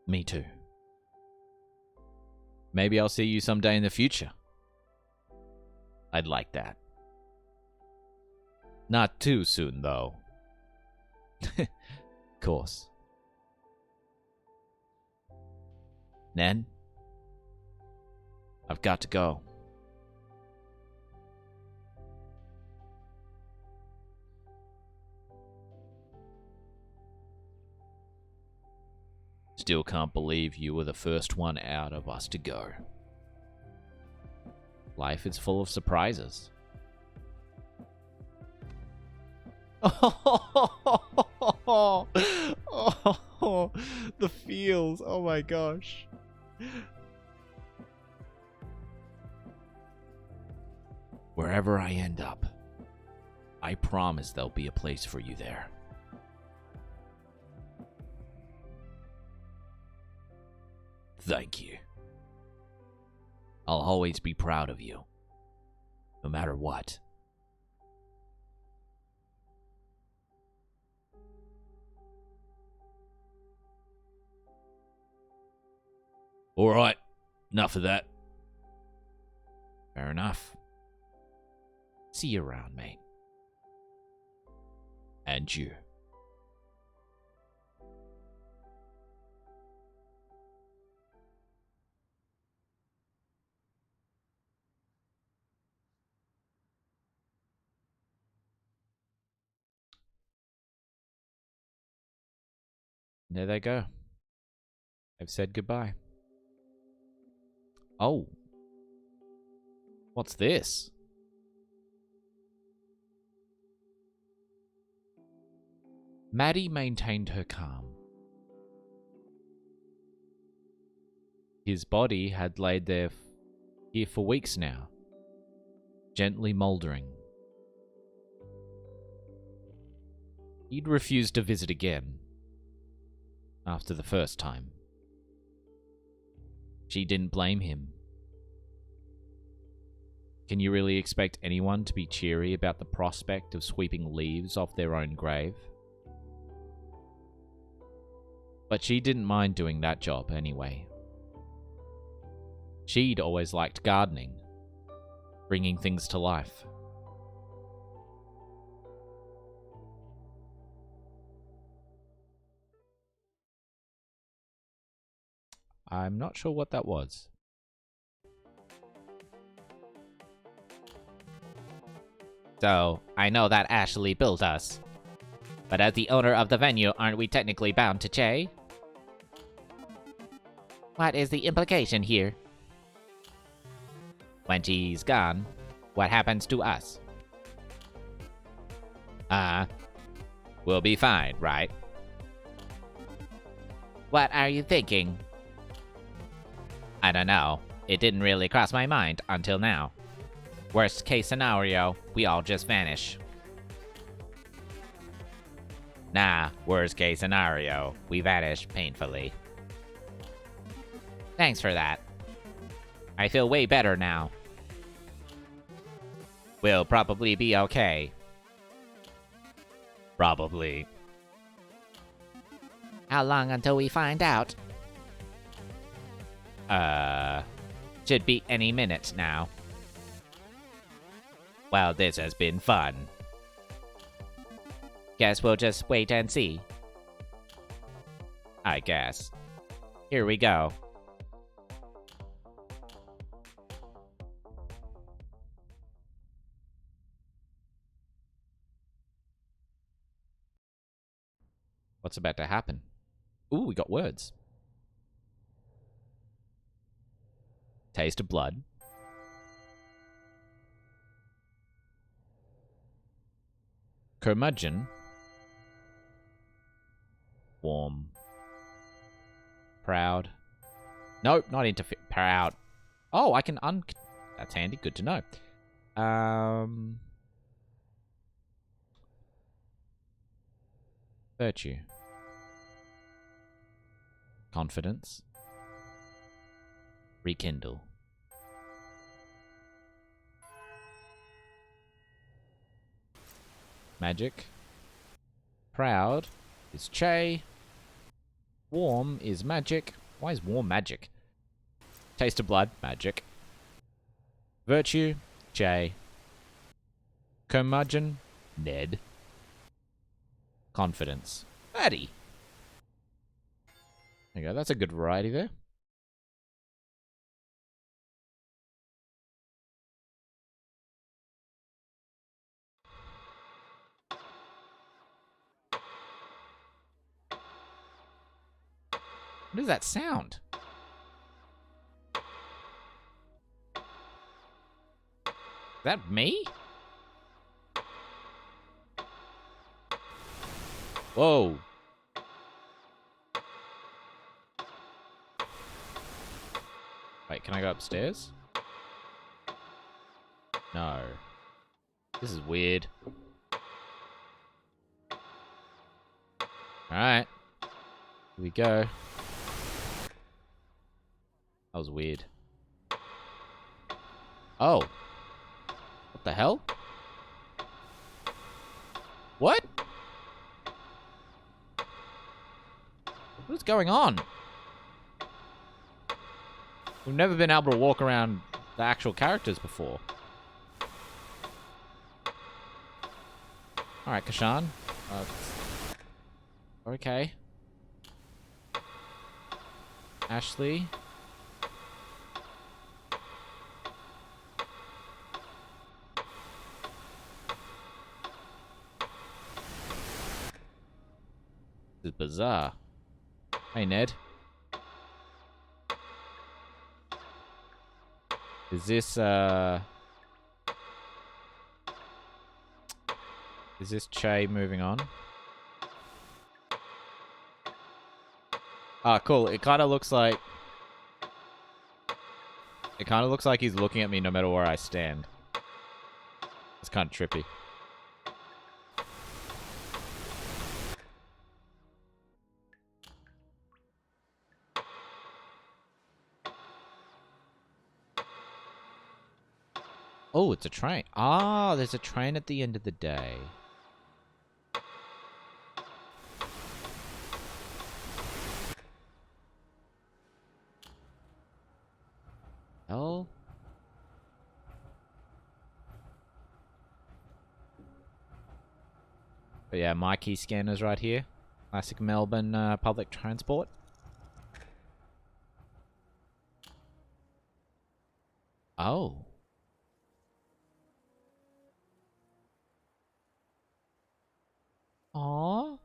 Me too. Maybe I'll see you someday in the future. I'd like that. Not too soon, though. Course. Nen? I've got to go. Still can't believe you were the first one out of us to go. Life is full of surprises. Oh, the feels. Oh my gosh. Wherever I end up, I promise there'll be a place for you there. Thank you. I'll always be proud of you, no matter what. All right, enough of that. Fair enough. See you around, mate. And you. There they go. I've said goodbye. Oh. What's this? Maddie maintained her calm. His body had laid there here for weeks now, gently mouldering. He'd refused to visit again after the first time. She didn't blame him. Can you really expect anyone to be cheery about the prospect of sweeping leaves off their own grave? But she didn't mind doing that job anyway. She'd always liked gardening, bringing things to life. I'm not sure what that was. So, I know that Ashley built us. But as the owner of the venue, aren't we technically bound to Che? What is the implication here? When she's gone, what happens to us? We'll be fine, right? What are you thinking? I don't know. It didn't really cross my mind until now. Worst case scenario, we all just vanish. Nah, worst case scenario, we vanish painfully. Thanks for that. I feel way better now. We'll probably be okay. Probably. How long until we find out? Should be any minute now. Well, this has been fun. Guess we'll just wait and see. I guess. Here we go. What's about to happen? Ooh, we got words. Taste of blood. Curmudgeon. Warm. Proud. Nope, not interfere. Proud. Oh, I can That's handy. Good to know. Virtue. Confidence. Rekindle. Magic. Proud is Che. Warm is magic. Why is warm magic? Taste of blood, magic. Virtue, Che. Curmudgeon, Ned. Confidence, Maddie. There you go, that's a good variety there. What is that sound? Is that me? Whoa. Wait, can I go upstairs? No. This is weird. Alright. Here we go. That was weird. Oh. What the hell? What? What is going on? We've never been able to walk around the actual characters before. Alright, Kashan. Okay. Ashley. This is bizarre. Hey, Ned. Is this, Is this Che moving on? Ah, cool. It kind of looks like... It kind of looks like he's looking at me no matter where I stand. It's kind of trippy. Oh, it's a train. Ah, there's a train at the end of the day. Hell? But yeah, my key scanner's right here. Classic Melbourne public transport. Oh. Aw.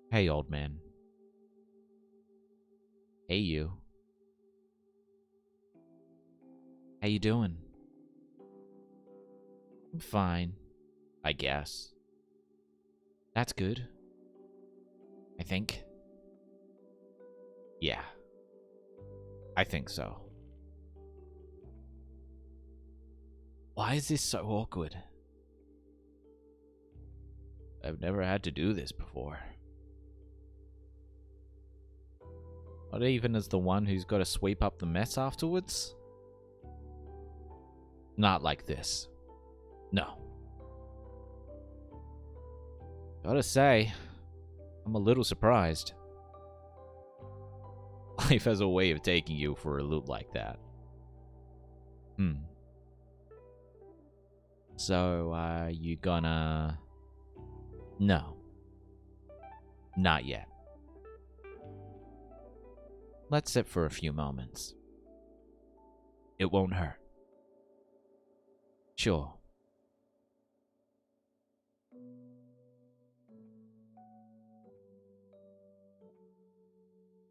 Hey, old man. Hey, you. How you doing? I'm fine, I guess. That's good. I think. Yeah. I think so. Why is this so awkward? I've never had to do this before. Not even as the one who's got to sweep up the mess afterwards? Not like this. No. Gotta say, I'm a little surprised. Life has a way of taking you for a loop like that. So, you gonna... No. Not yet. Let's sit for a few moments. It won't hurt. Sure.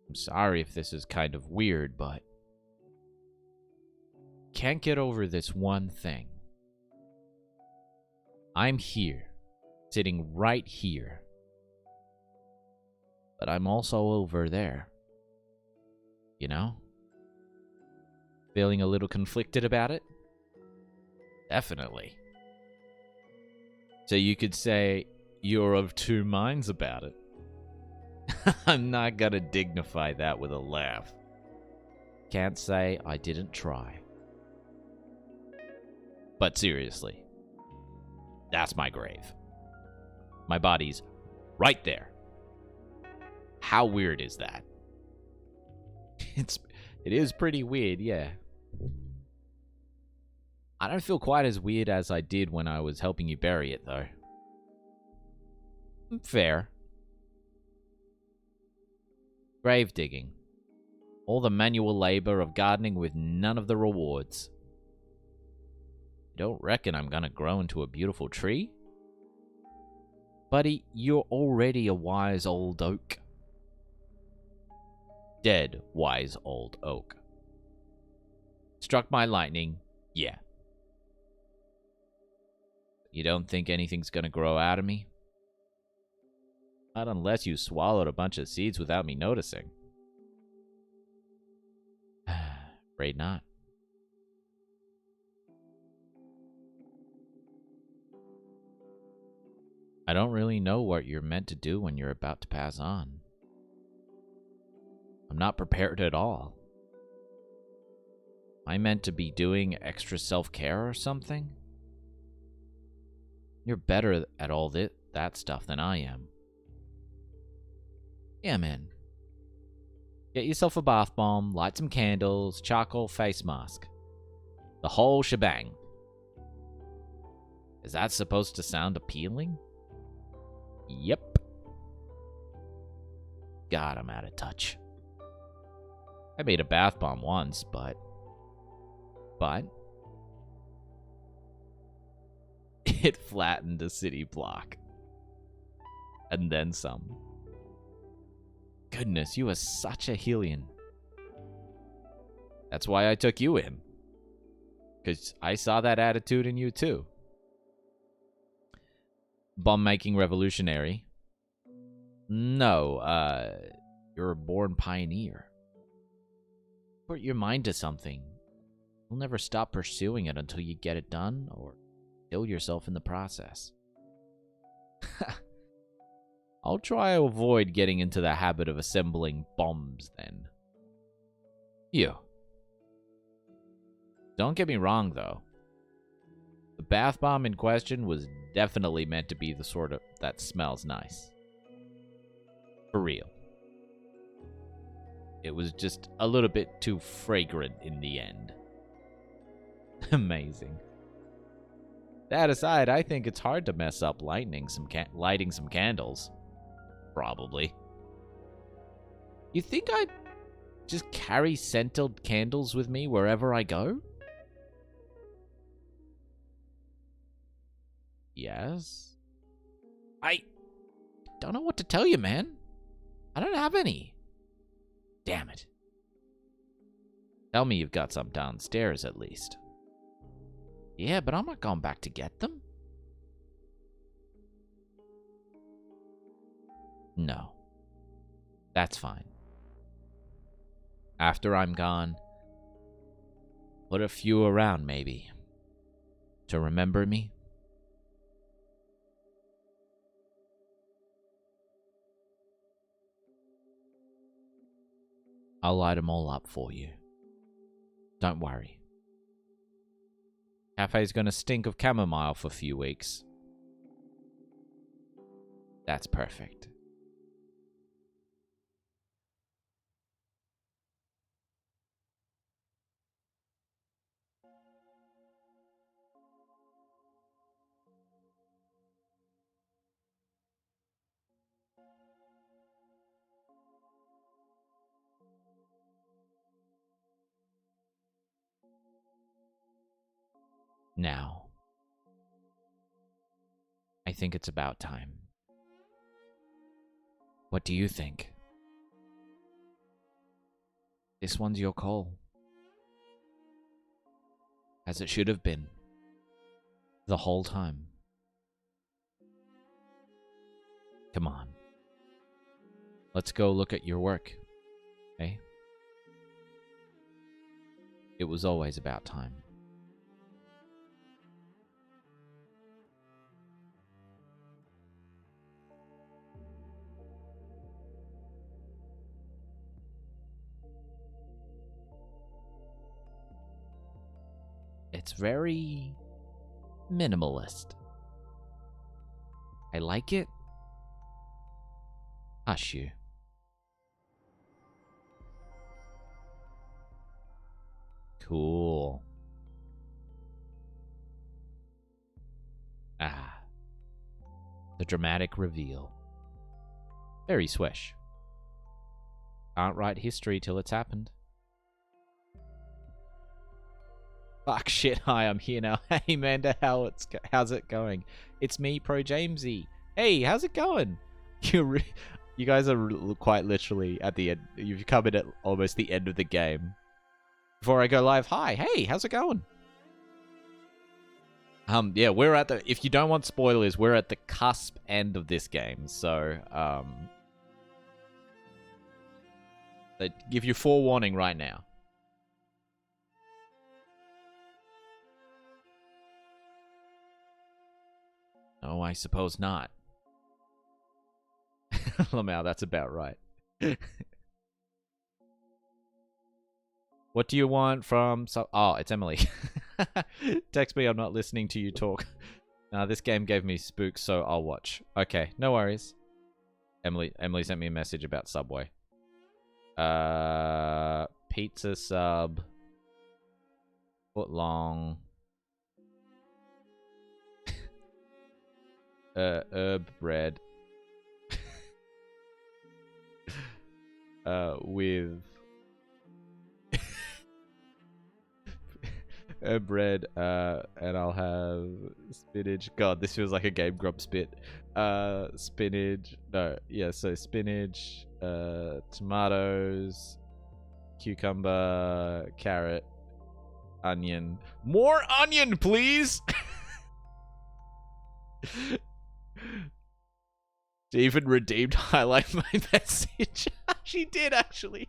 I'm sorry if this is kind of weird, but... Can't get over this one thing. I'm here. Sitting right here. But I'm also over there. You know? Feeling a little conflicted about it? Definitely. So you could say you're of two minds about it. I'm not gonna dignify that with a laugh. Can't say I didn't try. But seriously, that's my grave. My body's right there. How weird is that? It is pretty weird, yeah. I don't feel quite as weird as I did when I was helping you bury it, though. Fair. Grave digging. All the manual labor of gardening with none of the rewards. You don't reckon I'm gonna grow into a beautiful tree? Buddy, you're already a wise old oak. Dead wise old oak. Struck by lightning, yeah. You don't think anything's gonna grow out of me? Not unless you swallowed a bunch of seeds without me noticing. Afraid not. I don't really know what you're meant to do when you're about to pass on. I'm not prepared at all. Am I meant to be doing extra self-care or something? You're better at all that stuff than I am. Yeah, man. Get yourself a bath bomb, light some candles, charcoal face mask. The whole shebang. Is that supposed to sound appealing? Yep. God, I'm out of touch. I made a bath bomb once, but it flattened a city block. And then some. Goodness, you are such a Hellion. That's why I took you in. Because I saw that attitude in you too. Bomb-making revolutionary. No, you're a born pioneer. Put your mind to something. You'll never stop pursuing it until you get it done or kill yourself in the process. I'll try to avoid getting into the habit of assembling bombs then. You. Don't get me wrong, though. The bath bomb in question was definitely meant to be the sort of that smells nice. For real. It was just a little bit too fragrant in the end. Amazing. That aside, I think it's hard to mess up lighting some candles. Probably. You think I'd just carry scented candles with me wherever I go? Yes. I don't know what to tell you, man. I don't have any. Damn it. Tell me you've got some downstairs at least. Yeah, but I'm not going back to get them. No. That's fine. After I'm gone, put a few around maybe. To remember me. I'll light them all up for you. Don't worry. Cafe's gonna stink of chamomile for a few weeks. That's perfect. Now, I think it's about time. What do you think? This one's your call. As it should have been. The whole time. Come on. Let's go look at your work. Eh? It was always about time. It's very minimalist. I like it. Hush you. Cool. Ah. The dramatic reveal. Very swish. Can't write history till it's happened. Fuck shit, hi, I'm here now. Hey, Amanda, how's it going? It's me, Pro Jamesy. Hey, how's it going? You guys are quite literally at the end. You've come in at almost the end of the game. Before I go live, hi, hey, how's it going? Yeah, we're at the, if you don't want spoilers, we're at the cusp end of this game. So, they give you forewarning right now. Oh, I suppose not. Lamau, that's about right. What do you want from... Oh, it's Emily. Text me, I'm not listening to you talk. This game gave me spooks, so I'll watch. Okay, no worries. Emily sent me a message about Subway. Pizza sub. Foot long. Herb bread. With herb bread, and I'll have spinach. God, this feels like a Game Grumps bit. Spinach. No, yeah, so spinach, tomatoes, cucumber, carrot, onion. More onion, please! She even redeemed highlight my message. She did, actually.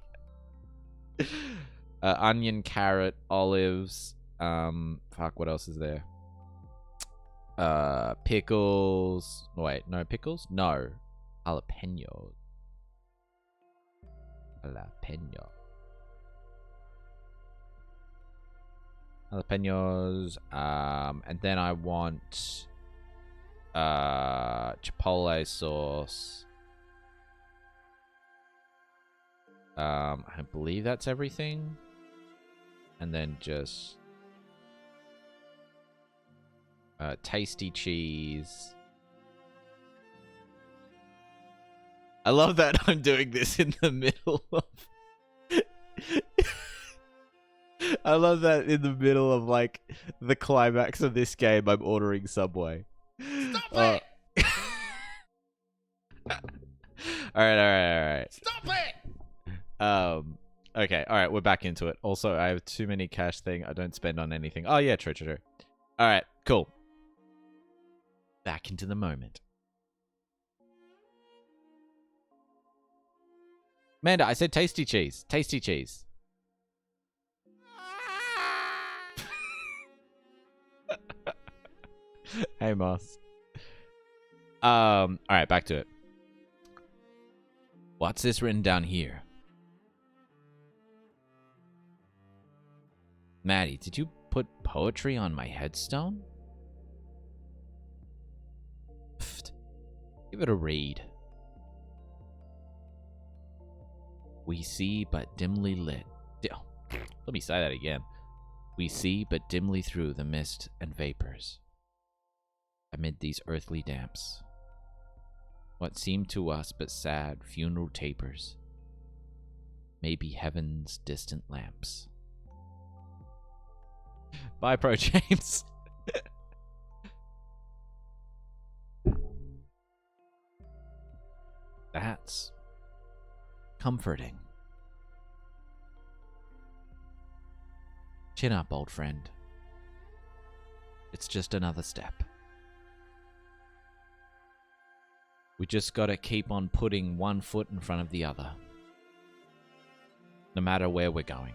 Onion, carrot, olives. Fuck, what else is there? Pickles. Wait, no pickles? No. Jalapeno. Jalapenos. And then I want chipotle sauce. I believe that's everything. And then just Tasty cheese. I love that I'm doing this in the middle of... I love that in the middle of, like, the climax of this game, I'm ordering Subway. Stop it! Alright. Stop it! Okay, alright, we're back into it. Also, I have too many cash thing. I don't spend on anything. Oh, yeah, true. Alright, cool. Back into the moment. Amanda, I said tasty cheese. Tasty cheese. Hey, Moss. Alright, back to it. What's this written down here? Maddie, did you put poetry on my headstone? Pfft. Give it a read. We see but dimly lit. Let me say that again. We see but dimly through the mist and vapors. Amid these earthly damps, what seemed to us but sad funeral tapers may be heaven's distant lamps. Bye, Pro James. That's comforting. Chin up, old friend. It's just another step. We just gotta keep on putting one foot in front of the other. No matter where we're going.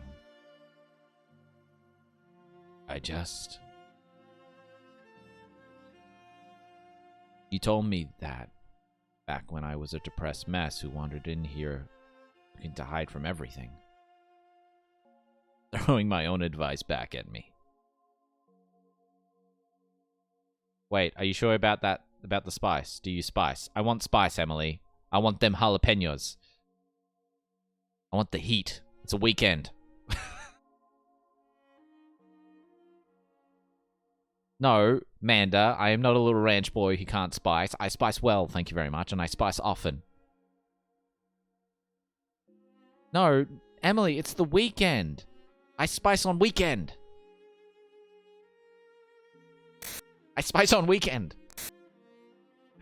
You told me that back when I was a depressed mess who wandered in here looking to hide from everything. Throwing my own advice back at me. Wait, are you sure about that? About the spice? Do you spice? I want spice, Emily. I want them jalapenos. I want the heat. It's a weekend. No, Manda, I am not a little ranch boy who can't spice. I spice well, thank you very much, and I spice often. No, Emily, it's the weekend. I spice on weekend. I spice on weekend.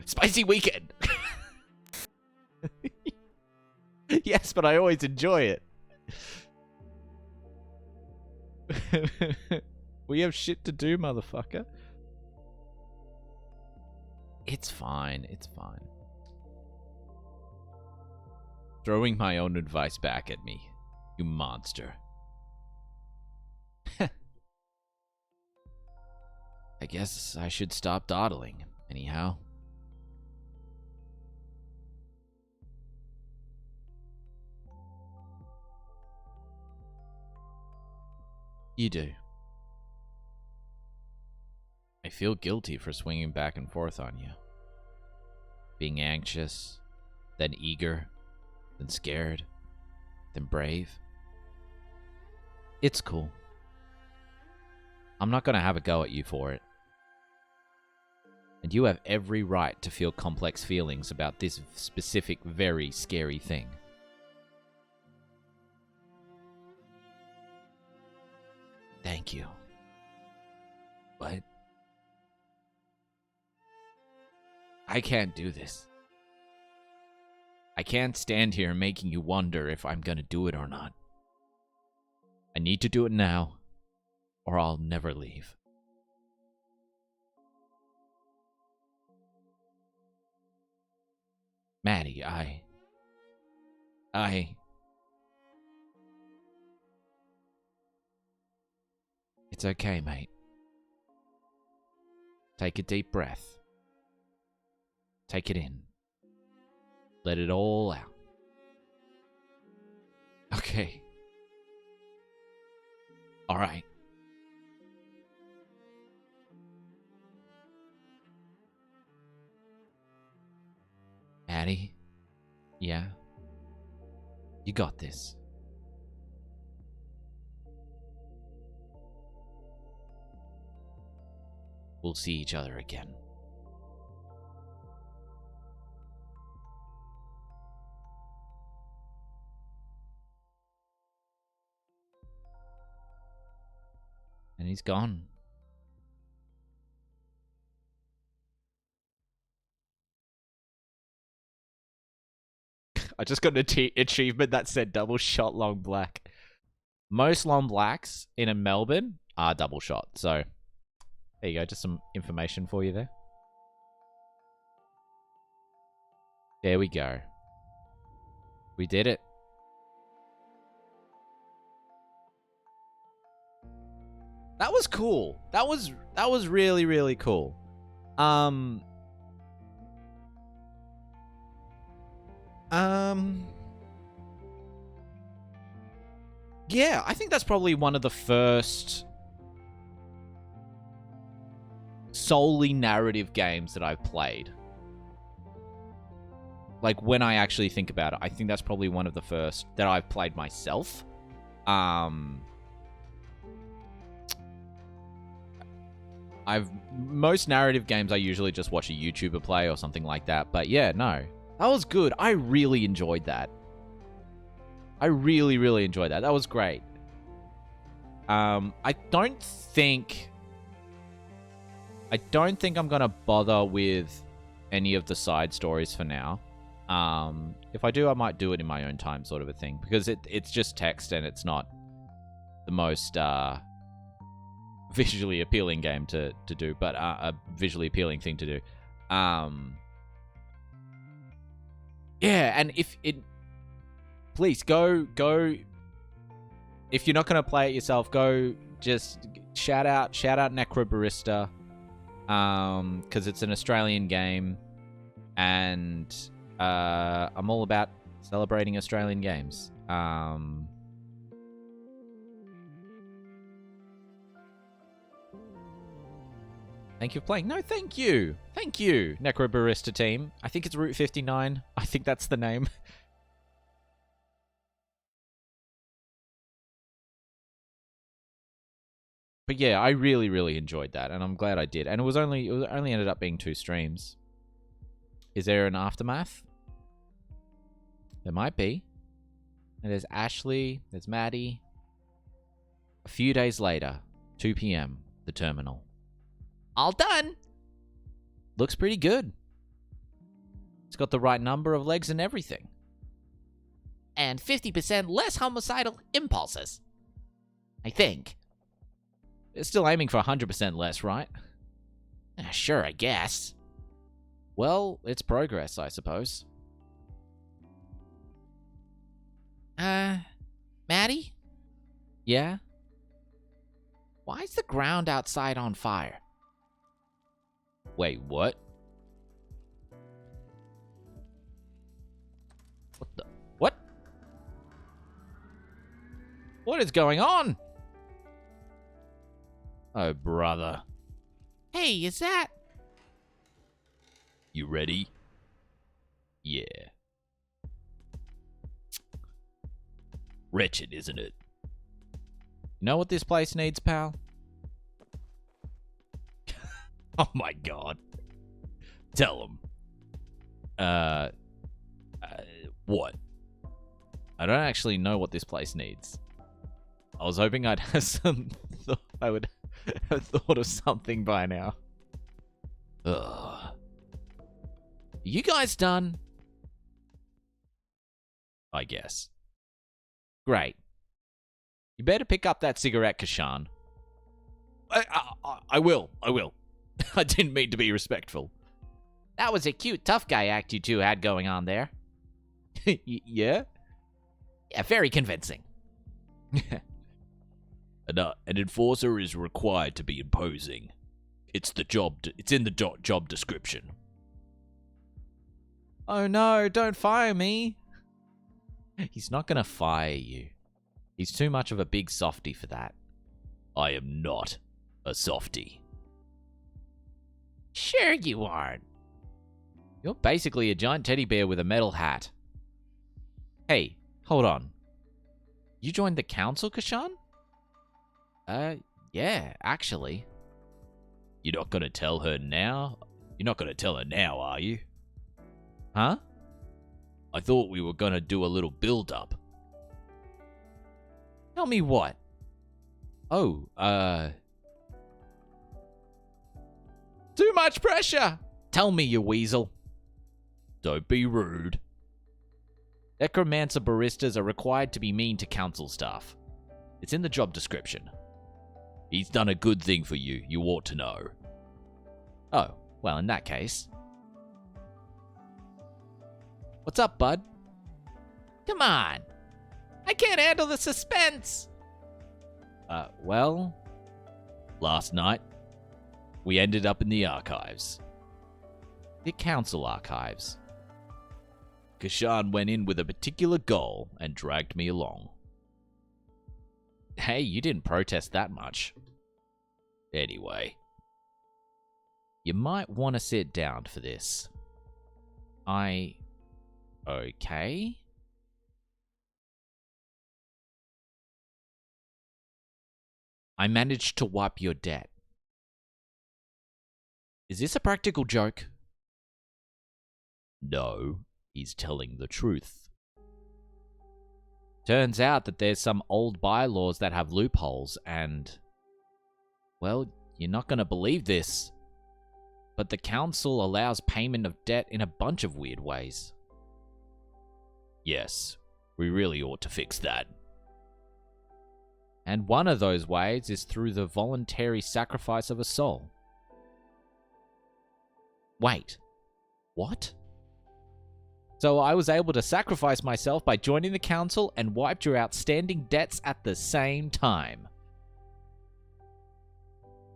Spicy weekend. Yes, but I always enjoy it. We have shit to do, motherfucker. It's fine. It's fine. Throwing my own advice back at me. You monster. I guess I should stop dawdling, anyhow. You do. I feel guilty for swinging back and forth on you. Being anxious, then eager, then scared, then brave. It's cool. I'm not gonna have a go at you for it. And you have every right to feel complex feelings about this specific, very scary thing. Thank you. But I can't do this. I can't stand here making you wonder if I'm gonna do it or not. I need to do it now, or I'll never leave. Maddie, It's okay, mate. Take a deep breath. Take it in. Let it all out. Okay. All right. Maddie? Yeah? You got this. we'll see each other again. And he's gone. I just got an achievement that said double shot long black. Most long blacks in Melbourne are double shot. So, there you go. Just some information for you there. There we go. We did it. That was cool. That was really, really cool. Yeah, I think that's probably one of the first solely narrative games that I've played. Like, when I actually think about it, I think that's probably one of the first that I've played myself. Most narrative games I usually just watch a YouTuber play or something like that. But yeah, no. That was good. I really enjoyed that. I really, really enjoyed that. That was great. I don't think I'm gonna bother with any of the side stories for now. If I do, I might do it in my own time, sort of a thing, because it's just text and it's not the most visually appealing game to do, but a visually appealing thing to do. Yeah, and please go. If you're not gonna play it yourself, go just shout out Necrobarista, because it's an Australian game, and I'm all about celebrating Australian games. Thank you for playing. No, thank you. Thank you, Necrobarista team. I think it's Route 59. I think that's the name. But yeah, I really, really enjoyed that, and I'm glad I did. And it only ended up being 2 streams. Is there an aftermath? There might be. And there's Ashley, there's Maddie. A few days later, 2 p.m., the terminal. All done. Looks pretty good. It's got the right number of legs and everything. And 50% less homicidal impulses. I think. It's still aiming for 100% less, right? Sure, I guess. Well, it's progress, I suppose. Maddie? Yeah? Why is the ground outside on fire? Wait, what? What? What is going on? Oh, brother. Hey, is that... You ready? Yeah. Wretched, isn't it? You know what this place needs, pal? Oh my god. Tell him. What? I don't actually know what this place needs. I was hoping I'd have I would have thought of something by now. Ugh. You guys done? I guess. Great. You better pick up that cigarette, Kashan. I will. I didn't mean to be respectful. That was a cute tough guy act you two had going on there. Yeah? Yeah, very convincing. An enforcer is required to be imposing. It's in the job description. Oh no, don't fire me. He's not gonna fire you. He's too much of a big softy for that. I am not a softy. Sure you aren't. You're basically a giant teddy bear with a metal hat. Hey, hold on. You joined the council, Kashan? Yeah, actually. You're not gonna tell her now? You're not gonna tell her now, are you? Huh? I thought we were gonna do a little build-up. Tell me what? Oh, too much pressure! Tell me, you weasel. Don't be rude. Necromancer baristas are required to be mean to council staff. It's in the job description. He's done a good thing for you. You ought to know. Oh, well, in that case. What's up, bud? Come on. I can't handle the suspense. Well, Last night, we ended up in the archives. the council archives. Kashan went in with a particular goal and dragged me along. Hey, you didn't protest that much. Anyway, You might want to sit down for this. Okay? I managed to wipe your debt. Is this a practical joke? no, he's telling the truth. Turns out that there's some old bylaws that have loopholes and... Well, you're not gonna believe this, but the council allows payment of debt in a bunch of weird ways. Yes, we really ought to fix that. And one of those ways is through the voluntary sacrifice of a soul. Wait, what? So I was able to sacrifice myself by joining the council and wiped your outstanding debts at the same time.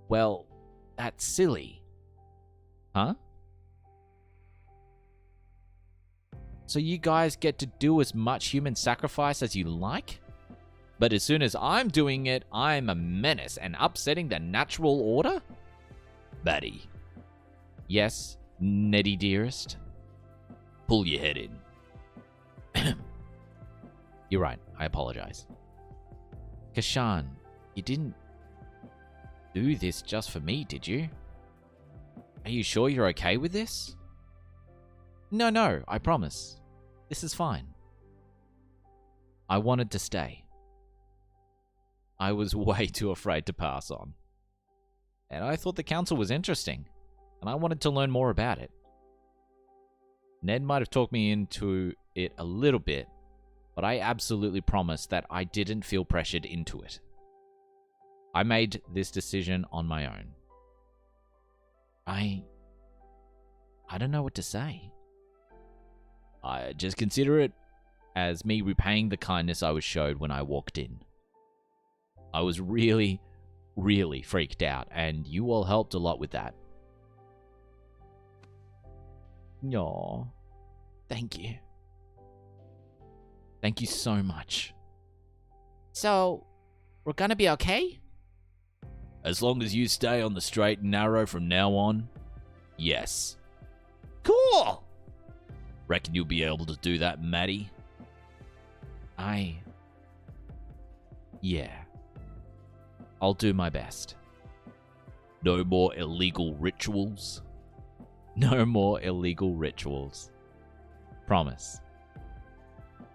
Well, that's silly. Huh? So you guys get to do as much human sacrifice as you like? But as soon as I'm doing it, I'm a menace and upsetting the natural order? Maddie, Yes, Nettie dearest. pull your head in. You're right, I apologize. Kashan, you didn't do this just for me, did you? Are you sure you're okay with this? No, I promise. This is fine. I wanted to stay. I was way too afraid to pass on. And I thought the council was interesting, and I wanted to learn more about it. Ned might have talked me into it a little bit, but I absolutely promise that I didn't feel pressured into it. I made this decision on my own. I don't know what to say. I just consider it as me repaying the kindness I was showed when I walked in. I was really, really freaked out, and you all helped a lot with that. Aw, thank you. Thank you so much. So, we're gonna be okay? As long as you stay on the straight and narrow from now on, yes. Cool! Reckon you'll be able to do that, Maddie? Yeah. I'll do my best. No more illegal rituals? No more illegal rituals. Promise.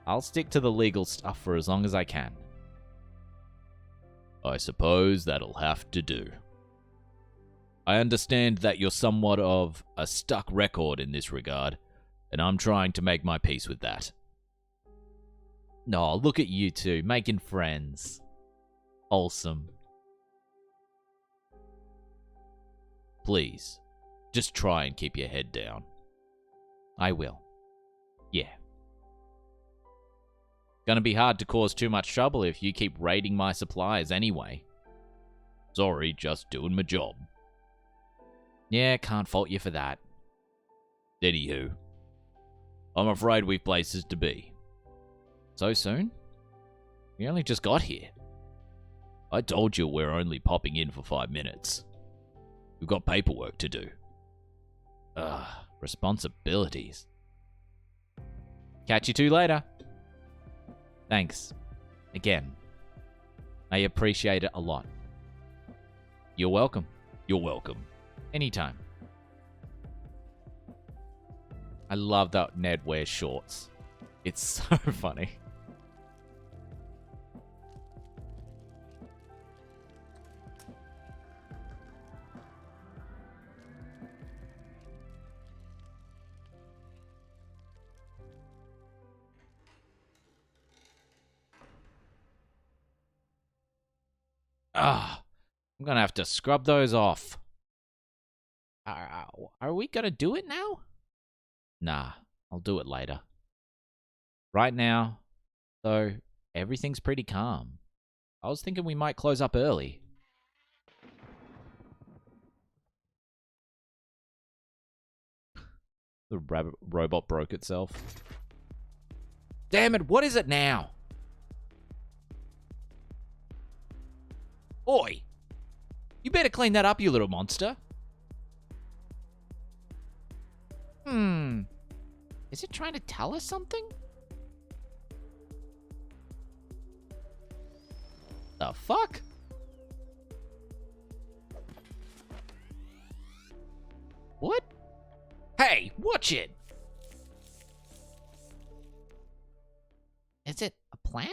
I'll stick to the legal stuff for as long as I can. I suppose that'll have to do. I understand that you're somewhat of a stuck record in this regard, and I'm trying to make my peace with that. No, look at you two, making friends. Wholesome. Please, just try and keep your head down. I will. Yeah. Gonna be hard to cause too much trouble if you keep raiding my supplies anyway. Sorry, just doing my job. Yeah, can't fault you for that. Anywho, I'm afraid we've places to be. So soon? We only just got here. I told you we're only popping in for 5 minutes. We've got paperwork to do. Responsibilities. Catch you two later. Thanks. Again. I appreciate it a lot. You're welcome. You're welcome. Anytime. I love that Ned wears shorts. It's so funny. Ah, I'm gonna have to scrub those off. Are we gonna do it now? Nah, I'll do it later. Right now, though, everything's pretty calm. I was thinking we might close up early. The robot broke itself. Damn it, what is it now? Oi! You better clean that up, you little monster. Is it trying to tell us something? The fuck? What? Hey, watch it! Is it a plant?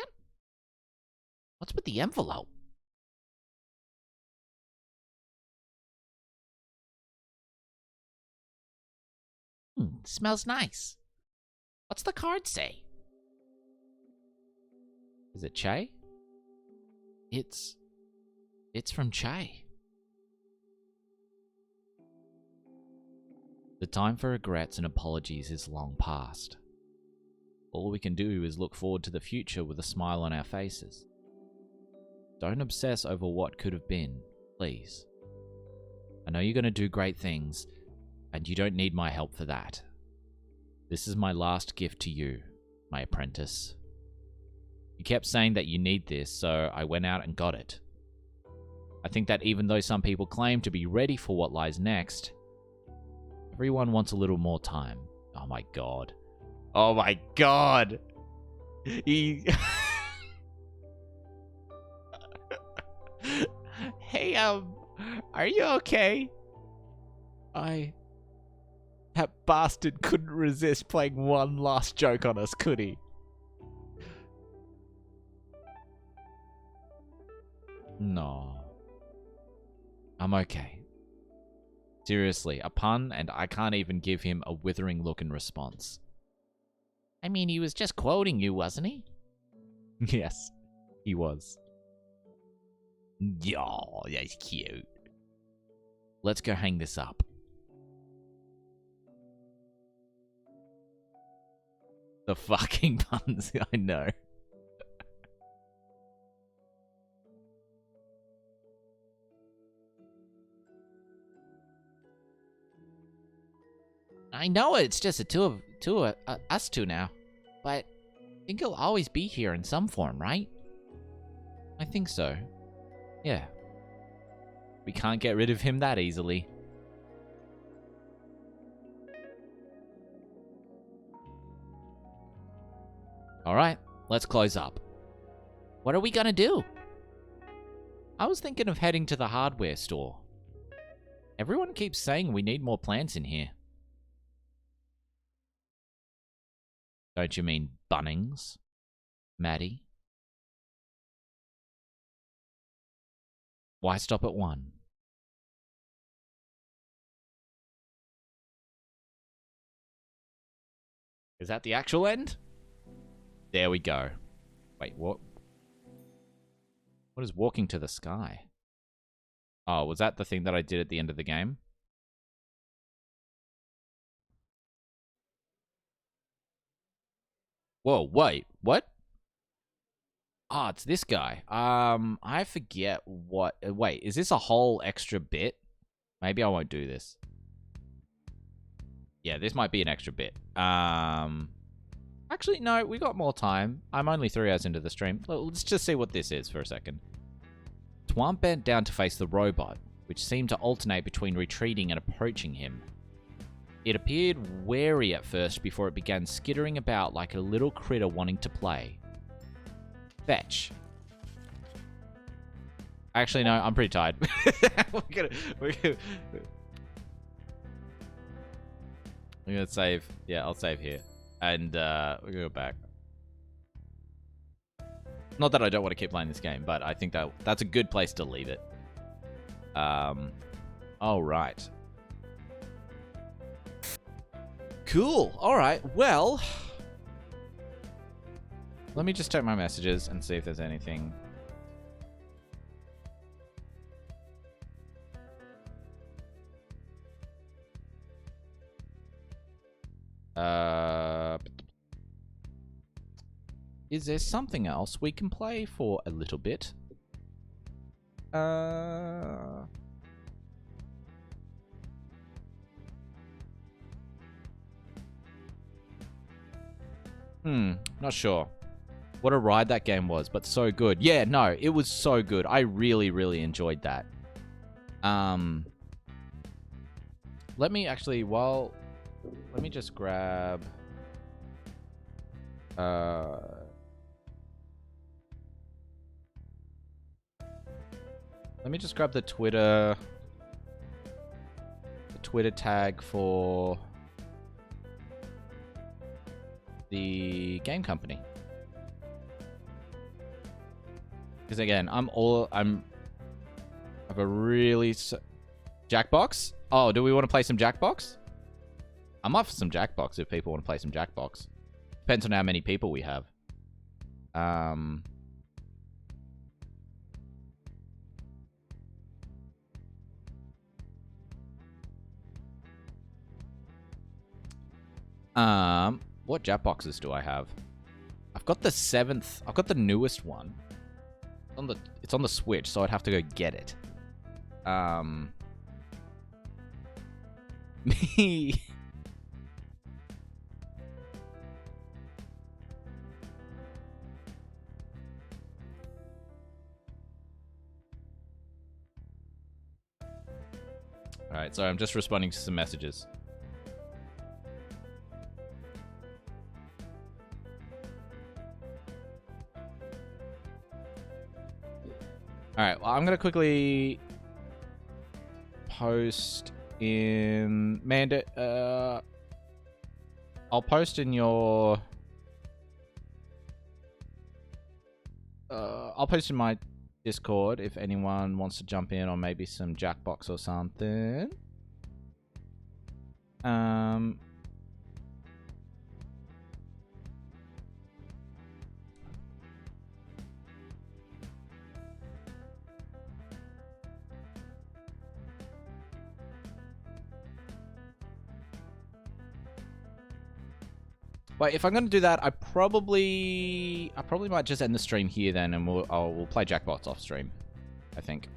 What's with the envelope? Smells nice. What's the card say? Is it Che? It's from Che. The time for regrets and apologies is long past. All we can do is look forward to the future with a smile on our faces. Don't obsess over what could have been, please. I know you're going to do great things, and you don't need my help for that. This is my last gift to you, my apprentice. You kept saying that you need this, so I went out and got it. I think that even though some people claim to be ready for what lies next, everyone wants a little more time. Oh my god. Oh my god! He... Hey, are you okay? That bastard couldn't resist playing one last joke on us, could he? No. I'm okay. Seriously, a pun and I can't even give him a withering look in response. I mean, he was just quoting you, wasn't he? Yes, he was. Oh, that's cute. Let's go hang this up. The fucking puns, I know. I know it's just us two now, but I think he'll always be here in some form, right? I think so. Yeah. We can't get rid of him that easily. Alright, let's close up. What are we gonna do? I was thinking of heading to the hardware store. Everyone keeps saying we need more plants in here. Don't you mean Bunnings, Maddie? Why stop at one? Is that the actual end? There we go. Wait, what? What is walking to the sky? Oh, was that the thing that I did at the end of the game? Whoa, wait, what? Oh, it's this guy. I forget what... wait, is this a whole extra bit? Maybe I won't do this. Yeah, this might be an extra bit. Actually, no, we got more time. I'm only 3 hours into the stream. Let's just see what this is for a second. Tuan bent down to face the robot, which seemed to alternate between retreating and approaching him. It appeared wary at first before it began skittering about like a little critter wanting to play. Fetch. Actually, no, I'm pretty tired. we're gonna... I'm gonna save. Yeah, I'll save here. And we're gonna go back. Not that I don't want to keep playing this game, but I think that's a good place to leave it. All right. Cool. All right. Well, let me just check my messages and see if there's anything. Is there something else we can play for a little bit? Not sure. What a ride that game was, but so good. Yeah, no, it was so good. I really, really enjoyed that. Let me actually, let me just grab... Let me just grab the Twitter tag for the game company. Because again, I have a really Jackbox. Oh, do we want to play some Jackbox? I'm up for some Jackbox if people want to play some Jackbox. Depends on how many people we have. What Jackboxes do I have? I've got the 7th. I've got the newest one. It's on the Switch, so I'd have to go get it. Me. Alright, so I'm just responding to some messages. Alright, well, I'm going to quickly post in... Manda, I'll post in your... I'll post in my Discord if anyone wants to jump in on maybe some Jackbox or something. But if I'm going to do that, I probably might just end the stream here then, and we'll play Jackbox off stream. I think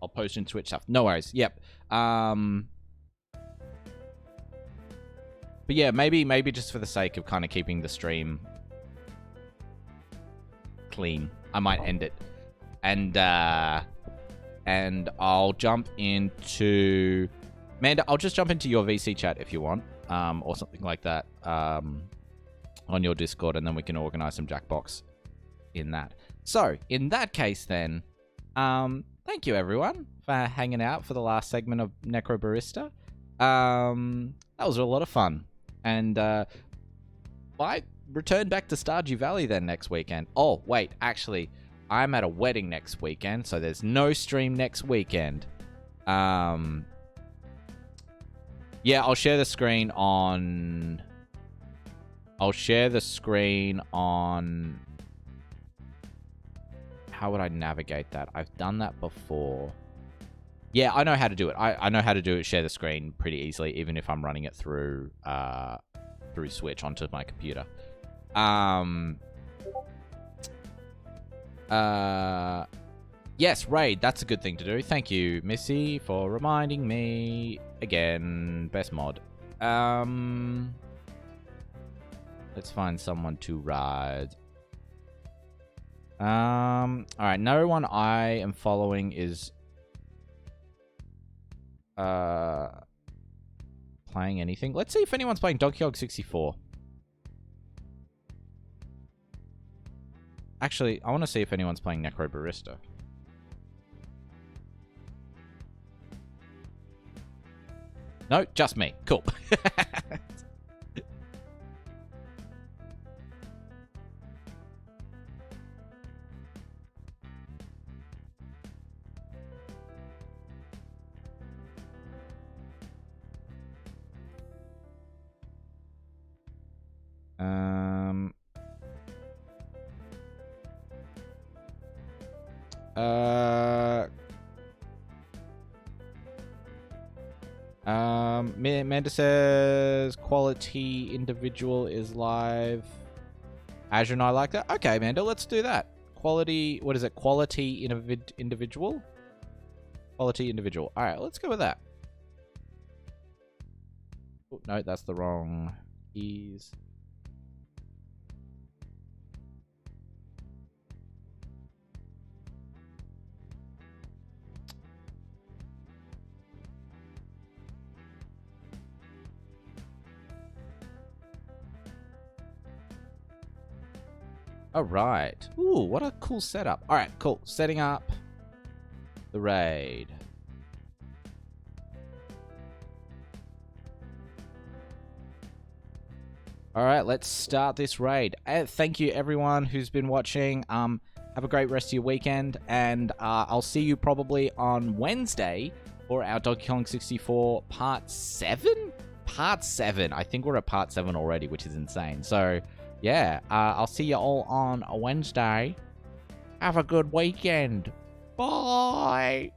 I'll post in Twitch stuff. No worries. Yep. But yeah, maybe just for the sake of kind of keeping the stream clean, I might end it, and I'll jump into Amanda. I'll just jump into your VC chat if you want. Or something like that on your Discord, and then we can organize some Jackbox in that. So, in that case then, thank you everyone for hanging out for the last segment of Necrobarista. That was a lot of fun. And I return back to Stardew Valley then next weekend. Oh, wait, actually, I'm at a wedding next weekend, so there's no stream next weekend. Yeah, I'll share the screen on... How would I navigate that? I've done that before. Yeah, I know how to do it. I know how to do it, share the screen pretty easily, even if I'm running it through Switch onto my computer. Yes, raid. That's a good thing to do. Thank you, Missy, for reminding me. Again, best mod. Let's find someone to ride. Alright, no one I am following is playing anything. Let's see if anyone's playing Donkey Kong 64. Actually, I want to see if anyone's playing Necrobarista. No, just me. Cool. Amanda says quality individual is live. Azure and I like that. Okay, Amanda, let's do that. Quality, what is it? Quality individual? Quality individual. All right, let's go with that. Oh, no, that's the wrong keys. All right. Ooh, what a cool setup. All right, cool. Setting up the raid. All right, let's start this raid. Thank you, everyone who's been watching. Have a great rest of your weekend, and I'll see you probably on Wednesday for our Donkey Kong 64 Part 7? Part 7. I think we're at Part 7 already, which is insane. So, yeah, I'll see you all on Wednesday. Have a good weekend. Bye.